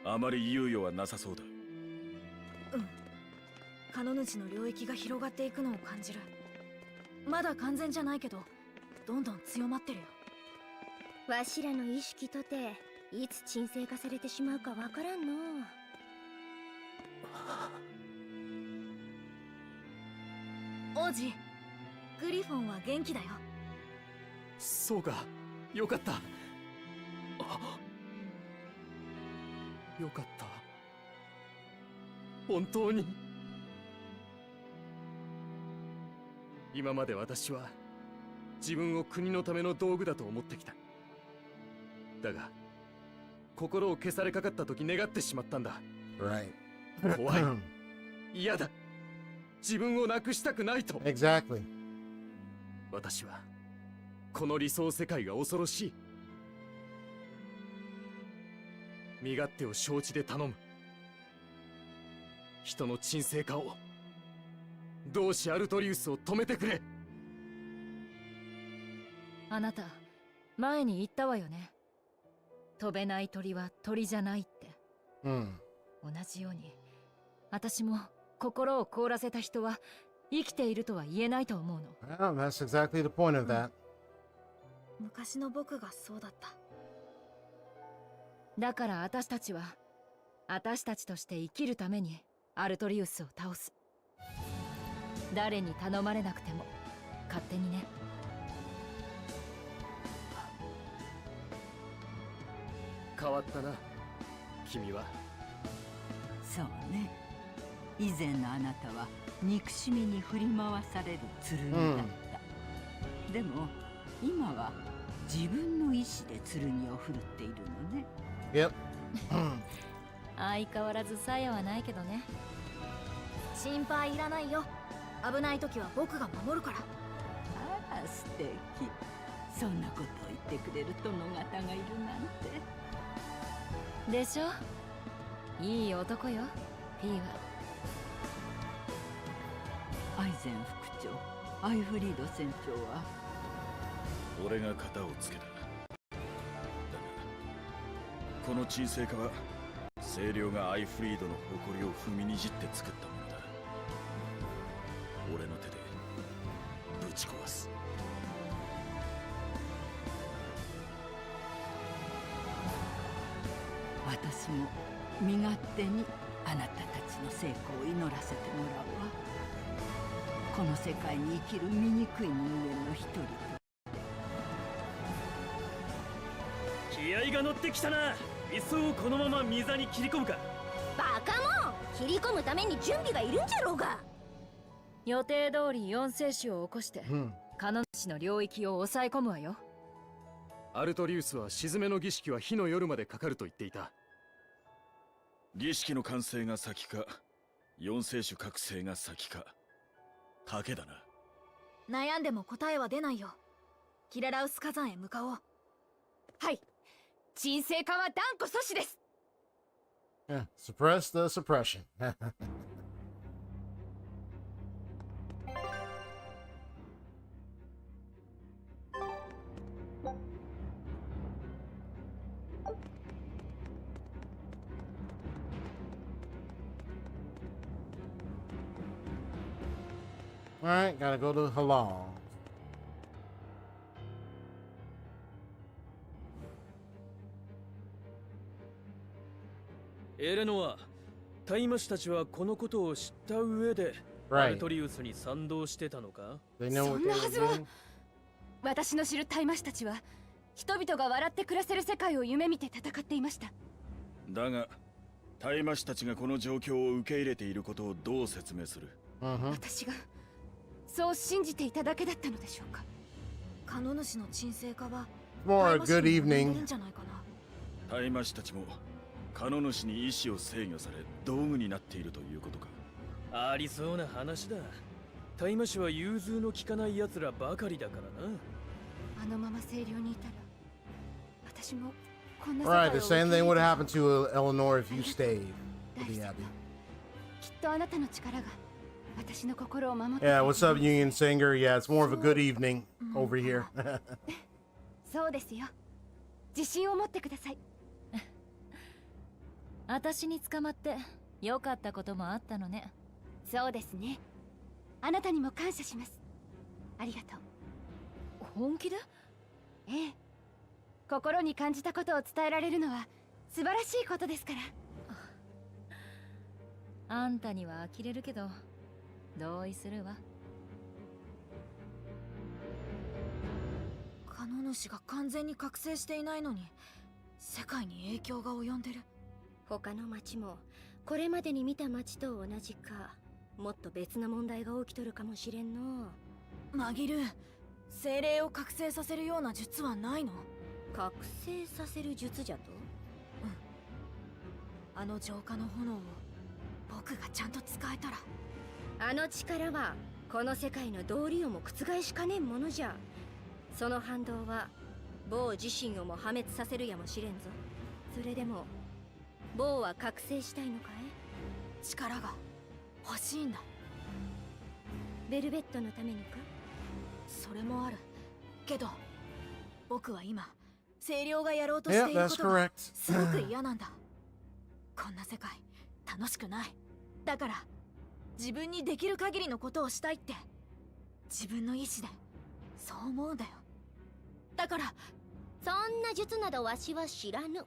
があまり猶予はなさそうだ。うん。カノ主の領域が広がっていくのを感じる。まだ完全じゃないけどどんどん強まってるよ。わしらの意識とていつ沈静化されてしまうかわからんの。王子、グリフォンは元気だよ。そうか、よかった。よかった。本当に。今まで私は自分を国のための道具だと思ってきた。だが心を消されかかった時願ってしまったんだ。Right. 怖い。嫌だ。自分をなくしたくないと。Exactly. 私はこの理想世界が恐ろしい。身勝手を承知で頼む。人の沈静化を、同志アルトリウスを止めてくれ。あなた前に言ったわよね。飛べない鳥は鳥じゃないって。うん。同じように私も心を凍らせた人は生きているとは言えないと思うの。Well, that's exactly the point of that. 昔の僕がそうだった。だから私たちは私たちとして生きるためにアルトリウスを倒す。誰に頼まれなくても勝手にね。変わったな、君は。そうね。以前のあなたは憎しみに振り回される剣だった、でも今は自分の意志で剣を振るっているのね。Yep. 相変わらず鞘はないけどね。心配いらないよ。危ない時は僕が守るから。あら素敵。そんなことを言ってくれる殿方がいるなんて。でしょ。いい男よ、P は。アイゼン副長、アイフリード船長は俺が型をつけた。だがこの沈静化は清涼がアイフリードの誇りを踏みにじって作ったものだ。俺の手でぶち壊す。私も身勝手にあなたたちの成功を祈らせてもらうわ。この世界に生きる醜い人間の一人と。気合が乗ってきたな。いっそこのまま溝に切り込むか。バカモン、切り込むために準備がいるんじゃろうが。予定通り四聖種を起こして、カノ主の領域を抑え込むわよ。アルトリウスは沈めの儀式は火の夜までかかると言っていた。儀式の完成が先か、四聖種覚醒が先か、賭けだな。悩んでも答えは出ないよ。キララウス火山へ向かおう。はい、沈静化は断固阻止です。Yeah, suppress the suppression. Alright, gotta go to Halal. エレノア、タイマシたちはこのことを知った上で、アルトリウスに賛同してたのか？そんなはずは。私の知るタイマシたちは人々が笑って暮らせる世界を夢見て戦っていました。だがタイマシたちがこの状況を受け入れていることをどう説明する？私がそう信じていただけだったのでしょうか。カノ主の沈静化は More a good evening. タイマシたちもカノ主に意志を制御され道具になっているということか？ありそうな話だ。タイマシは融通の利かない奴らばかりだからな。あのまま清涼にいたら私もこんな Right, the same thing would happen to Eleanor if you stayed with the Abbey. きっとあなたの力が私の心を守って。 Yeah, what's up, Union Singer? Yeah, it's more of a good evening over here. そうですよ。自信を持ってください。私に捕まって良かったこともあったのね。そうですね。あなたにも感謝します。ありがとう。本気で？ええ。心に感じたことを伝えられるのは素晴らしいことですから。あんたには呆れるけど同意するわ。カノ主が完全に覚醒していないのに世界に影響が及んでる。他の町もこれまでに見た町と同じか、もっと別な問題が起きとるかもしれんの。マギル、精霊を覚醒させるような術はないの？覚醒させる術じゃと？うん。あの浄化の炎を僕がちゃんと使えたら。あの力はこの世界の道理をも覆しかねんものじゃ。その反動は某自身をも破滅させるやもしれんぞ。それでも某は覚醒したいのかい？力が欲しいんだ。ベルベットのためにか？それもあるけど、僕は今清涼がやろうとしていることがすごく嫌なんだ。こんな世界楽しくない。だから自分にできる限りのことをしたいって自分の意志でそう思うんだよ。だからそんな術などわしは知らぬ。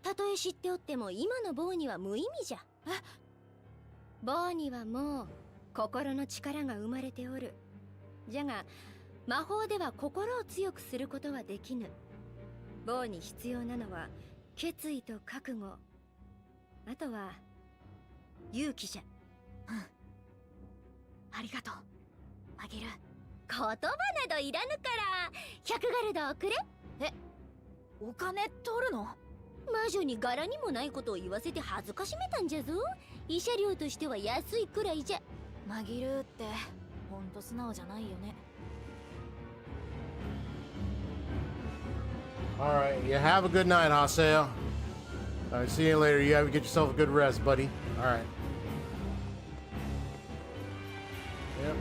たとえ知っておっても今の棒には無意味じゃ。棒にはもう心の力が生まれておる。じゃが魔法では心を強くすることはできぬ。棒に必要なのは決意と覚悟、あとは勇気じゃ。ありがとうマギル。言葉などいらぬから100ガルドをくれ。お金取るの？魔女に柄にもないことを言わせて恥ずかしめたんじゃぞ。慰謝料としては安いくらいじゃ。マギルってほんと素直じゃないよね。Alright, you have a good night, Haseo. Alright, see you later. You have to get yourself a good rest, buddy. Alright.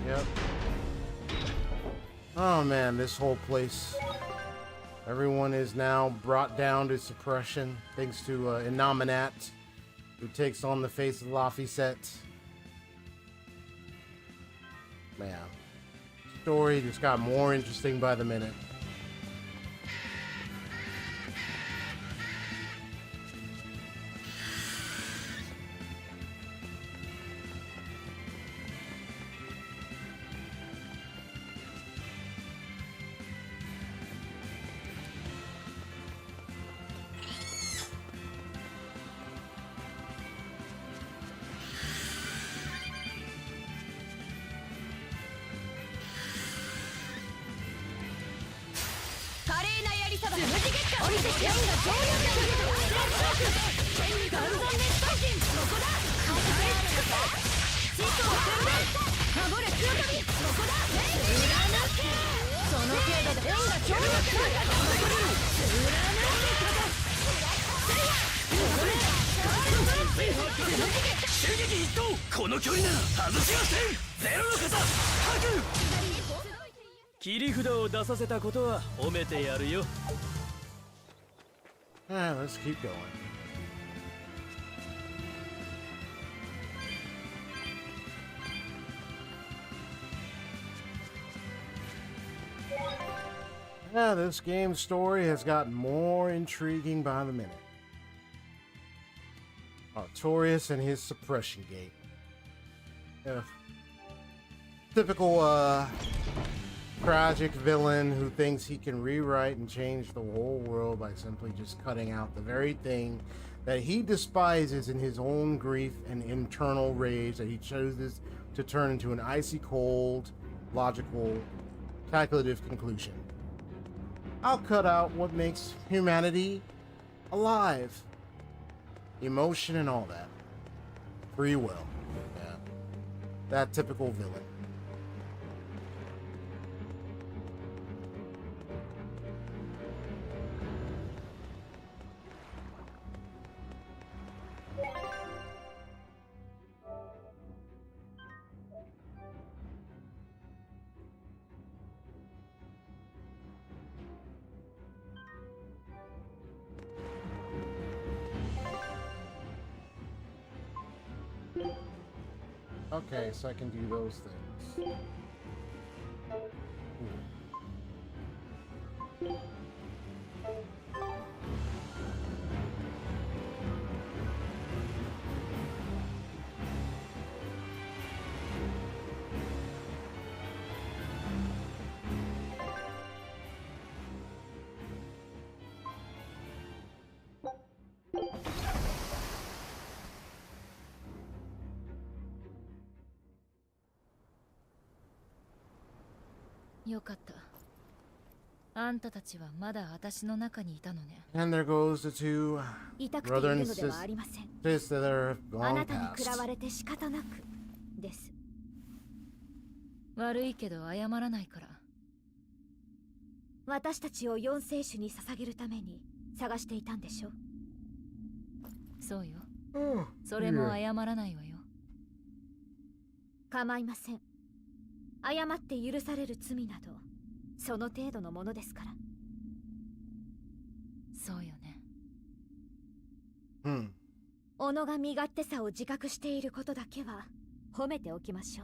Yep. Oh man, this whole place. Everyone is now brought down to suppression thanks to Innominat, who takes on the face of Laphicet. Man, story just got more interesting by the minute. Let's keep going. This game's story has gotten more intriguing by the minute. Artorias and his suppression gate. Typical, tragic villain who thinks he can rewrite and change the whole world by simply just cutting out the very thing that he despises in his own grief and internal rage that he chooses to turn into an icy cold, logical, calculative conclusion. I'll cut out what makes humanity alive. Emotion and all that. Free will. Yeah. That typical villain. Okay, so I can do those things. And there goes the two brother and sister that are long past. 悪いけど謝らないから。私たちを四聖種に捧げるために探していたんでしょ。そうよ。それも謝らないわよ。構いません。謝って許される罪などその程度のものですから。そうよね。己が身勝手さを自覚していることだけは褒めておきましょ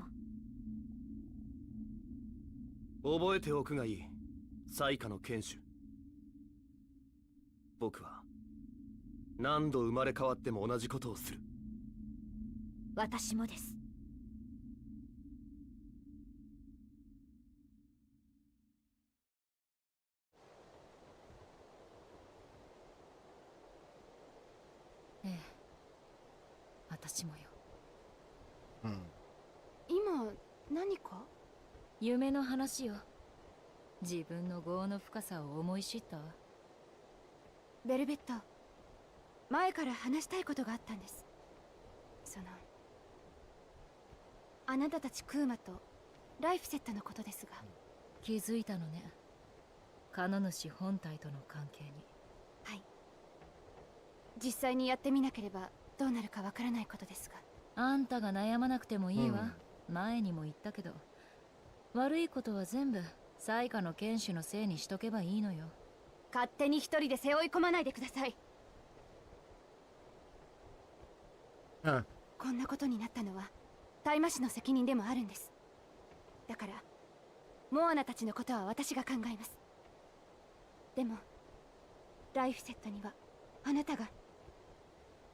う。覚えておくがいい。災禍の剣士。僕は何度生まれ変わっても同じことをする。私もです。ええ、私もよ。今何か？夢の話よ。自分の業の深さを思い知ったわ。ベルベット、前から話したいことがあったんです。あなたたちクーマとライフセットのことですが。気づいたのね。カノ主本体との関係に。はい。実際にやってみなければどうなるかわからないことですが。あんたが悩まなくてもいいわ。前にも言ったけど、悪いことは全部災禍の剣士のせいにしとけばいいのよ。勝手に一人で背負い込まないでください。こんなことになったのは大魔師の責任でもあるんです。だからモアナたちのことは私が考えます。でもライフセットにはあなたが。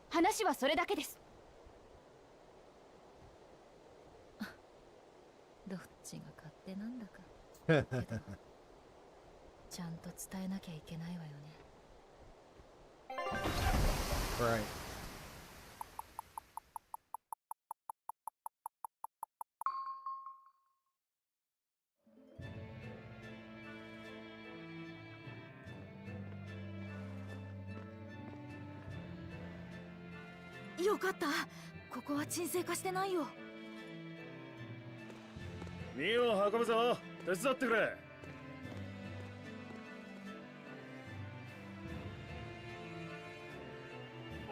話はそれだけです。どっちが勝手なんだか。けどちゃんと伝えなきゃいけないわよね。Right. よかった。ここは沈静化してないよ。身を運ぶぞ。手伝ってくれ。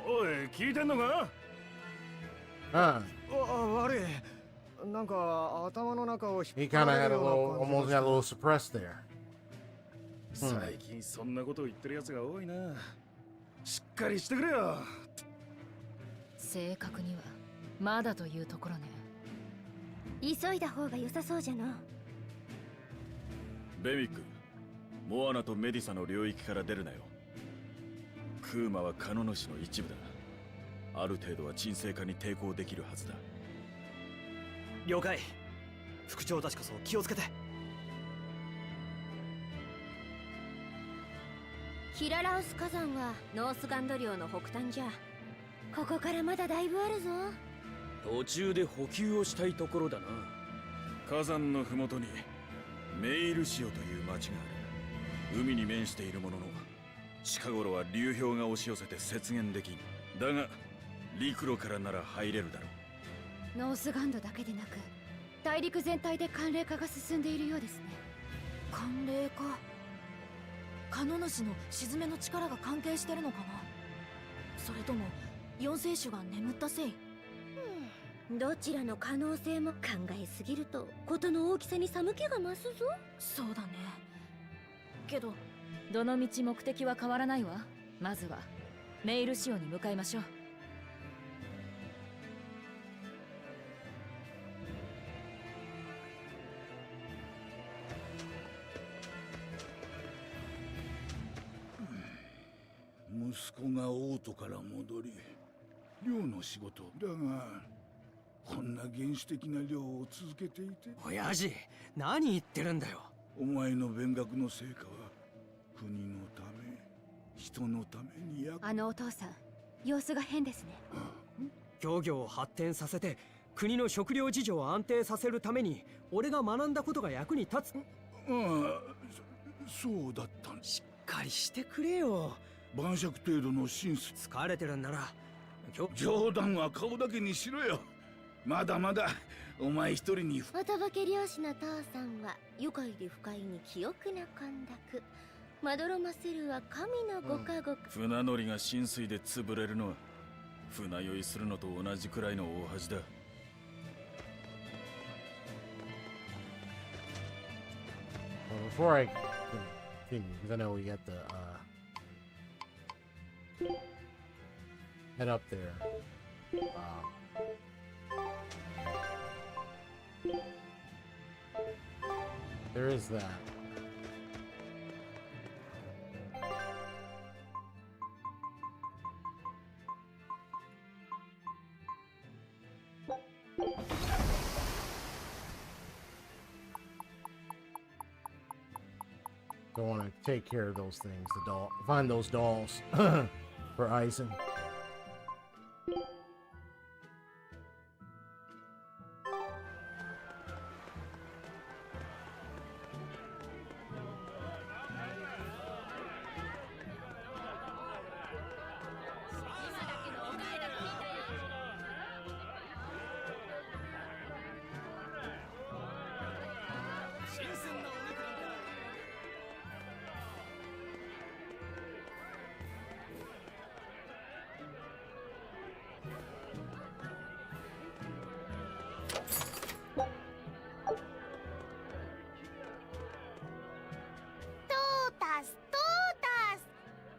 おい、聞いてんのか？悪い。なんか頭の中を He kind of had a little, almost got a little suppressed there. 最近そんなことを言ってるやつが多いな。しっかりしてくれよ。正確にはまだというところね。急いだ方が良さそうじゃな。ベミック、モアナとメディサの領域から出るなよ。クーマはカノ主の一部だ。ある程度は沈静化に抵抗できるはずだ。了解。副長たちこそ気をつけて。キララウス火山はノースガンド領の北端じゃ。ここからまだだいぶあるぞ。途中で補給をしたいところだな。火山の麓にメイルシオという町がある。海に面しているものの、近頃は流氷が押し寄せて雪原できん。だが陸路からなら入れるだろう。ノースガンドだけでなく大陸全体で寒冷化が進んでいるようですね。寒冷化。カノ主の沈めの力が関係してるのかな。それとも四聖種が眠ったせい。どちらの可能性も考えすぎると事の大きさに寒気が増すぞ。そうだね。けどどの道目的は変わらないわ。まずはメイルシオに向かいましょう。息子が王都から戻り寮の仕事だが、こんな原始的な寮を続けていて。親父、何言ってるんだよ。お前の勉学の成果は国のため人のためにあのお父さん、様子が変ですね。漁業を発展させて国の食料事情を安定させるために俺が学んだことが役に立つ。そうだったん。しっかりしてくれよ。晩酌程度の親切。疲れてるんなら冗談は顔だけにしろよ。まだまだお前一人に。おとぼけ漁師の父さんは愉快で不快に記憶な混濁。まどろませるは神のご加護。船乗りが浸水で潰れるのは船酔いするのと同じくらいの大恥だ。Before I continue, because I know we got the head up there. There is that. I want to take care of those things. The doll, find those dolls for icing.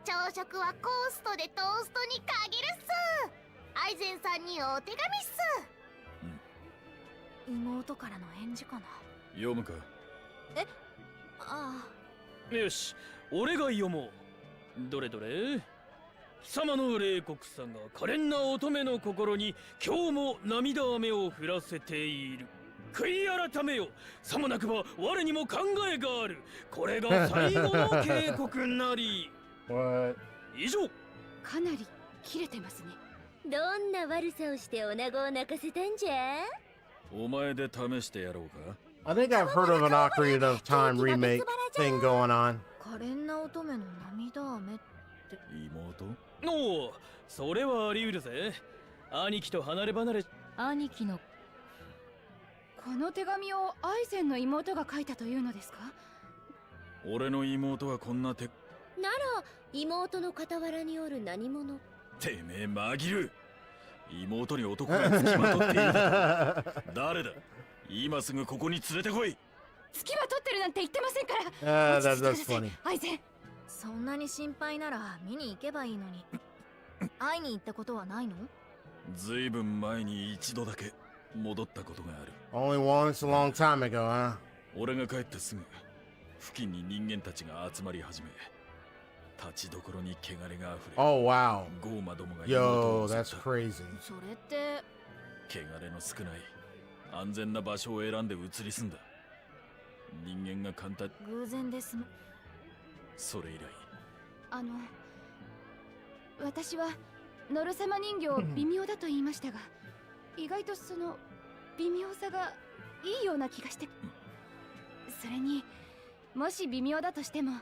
朝食はコーストでトーストに限るっす。アイゼンさんにお手紙っす。妹からの返事かな。読むか。え、ああ。よし、俺が読もう。どれどれ。貴様の冷酷さが可憐な乙女の心に今日も涙雨を降らせている。悔い改めよ。さもなくば我にも考えがある。これが最後の警告なり。以上。かなり切れてますね。どんな悪さをして女子を泣かせたんじゃ。お前で試してやろうか。I think I've heard of an Ocarina of Time remake thing going on. 可憐な乙女の涙雨って。妹？おお、それはあり得るぜ。兄貴と離れ離れ。兄貴の。この手紙をアイゼンの妹が書いたというのですか？俺の妹はこんな手。なら妹の傍らにおる何者。てめえ紛る。妹に男が付きまとっているだと。誰だ。今すぐここに連れてこい。付きまとってるなんて言ってませんから。That's funny. アイゼン。そんなに心配なら見に行けばいいのに。会いに行ったことはないの？ずいぶん前に一度だけ戻ったことがある。Only once a long time ago, huh? 俺が帰ってすぐ付近に人間たちが集まり始め、立ちどころに汚れが溢れ。Oh wow. ゴーマどもが Yo, that's crazy. それって。汚れの少ない安全な場所を選んで移り住んだ。人間が簡単。偶然です。それ以来。私はノル様人形微妙だと言いましたが、意外とその微妙さがいいような気がして。それにもし微妙だとしても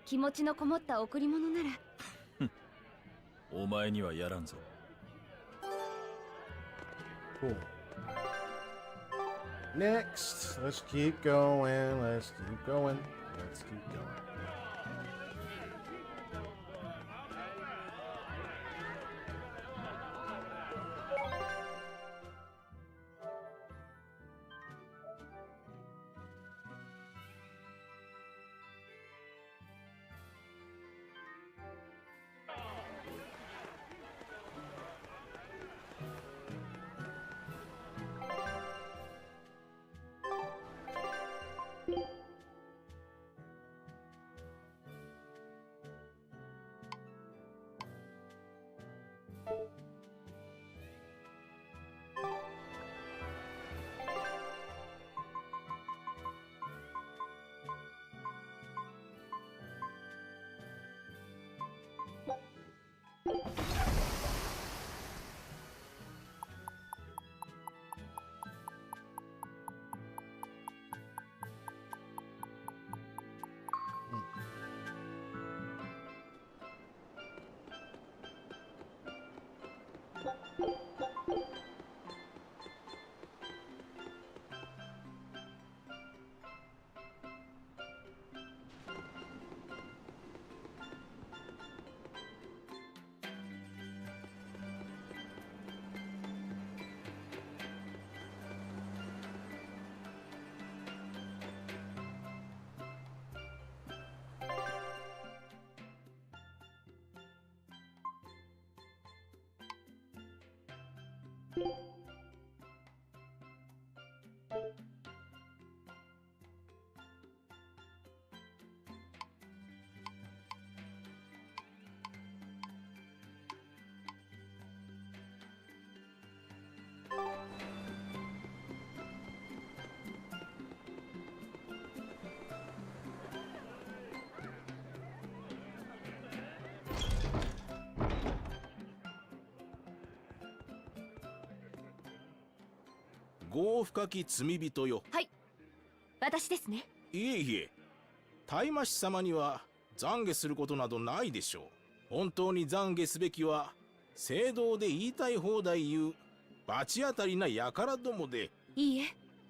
気持ちのこもった贈り物なら。お前にはやらんぞ。Cool. Next, let's keep going. Let's keep going. Let's keep going. 業深き罪人よ。はい、私ですね。いえいえ、大魔師様には懺悔することなどないでしょう。本当に懺悔すべきは正道で言いたい放題言う罰当たりな輩どもで。いいえ、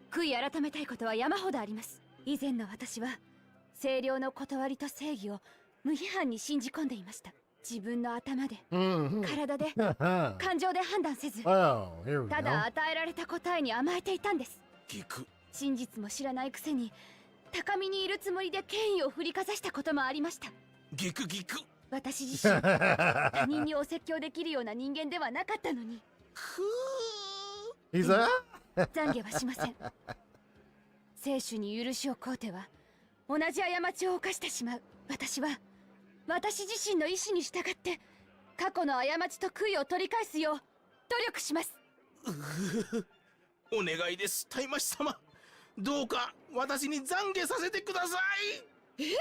悔い改めたいことは山ほどあります。以前の私は清涼の断りと正義を無批判に信じ込んでいました。自分の頭で、体で、感情で判断せず、ただ与えられた答えに甘えていたんです。真実も知らないくせに高みにいるつもりで権威を振りかざしたこともありました。私自身他人にお説教できるような人間ではなかったのに。懺悔はしません。聖主に許しを請うては同じ過ちを犯してしまう。私自身の意志に従って過去の過ちと悔いを取り返すよう努力します。お願いです、大魔師様。どうか私に懺悔させてください。なぜ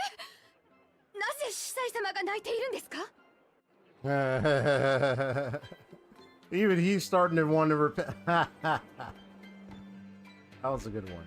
司祭様が泣いているんですか？ Even he's starting to want to repent. That was a good one.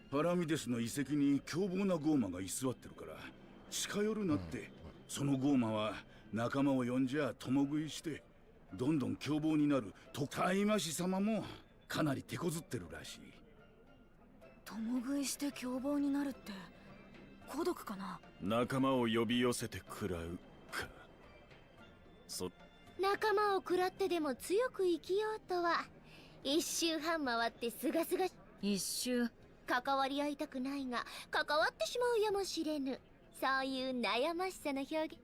パラミデスの遺跡に凶暴なゴーマが居座ってるから近寄るなって。そのゴーマは仲間を呼んじゃ共食いしてどんどん凶暴になる大魔師様もかなり手こずってるらしい。共食いして凶暴になるって孤独かな。仲間を呼び寄せて食らうか。仲間を食らってでも強く生きようとは一周半回ってすがすが一周関わり合いたくないが関わってしまうやもしれぬ。そういう悩ましさの表現。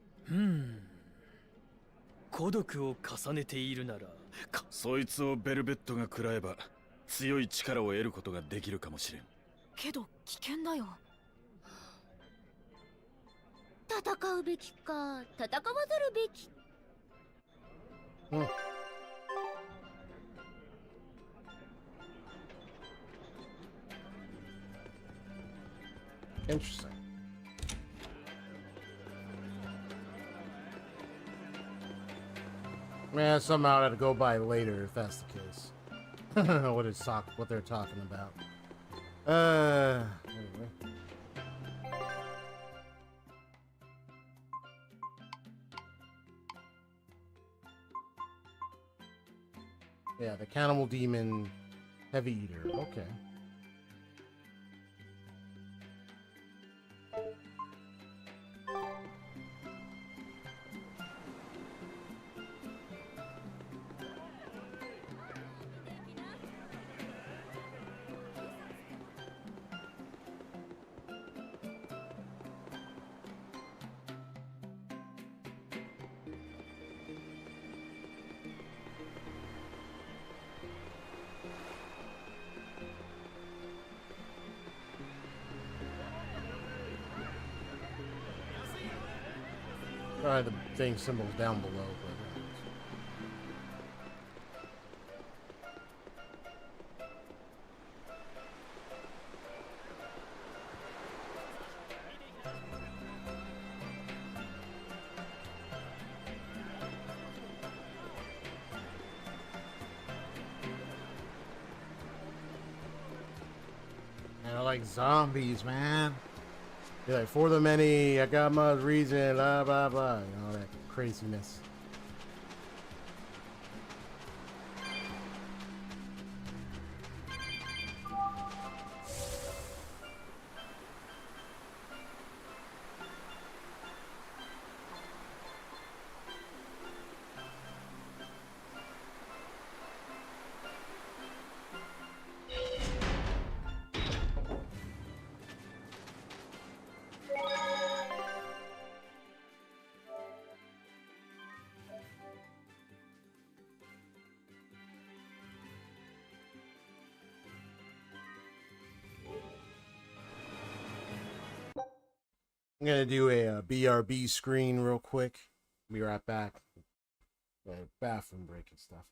孤独を重ねているならそいつをベルベットが食らえば強い力を得ることができるかもしれん。けど危険だよ。戦うべきか戦わざるべき。Interesting. Man, somehow I had to go by later if that's the case. What they're talking about. Anyway. Yeah, the cannibal demon heavy eater. Okay. Probably the thing symbols down below, but like zombies, man. Be like, for the many, I got my reason, blah, blah, blah. You know, all that craziness. I'm gonna do a BRB screen real quick. Be right back. Bathroom break and stuff.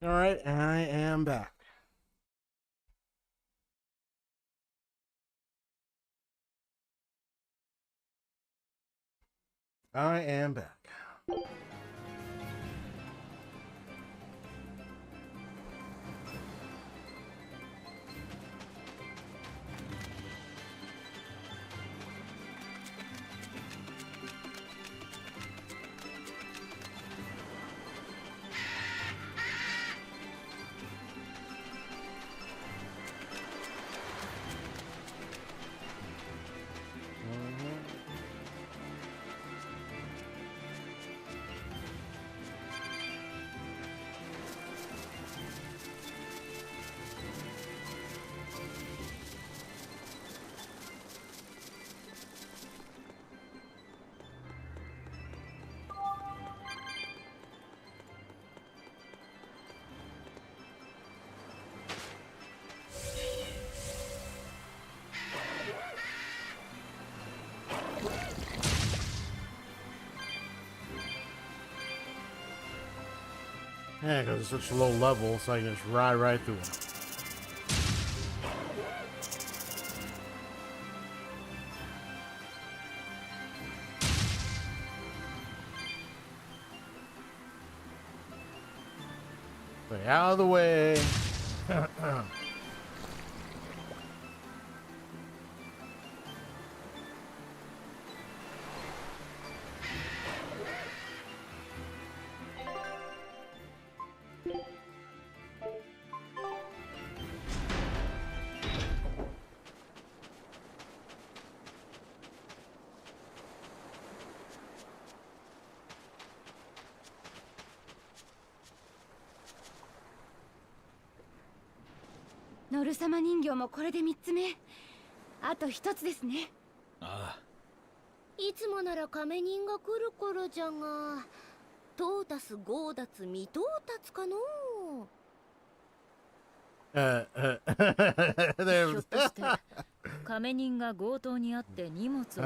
All right, I am back. I am back. Yeah, because it's such a low level, so I can just ride right through it. Stay out of the way.ノル様人形もこれで3つ目。あと1つですね。ああ。いつもなら亀人が来る頃じゃが、トータスゴーダツ未到達かのひょっとして亀人が強盗にあって荷物を取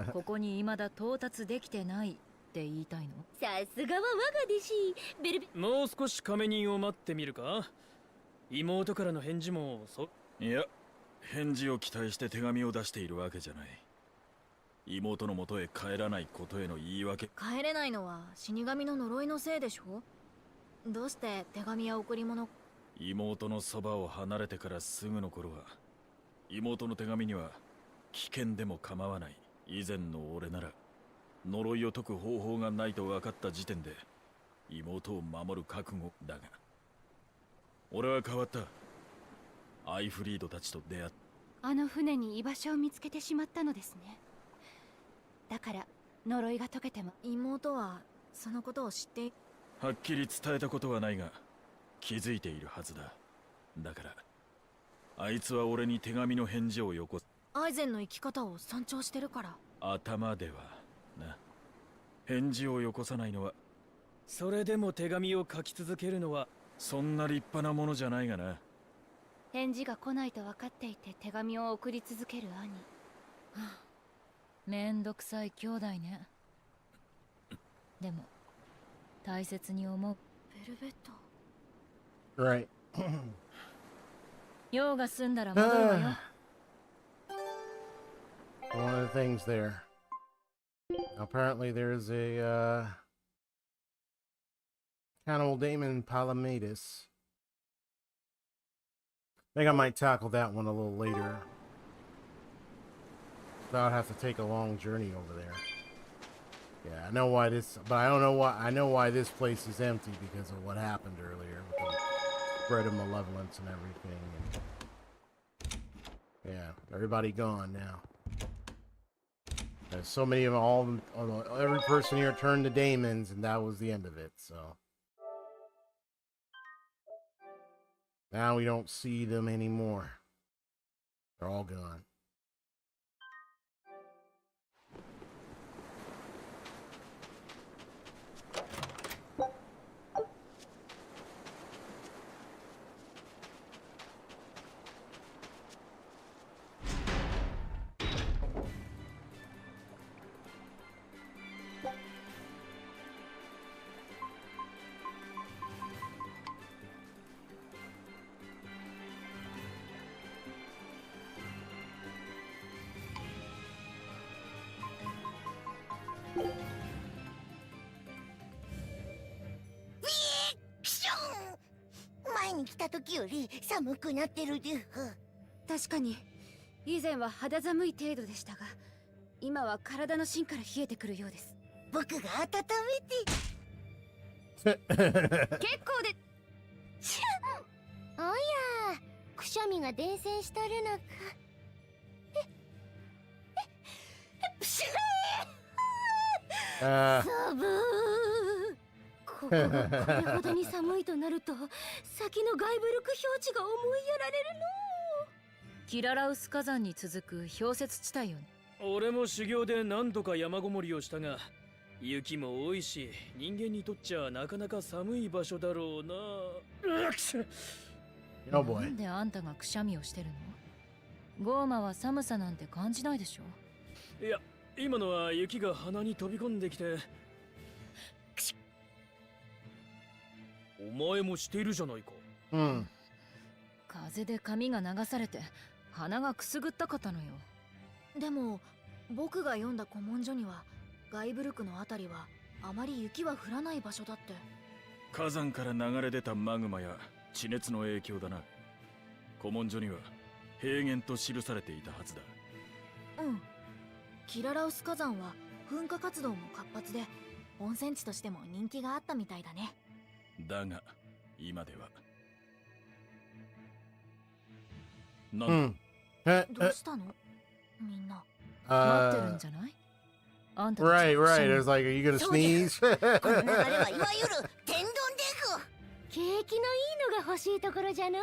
りここに未だ到達できてないって言いたいの？さすがは我が弟子ベルベ。もう少し亀人を待ってみるか。妹からの返事もいや、返事を期待して手紙を出しているわけじゃない。妹の元へ帰らないことへの言い訳。帰れないのは死神の呪いのせいでしょ。どうして手紙や贈り物。妹のそばを離れてからすぐの頃は、妹の手紙には危険でも構わない。以前の俺なら呪いを解く方法がないと分かった時点で妹を守る覚悟だが、俺は変わった。アイフリードたちと出会った。あの船に居場所を見つけてしまったのですね。だから呪いが解けても。妹はそのことを知ってはっきり伝えたことはないが気づいているはずだ。だからあいつは俺に手紙の返事をよこす。アイゼンの生き方を尊重してるから。頭ではな。返事をよこさないのは。それでも手紙を書き続けるのはそんな立派なものじゃないがな。返事が来ないと分かっていて手紙を送り続ける兄。めんどくさい兄弟ね。でも大切に思う。ベルベット。Right. 用が済んだら戻るわよ。One of the things there. Apparently there's a Cannibal Daemon Palamedes. I think I might tackle that one a little later. I'll have to take a long journey over there. Yeah, I know why this, but I don't know why. I know why this place is empty because of what happened earlier with the spread of malevolence and everything. And yeah, everybody gone now. There's so many of them, every person here turned to daemons, and that was the end of it. So now we don't see them anymore. They're all gone. クション。前に来た時より寒くなってるでふ。確かに以前は肌寒い程度でしたが、今は体の芯から冷えてくるようです。僕が温めて。結構で。おや、くしゃみが伝染しとるのか。プシュー。サブー。ここがこれほどに寒いとなると、先のガイブルク表示が思いやられるの。キララウス火山に続く氷雪地帯よね。俺も修行で何度か山ごもりをしたが、雪も多いし、人間にとっちゃなかなか寒い場所だろうな。なんであんたがくしゃみをしてるの？ゴーマは寒さなんて感じないでしょ？いや、今のは雪が鼻に飛び込んできて。お前もしているじゃないか。うん。風で髪が流されて鼻がくすぐったかったのよ。でも僕が読んだ古文書には、ガイブルクのあたりはあまり雪は降らない場所だって。火山から流れ出たマグマや地熱の影響だな。古文書には平原と記されていたはずだ。うん。キララウス火山は噴火活動も活発で、温泉地としても人気があったみたいだね。だが今ではなんどうしたのみんな。待ってるんじゃない？あんた Right, right. It's like, are you gonna sneeze? この流れはいわゆる天丼でふ。景気のいいのが欲しいところじゃのう。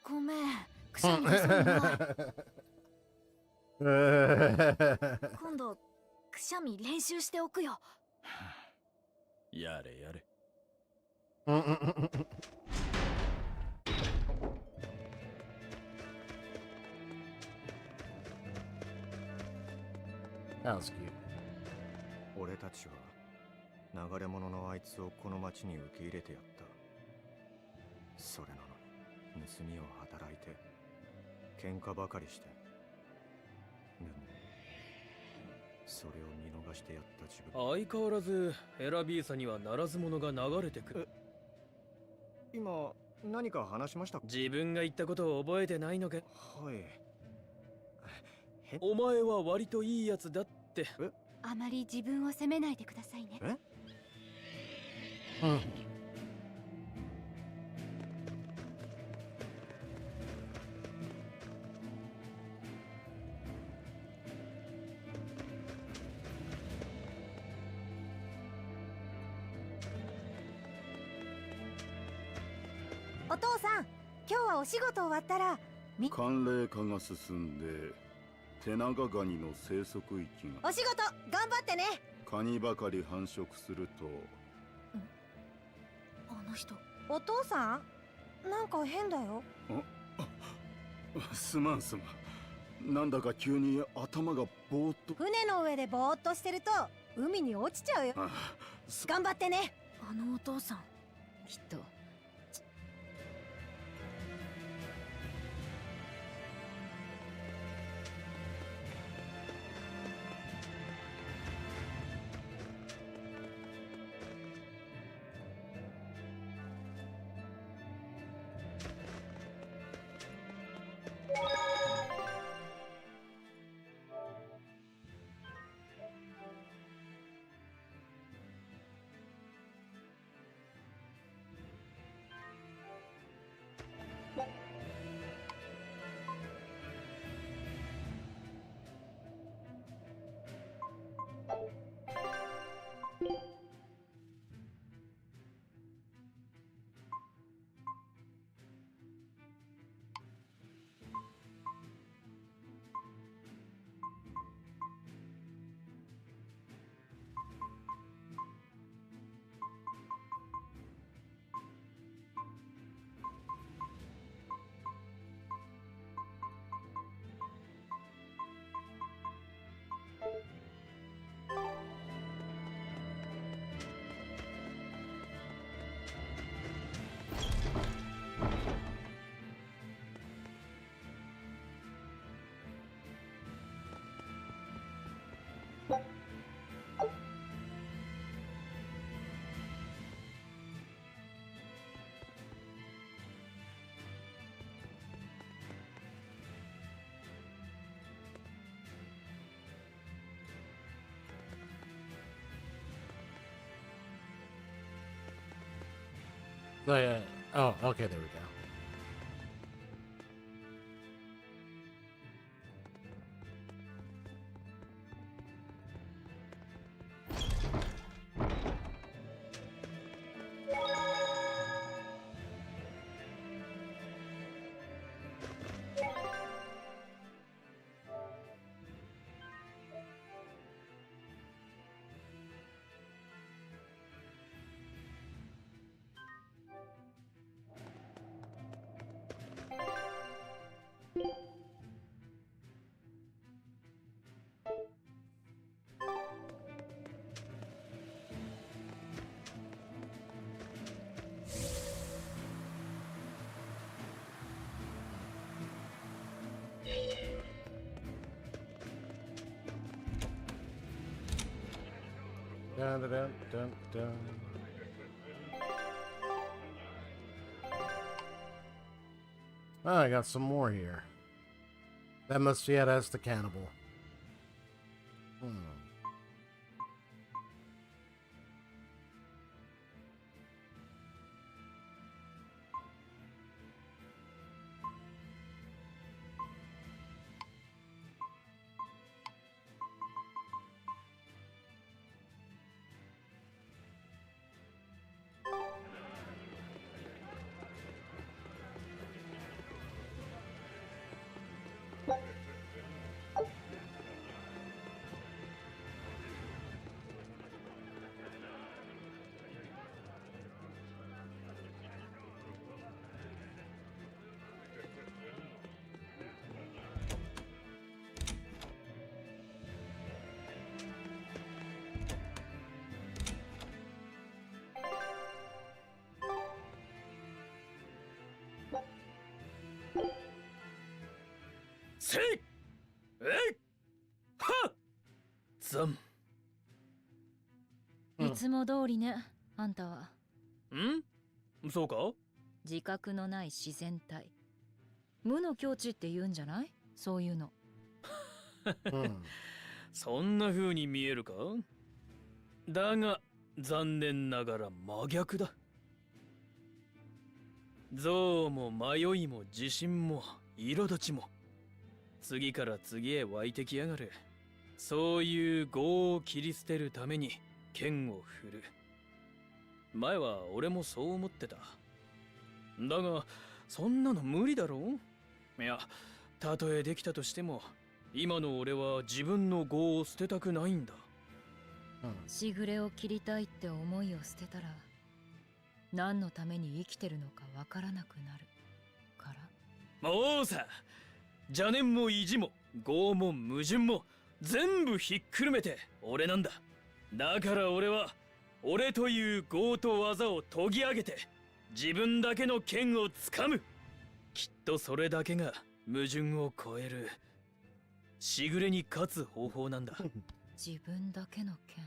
ごめん、くしゃみがするな。今度くしゃみ練習しておくよ。やれやれ。俺たちは流れ者のあいつをこの町に受け入れてやった。それなのに盗みを働いて喧嘩ばかりして。でもそれを見逃してやった自分。相変わらずエラビーサにはならず者が流れてくる。今何か話しましたか？自分が言ったことを覚えてないのか？はい。お前は割といいやつだって。あまり自分を責めないでくださいね。うん。お父さん、今日はお仕事終わったら寒冷化が進んでテナガガニの生息域が。お仕事頑張ってね。カニばかり繁殖すると。あの人。お父さん、なんか変だよ。すまんすまん。なんだか急に頭がぼーっと。船の上でぼーっとしてると海に落ちちゃうよ。頑張ってね。あのお父さん、きっと。Oh, yeah. Oh, okay, there we go. Dun, dun, dun, dun, dun. Oh, I got some more here. That must be it. That's the cannibal.せいえいはっざん。いつも通りね、あんたは。そうか？自覚のない自然体。無の境地って言うんじゃない？そういうの。そんな風に見えるか？だが残念ながら真逆だ。憎悪も迷いも自信も苛立ちも次から次へ湧いてきやがる。そういう業を切り捨てるために剣を振る。前は俺もそう思ってた。だがそんなの無理だろう。いや、たとえできたとしても今の俺は自分の業を捨てたくないんだ。しぐれを切りたいって思いを捨てたら何のために生きてるのかわからなくなるから。もうさ、邪念も意地も業も矛盾も全部ひっくるめて俺なんだ。だから俺は俺という業と技を研ぎ上げて自分だけの剣をつかむ。きっとそれだけが矛盾を超えるしぐれに勝つ方法なんだ。自分だけの剣。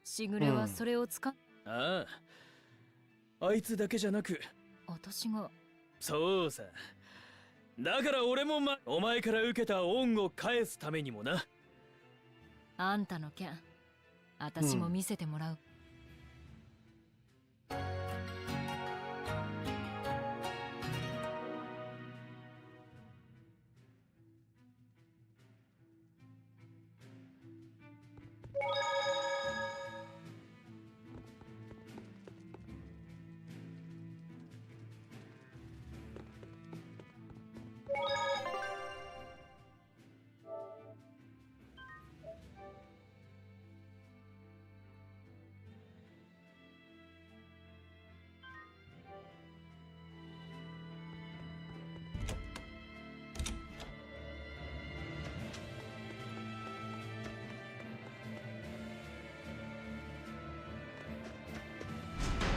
しぐれはそれを使っ、ああ、あいつだけじゃなく私が。そうさ。だから俺もお前から受けた恩を返すためにもな。あんたの剣、私も見せてもらう。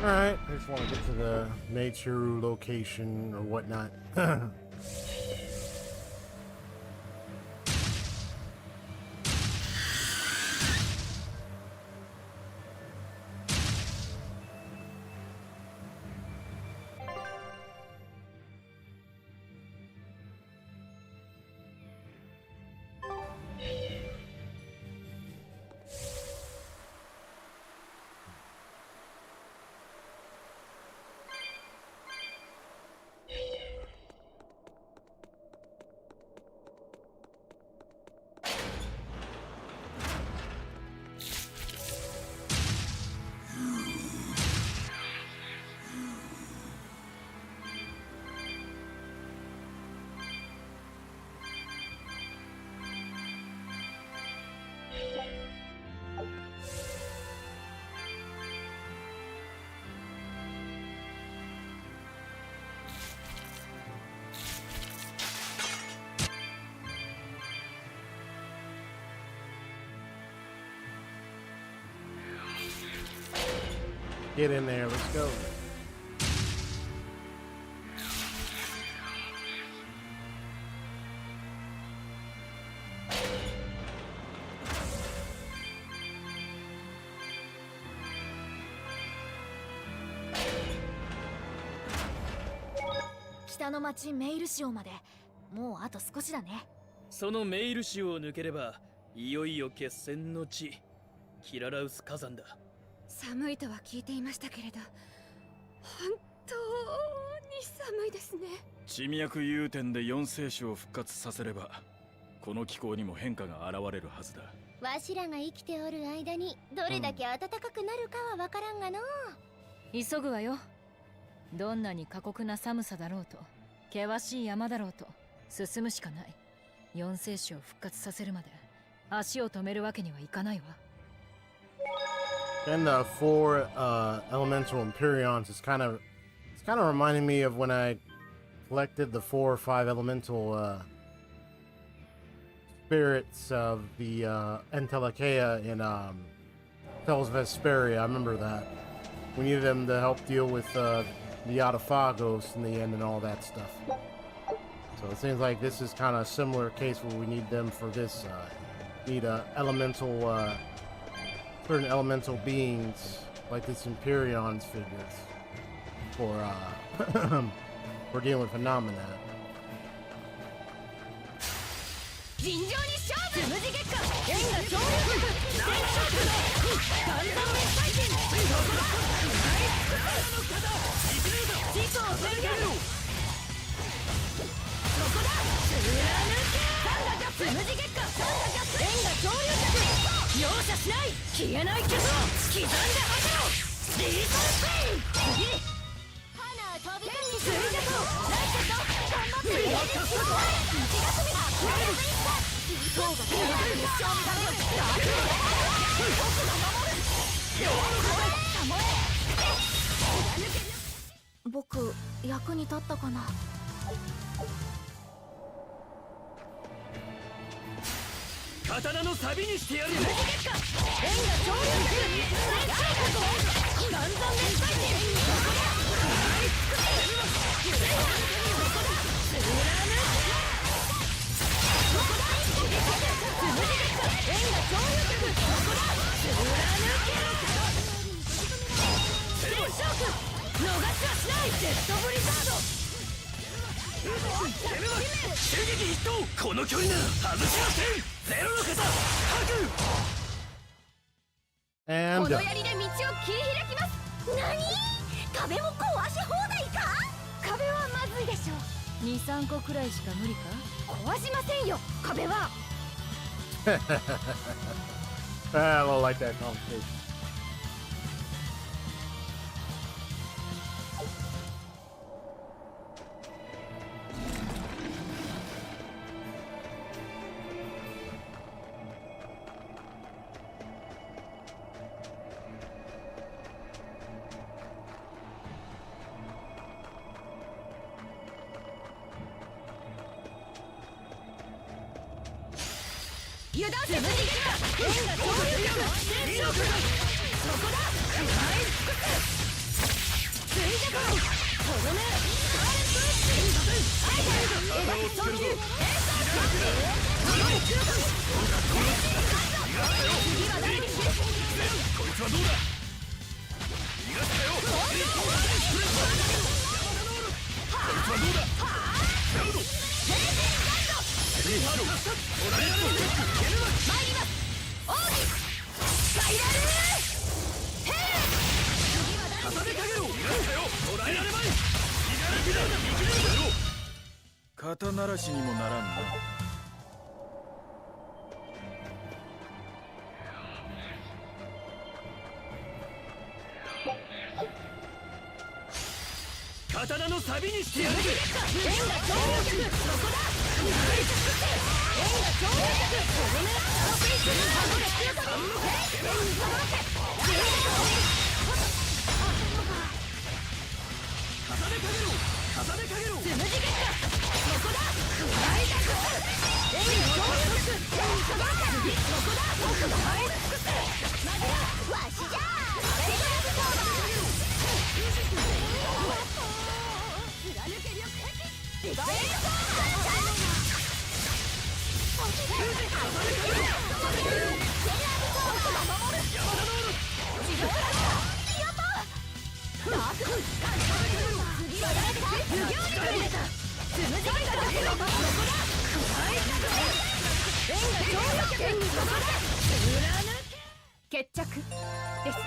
Alright, I just want to get to the nature location or whatnot. Get in there. Let's go.「北の町メイル礁までもうあと少しだね。そのメイル州を抜ければいよいよ決戦の地キララウス火山だ。寒いとは聞いていましたけれど、本当に寒いですね。地脈融点で4聖種を復活させればこの気候にも変化が現れるはずだ。わしらが生きておる間にどれだけ暖かくなるかはわからんがの。急ぐわよ。どんなに過酷な寒さだろうと険しい山だろうと進むしかない。4聖種を復活させるまで足を止めるわけにはいかないわ。And the four elemental Empyreans is kind of reminding me of when I collected the 4 or 5 elemental spirits of the Entelekea in Tales of Berseria. I remember that. We needed them to help deal with the Yatafagos in the end and all that stuff. So it seems like this is kind of a similar case where we need them for this. Need elemental, certain elemental beings like this Empyreans figures for for dealing with phenomena. 尋常に勝負つむじ月下円が上流力全勝負だガンダム熱帯剣そこだナイスの方一流だ地層を制限そこだ貫けサンダジャップつむじ月下サンダジャップ円が上流力容赦しない消えない傷を刻んで果てろリーソルスイン次花飛び込み水ジャトライケット頑張って1月目だそうが手があるミッションだよ僕が守る僕役に立ったかな。刀のサビにしてやるよ。円が上流力ガンザン熱帯剣この距離なら外しません。ゼロの方And この槍で道を切り開きます。何？壁も壊し放題か？壁はまずいでしょう。2、3個くらいしか無理か？壊しませんよ壁は。I don't like that conversation.油断せずに円が上流力全力そこだ前に尽くす追弱とどめスカーレットエッジアイテム描き損球エーサースマッシュ強い中華変身カット次は誰にしこいつはどうだ。逃がしたよ。こいつはどうだ。変身ガンド参ります王子スパイラルヘル重ねかけろ。逃がしたよ。捕らえられまい。肩慣らしにもならんな。刀のサビにしてやる。円が上流力そこだナイススク円が上流力とどめラフィースハムレ強さに円に届け重ねかけろ。重ねかけろ。つむじ月下そこだナイス円が上流力円に届けそこだ僕がナイススクマジラわしじゃあれがやるそうだ決着ですね。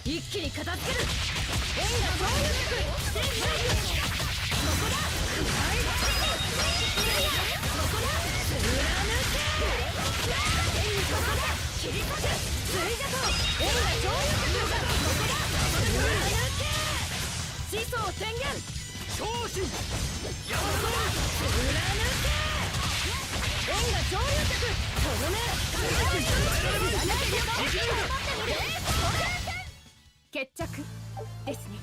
一気に片付ける。円が超力ここだ。ここだ。貫け。円にここだ。切り裂け。追加と円が超力ここだ。貫け。始祖宣言。昇進。やるぞ。貫け。円が超力とどめ。決着ですね。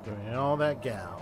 Doing all that gal.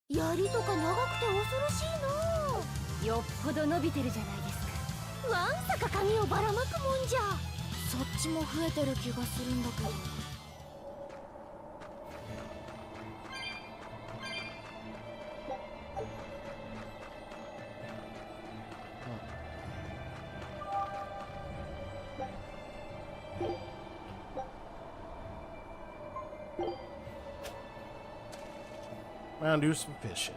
槍とか長くて恐ろしいの。よっぽど伸びてるじゃないですか。わんさか髪をばらまくもんじゃ。そっちも増えてる気がするんだけど。I'll do some fishing.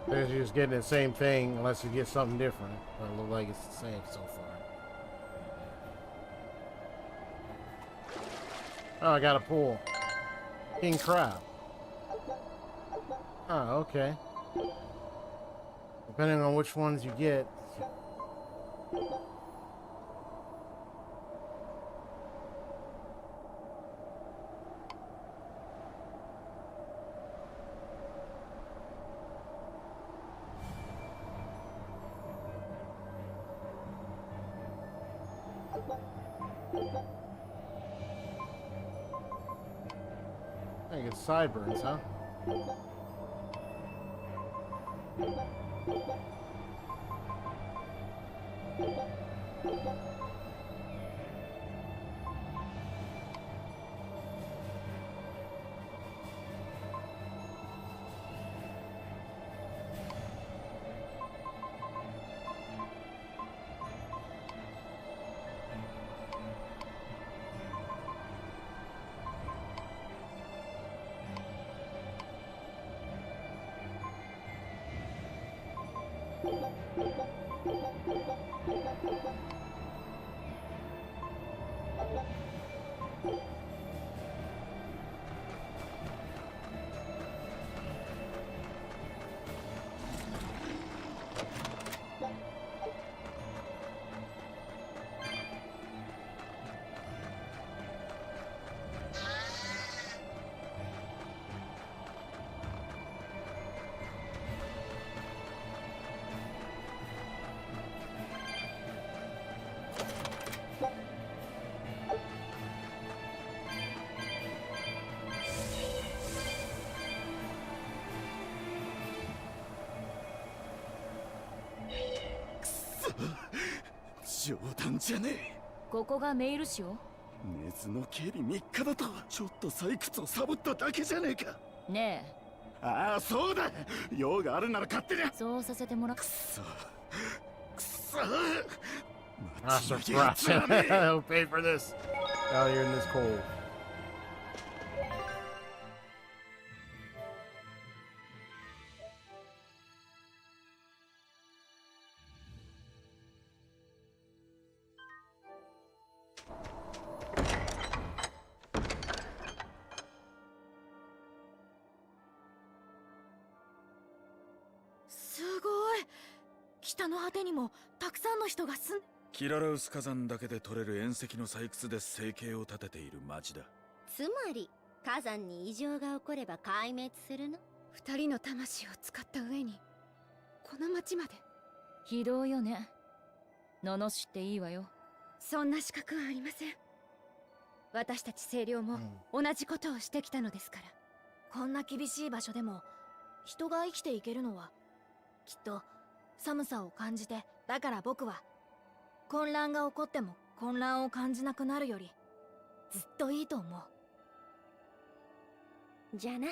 You're just getting the same thing unless you get something different. But it looks like it's the same so far. Oh, I got a pull. King crab. Oh, okay. Depending on which ones you get. I get sideburns, huh? 冗談じゃねえ。ここがメイル誌を？根津の警備3日だとちょっと採掘をサボっただけじゃねえか。ねえ。ああ、そうだ。用があるなら勝手に。そうさせてもらう。くそ。くそ。Ah, surprise. I'll pay for this. Out here in this cold. Sugoi. 北の果てにもたくさんの人が住ん。キララウス火山だけで取れる塩石の採掘で生計を立てている町だ。つまり火山に異常が起これば壊滅するの。二人の魂を使った上にこの町まで。非道よね。罵っていいわよ。そんな資格はありません。私たち清涼も同じことをしてきたのですから。こんな厳しい場所でも人が生きていけるのはきっと寒さを感じて。だから僕は混乱が起こっても混乱を感じなくなるよりずっといいと思う。じゃあな。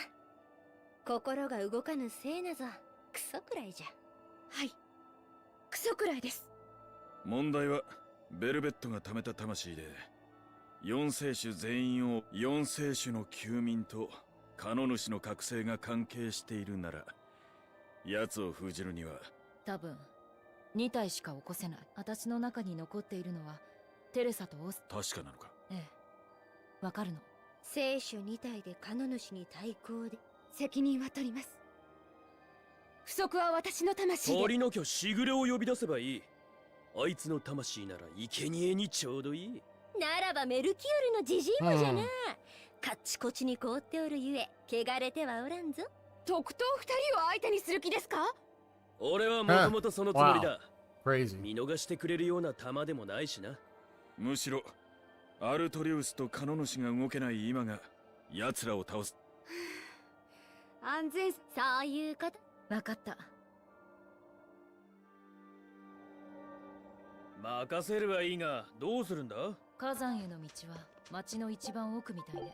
心が動かぬせいなぞクソくらいじゃ。はい、クソくらいです。問題はベルベットが貯めた魂で四聖種全員を四聖種の休民とカノ主の覚醒が関係しているなら奴を封じるには多分2体しか起こせない。私の中に残っているのはテレサとオス。確かなのか。ええ、わかるの。聖種2体でカノ主に対抗で。責任は取ります。不足は私の魂で。足りなきゃしぐれを呼び出せばいい。あいつの魂なら生贄にちょうどいい。ならばメルキュールのジジイもじゃな。カッチコチに凍っておるゆえ汚れてはおらんぞ。特等二人を相手にする気ですか？俺はもともとそのつもりだ。Crazy. 見逃してくれるような玉でもないしな。むしろアルトリウスとカノ主が動けない今が奴らを倒す。安全。そういうこと。分かった。任せればいいがどうするんだ？火山への道は町の一番奥みたいで、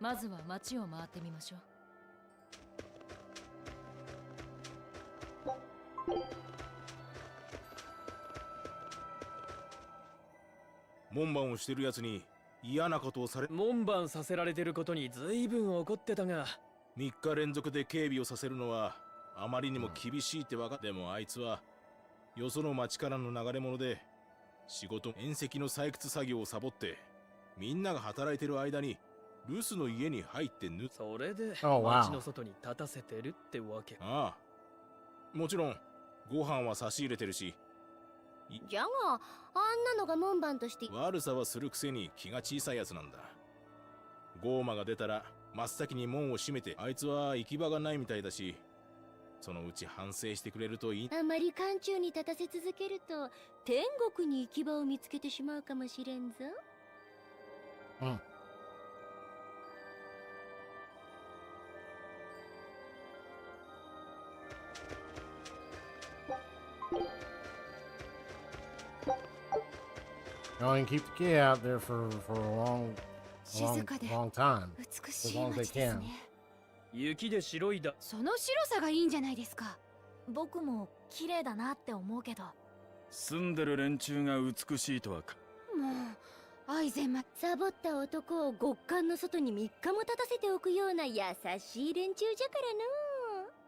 まずは町を回ってみましょう。門番をしてるやつに嫌なことをされ。門番させられてることに随分怒ってたが、3日連続で警備をさせるのはあまりにも厳しいって分かって。でもあいつはよその町からの流れ者で仕事縁石の採掘作業をサボってみんなが働いてる間にルスの家に入ってそれで Oh, wow. 町の外に立たせてるってわけ。ああ、もちろんご飯は差し入れてるし。じゃがあんなのが門番として。悪さはするくせに気が小さいやつなんだ。ゴーマが出たら真っ先に門を閉めて。あいつは行き場がないみたいだし、そのうち反省してくれるといい。あまり艦中に立たせ続けると天国に行き場を見つけてしまうかもしれんぞ。No, and keep the kid out there for a long time. As long as they can. 雪で白いだ。その白さがいいんじゃないですか。僕も綺麗だなって思うけど。住んでる連中が美しいとはか。もう愛禅ま。サボった男を極寒の外に3日も立たせておくような優しい連中じゃか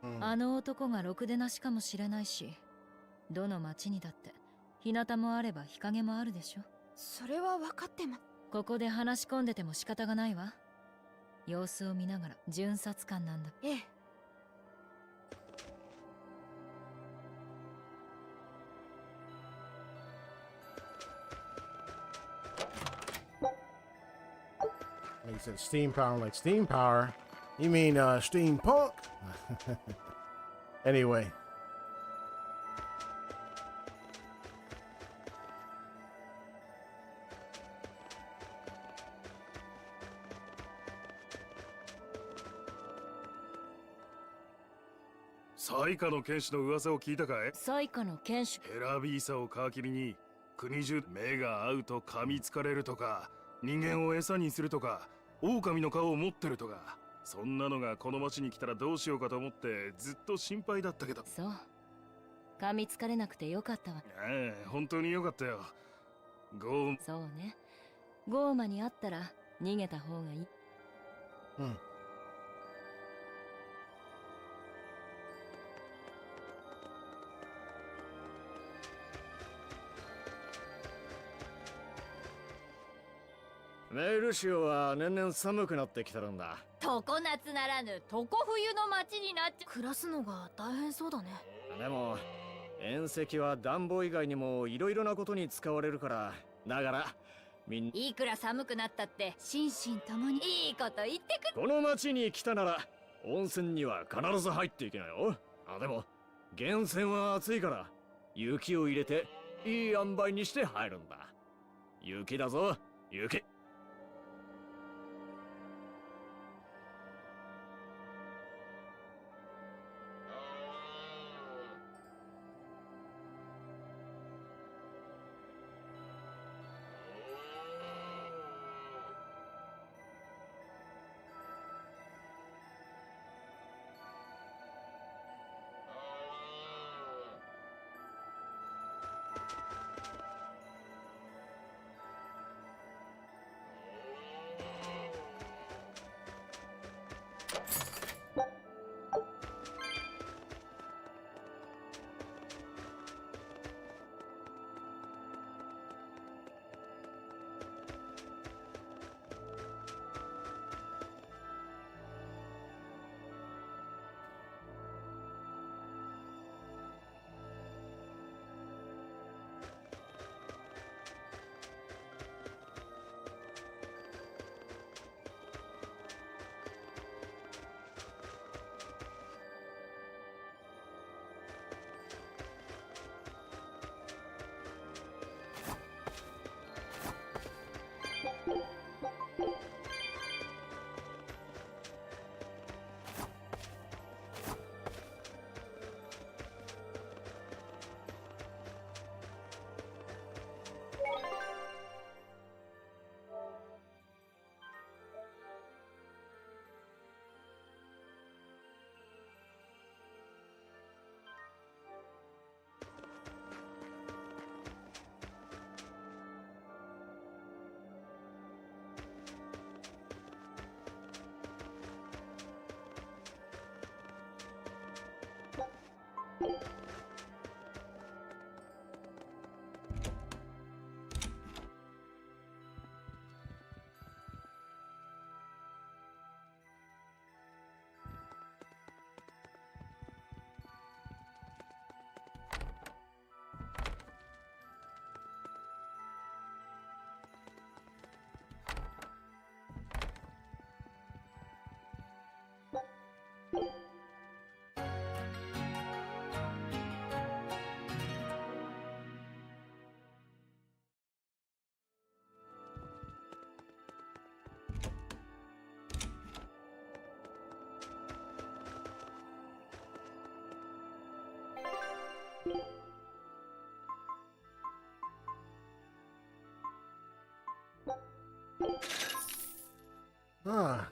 らの。あの男がろくでなしかもしれないし、どの町にだって日向もあれば日陰もあるでしょ。それは分かってます。ここで話し込んでても仕方がないわ。様子を見ながら巡察官なんだ。ええ。Like you said, steam power, like steam power. You mean steampunk? Anyway. 最下の剣士の噂を聞いたかい？最下の剣士。ヘラビーサを皮切りに国中目が合うと噛みつかれるとか、人間を餌にするとか、狼の顔を持ってるとか、そんなのがこの町に来たらどうしようかと思ってずっと心配だったけど。そう。噛みつかれなくてよかったわ。ええ、本当によかったよ。そうね。ゴーマに会ったら逃げた方がいい。うん。メルシオは年々寒くなってきてるんだ。常夏ならぬ常冬の町になっちゃ暮らすのが大変そうだね。でも遠石は暖房以外にもいろいろなことに使われるから。だからみんいくら寒くなったって心身ともにいいこと言ってくる。この町に来たなら温泉には必ず入っていけないよ。あ、でも源泉は暑いから雪を入れていい塩梅にして入るんだ。雪だぞ、雪。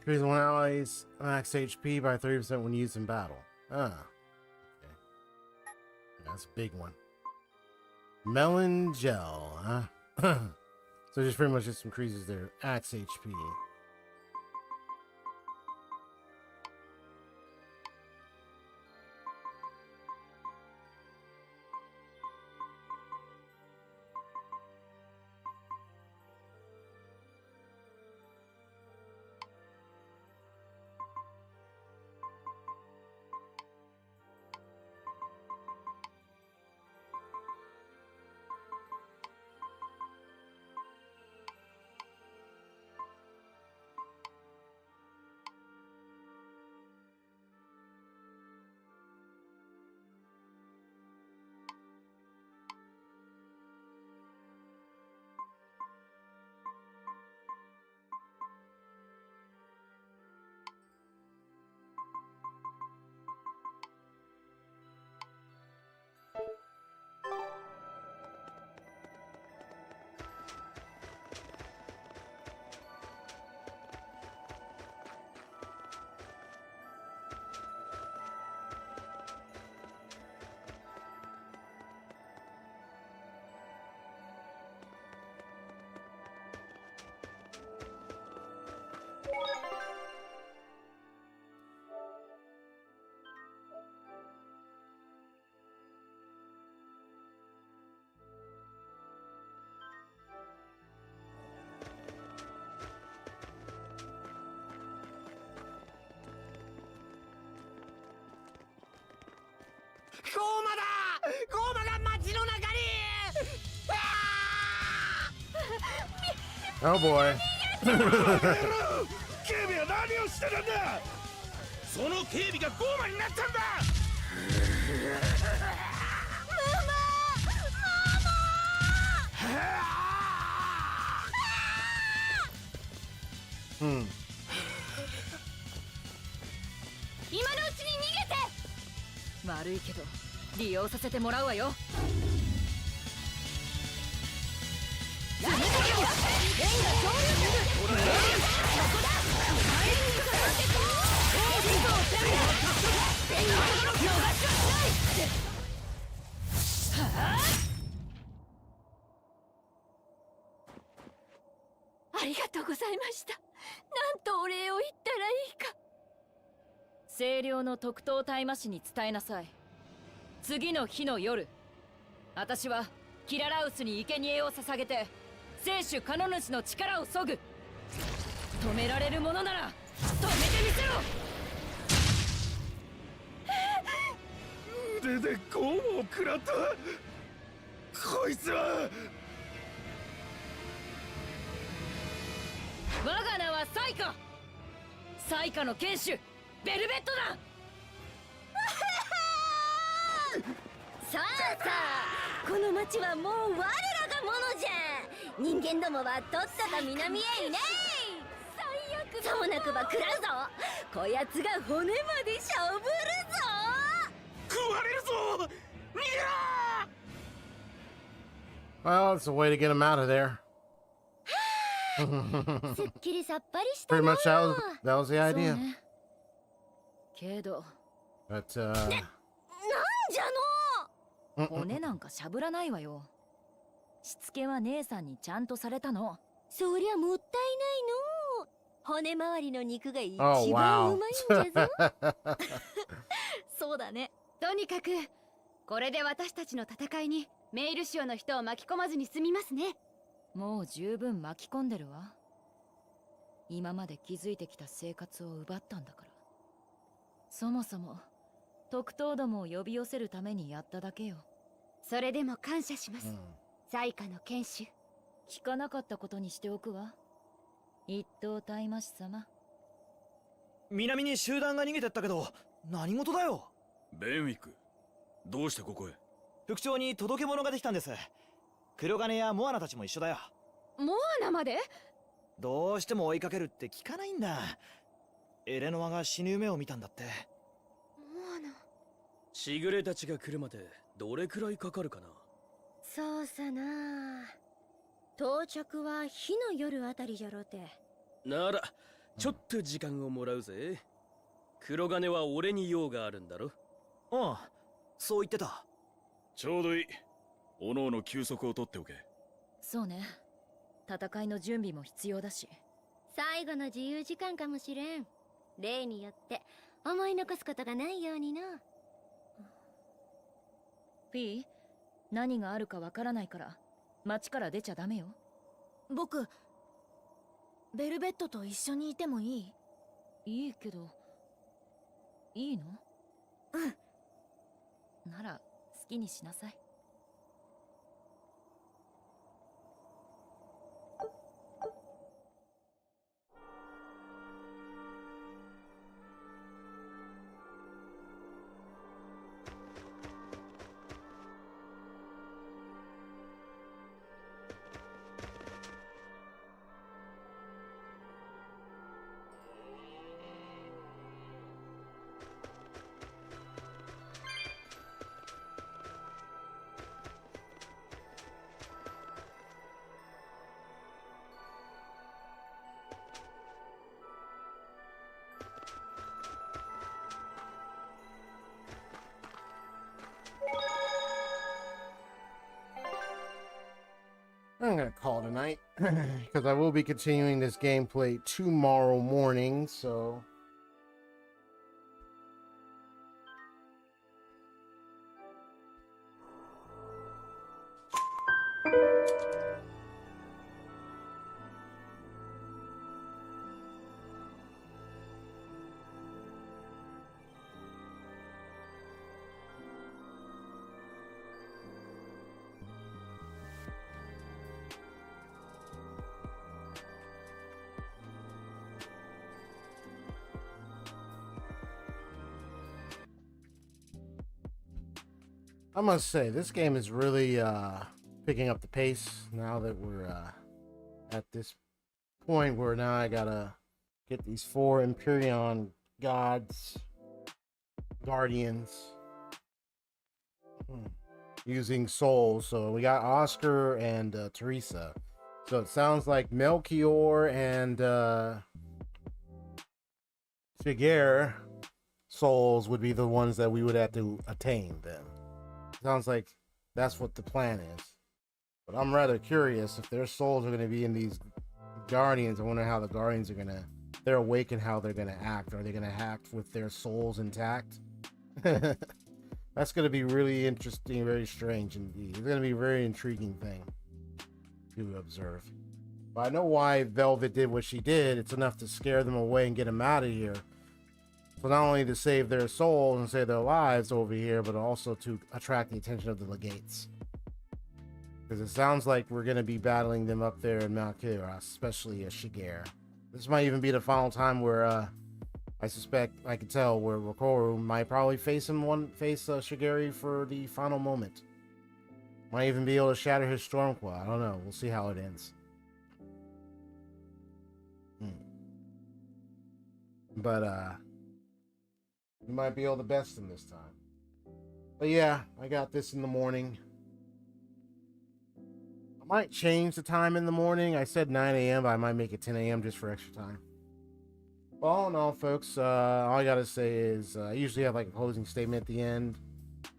Increase one ally's max HP by 30% when used in battle. Okay. That's a big one. Melon gel, huh? So just pretty much just increases their axe HP. ゴーマだ。ゴーマが街の中に。Oh boy. 警備は何をしてたんだ。その警備がゴーマになったんだ。Hmm. 今のうちに逃げて。悪いけど利用させてもらうわよ。ありがとうございました。なんとお礼を言ったらいいか。清涼の特等大魔師に伝えなさい。次の日の夜、私はキララウスに生贄を捧げて聖主カノ主の力を削ぐ。止められるものなら止めてみせろ。腕でゴーを食らった。こいつは。我が名はサイカ。サイカの剣士ベルベットだ。さあさあ、この町はもう我らがものじゃ。人間どもはとっとと南へいね。最悪さもなくば食らうぞ。こやつが骨までしゃぶるぞ。食われるぞ。逃げろ。 Well, it's a way to get him out of there. すっきりさっぱりした Pretty な。 much that was the idea. そうね。けど But なんじゃの。骨なんかしゃぶらないわよ。しつけは姉さんにちゃんとされたの。そりゃもったいないの。骨周りの肉が一 Oh, 番 wow. うまいんじゃぞ。そうだね。とにかくこれで私たちの戦いにメイルシオの人を巻き込まずに済みますね。もう十分巻き込んでるわ。今まで築いてきた生活を奪ったんだから。そもそも特等どもを呼び寄せるためにやっただけよ。それでも感謝します。サイカの剣士。聞かなかったことにしておくわ。一等大魔師様。南に集団が逃げてったけど何事だよ。ベンウィック、どうしてここへ。副長に届け物ができたんです。黒金やモアナたちも一緒だよ。モアナまで。どうしても追いかけるって聞かないんだ。エレノアが死ぬ夢を見たんだって。モアナ。しぐれたちが来るまでどれくらいかかるかな。そうさな。到着は日の夜あたりじゃろうて。ならちょっと時間をもらうぜ。黒金は俺に用があるんだろ。うん、そう言ってた。ちょうどいい。おのおの休息を取っておけ。そうね。戦いの準備も必要だし。最後の自由時間かもしれん。例によって思い残すことがないようにな。フィー、何があるかわからないから町から出ちゃダメよ。僕ベルベットと一緒にいてもいい？いいけど。いいの？うん。なら好きにしなさい。I'm gonna call tonight because I will be continuing this gameplay tomorrow morning, so I must say, this game is really picking up the pace now that we're at this point where now I gotta get these 4 Empyrean gods, guardians, using souls. So we got Oscar and Teresa. So it sounds like Melchior and Shigeru souls would be the ones that we would have to attain then. Sounds like that's what the plan is. But I'm rather curious if their souls are going to be in these guardians. I wonder how the guardians are going to, they're awake and how they're going to act. Are they going to act with their souls intact? That's going to be really interesting, very strange indeed. It's going to be a very intriguing thing to observe. But I know why Velvet did what she did. It's enough to scare them away and get them out of here. So not only to save their souls and save their lives over here, but also to attract the attention of the legates. Because it sounds like we're going to be battling them up there in Mount Kira, especially Shigeru. This might even be the final time where I suspect, I can tell, where Rokoru might probably face Shigeru for the final moment. Might even be able to shatter his Stormclaw. I don't know. We'll see how it ends. But, we might be able to best him this time. But yeah, I got this in the morning. I might change the time in the morning. I said 9 a.m., but I might make it 10 a.m. just for extra time. Well, all in all, folks, all I gotta say is I usually have like a closing statement at the end.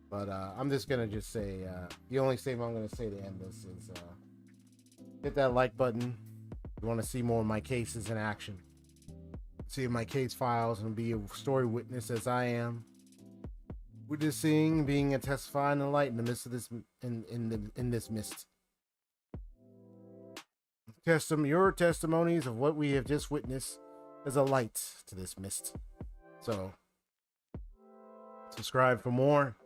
But I'm just gonna just say, the only statement I'm gonna say to end this is hit that like button if you want to see more of my cases in action. See my case files and be a story witness as I am. Witnessing, being a testifier in the light in the midst of this, in this mist. Your testimonies of what we have just witnessed is a light to this mist. So, subscribe for more.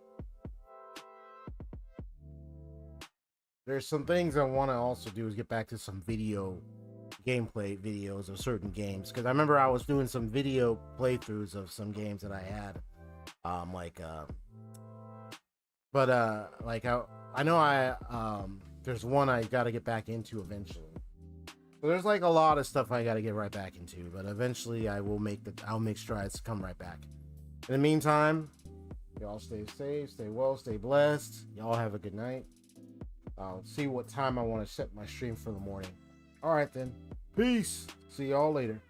There's some things I want to also do is get back to some gameplay videos of certain games, because I remember I was doing some video playthroughs of some games that I had, I know there's one I got to get back into eventually. So there's like a lot of stuff I got to get right back into, but eventually I'll make strides to come right back. In the meantime, y'all stay safe, stay well, stay blessed. Y'all have a good night. I'll see what time I want to set my stream for the morning. All right then. Peace. See y'all later.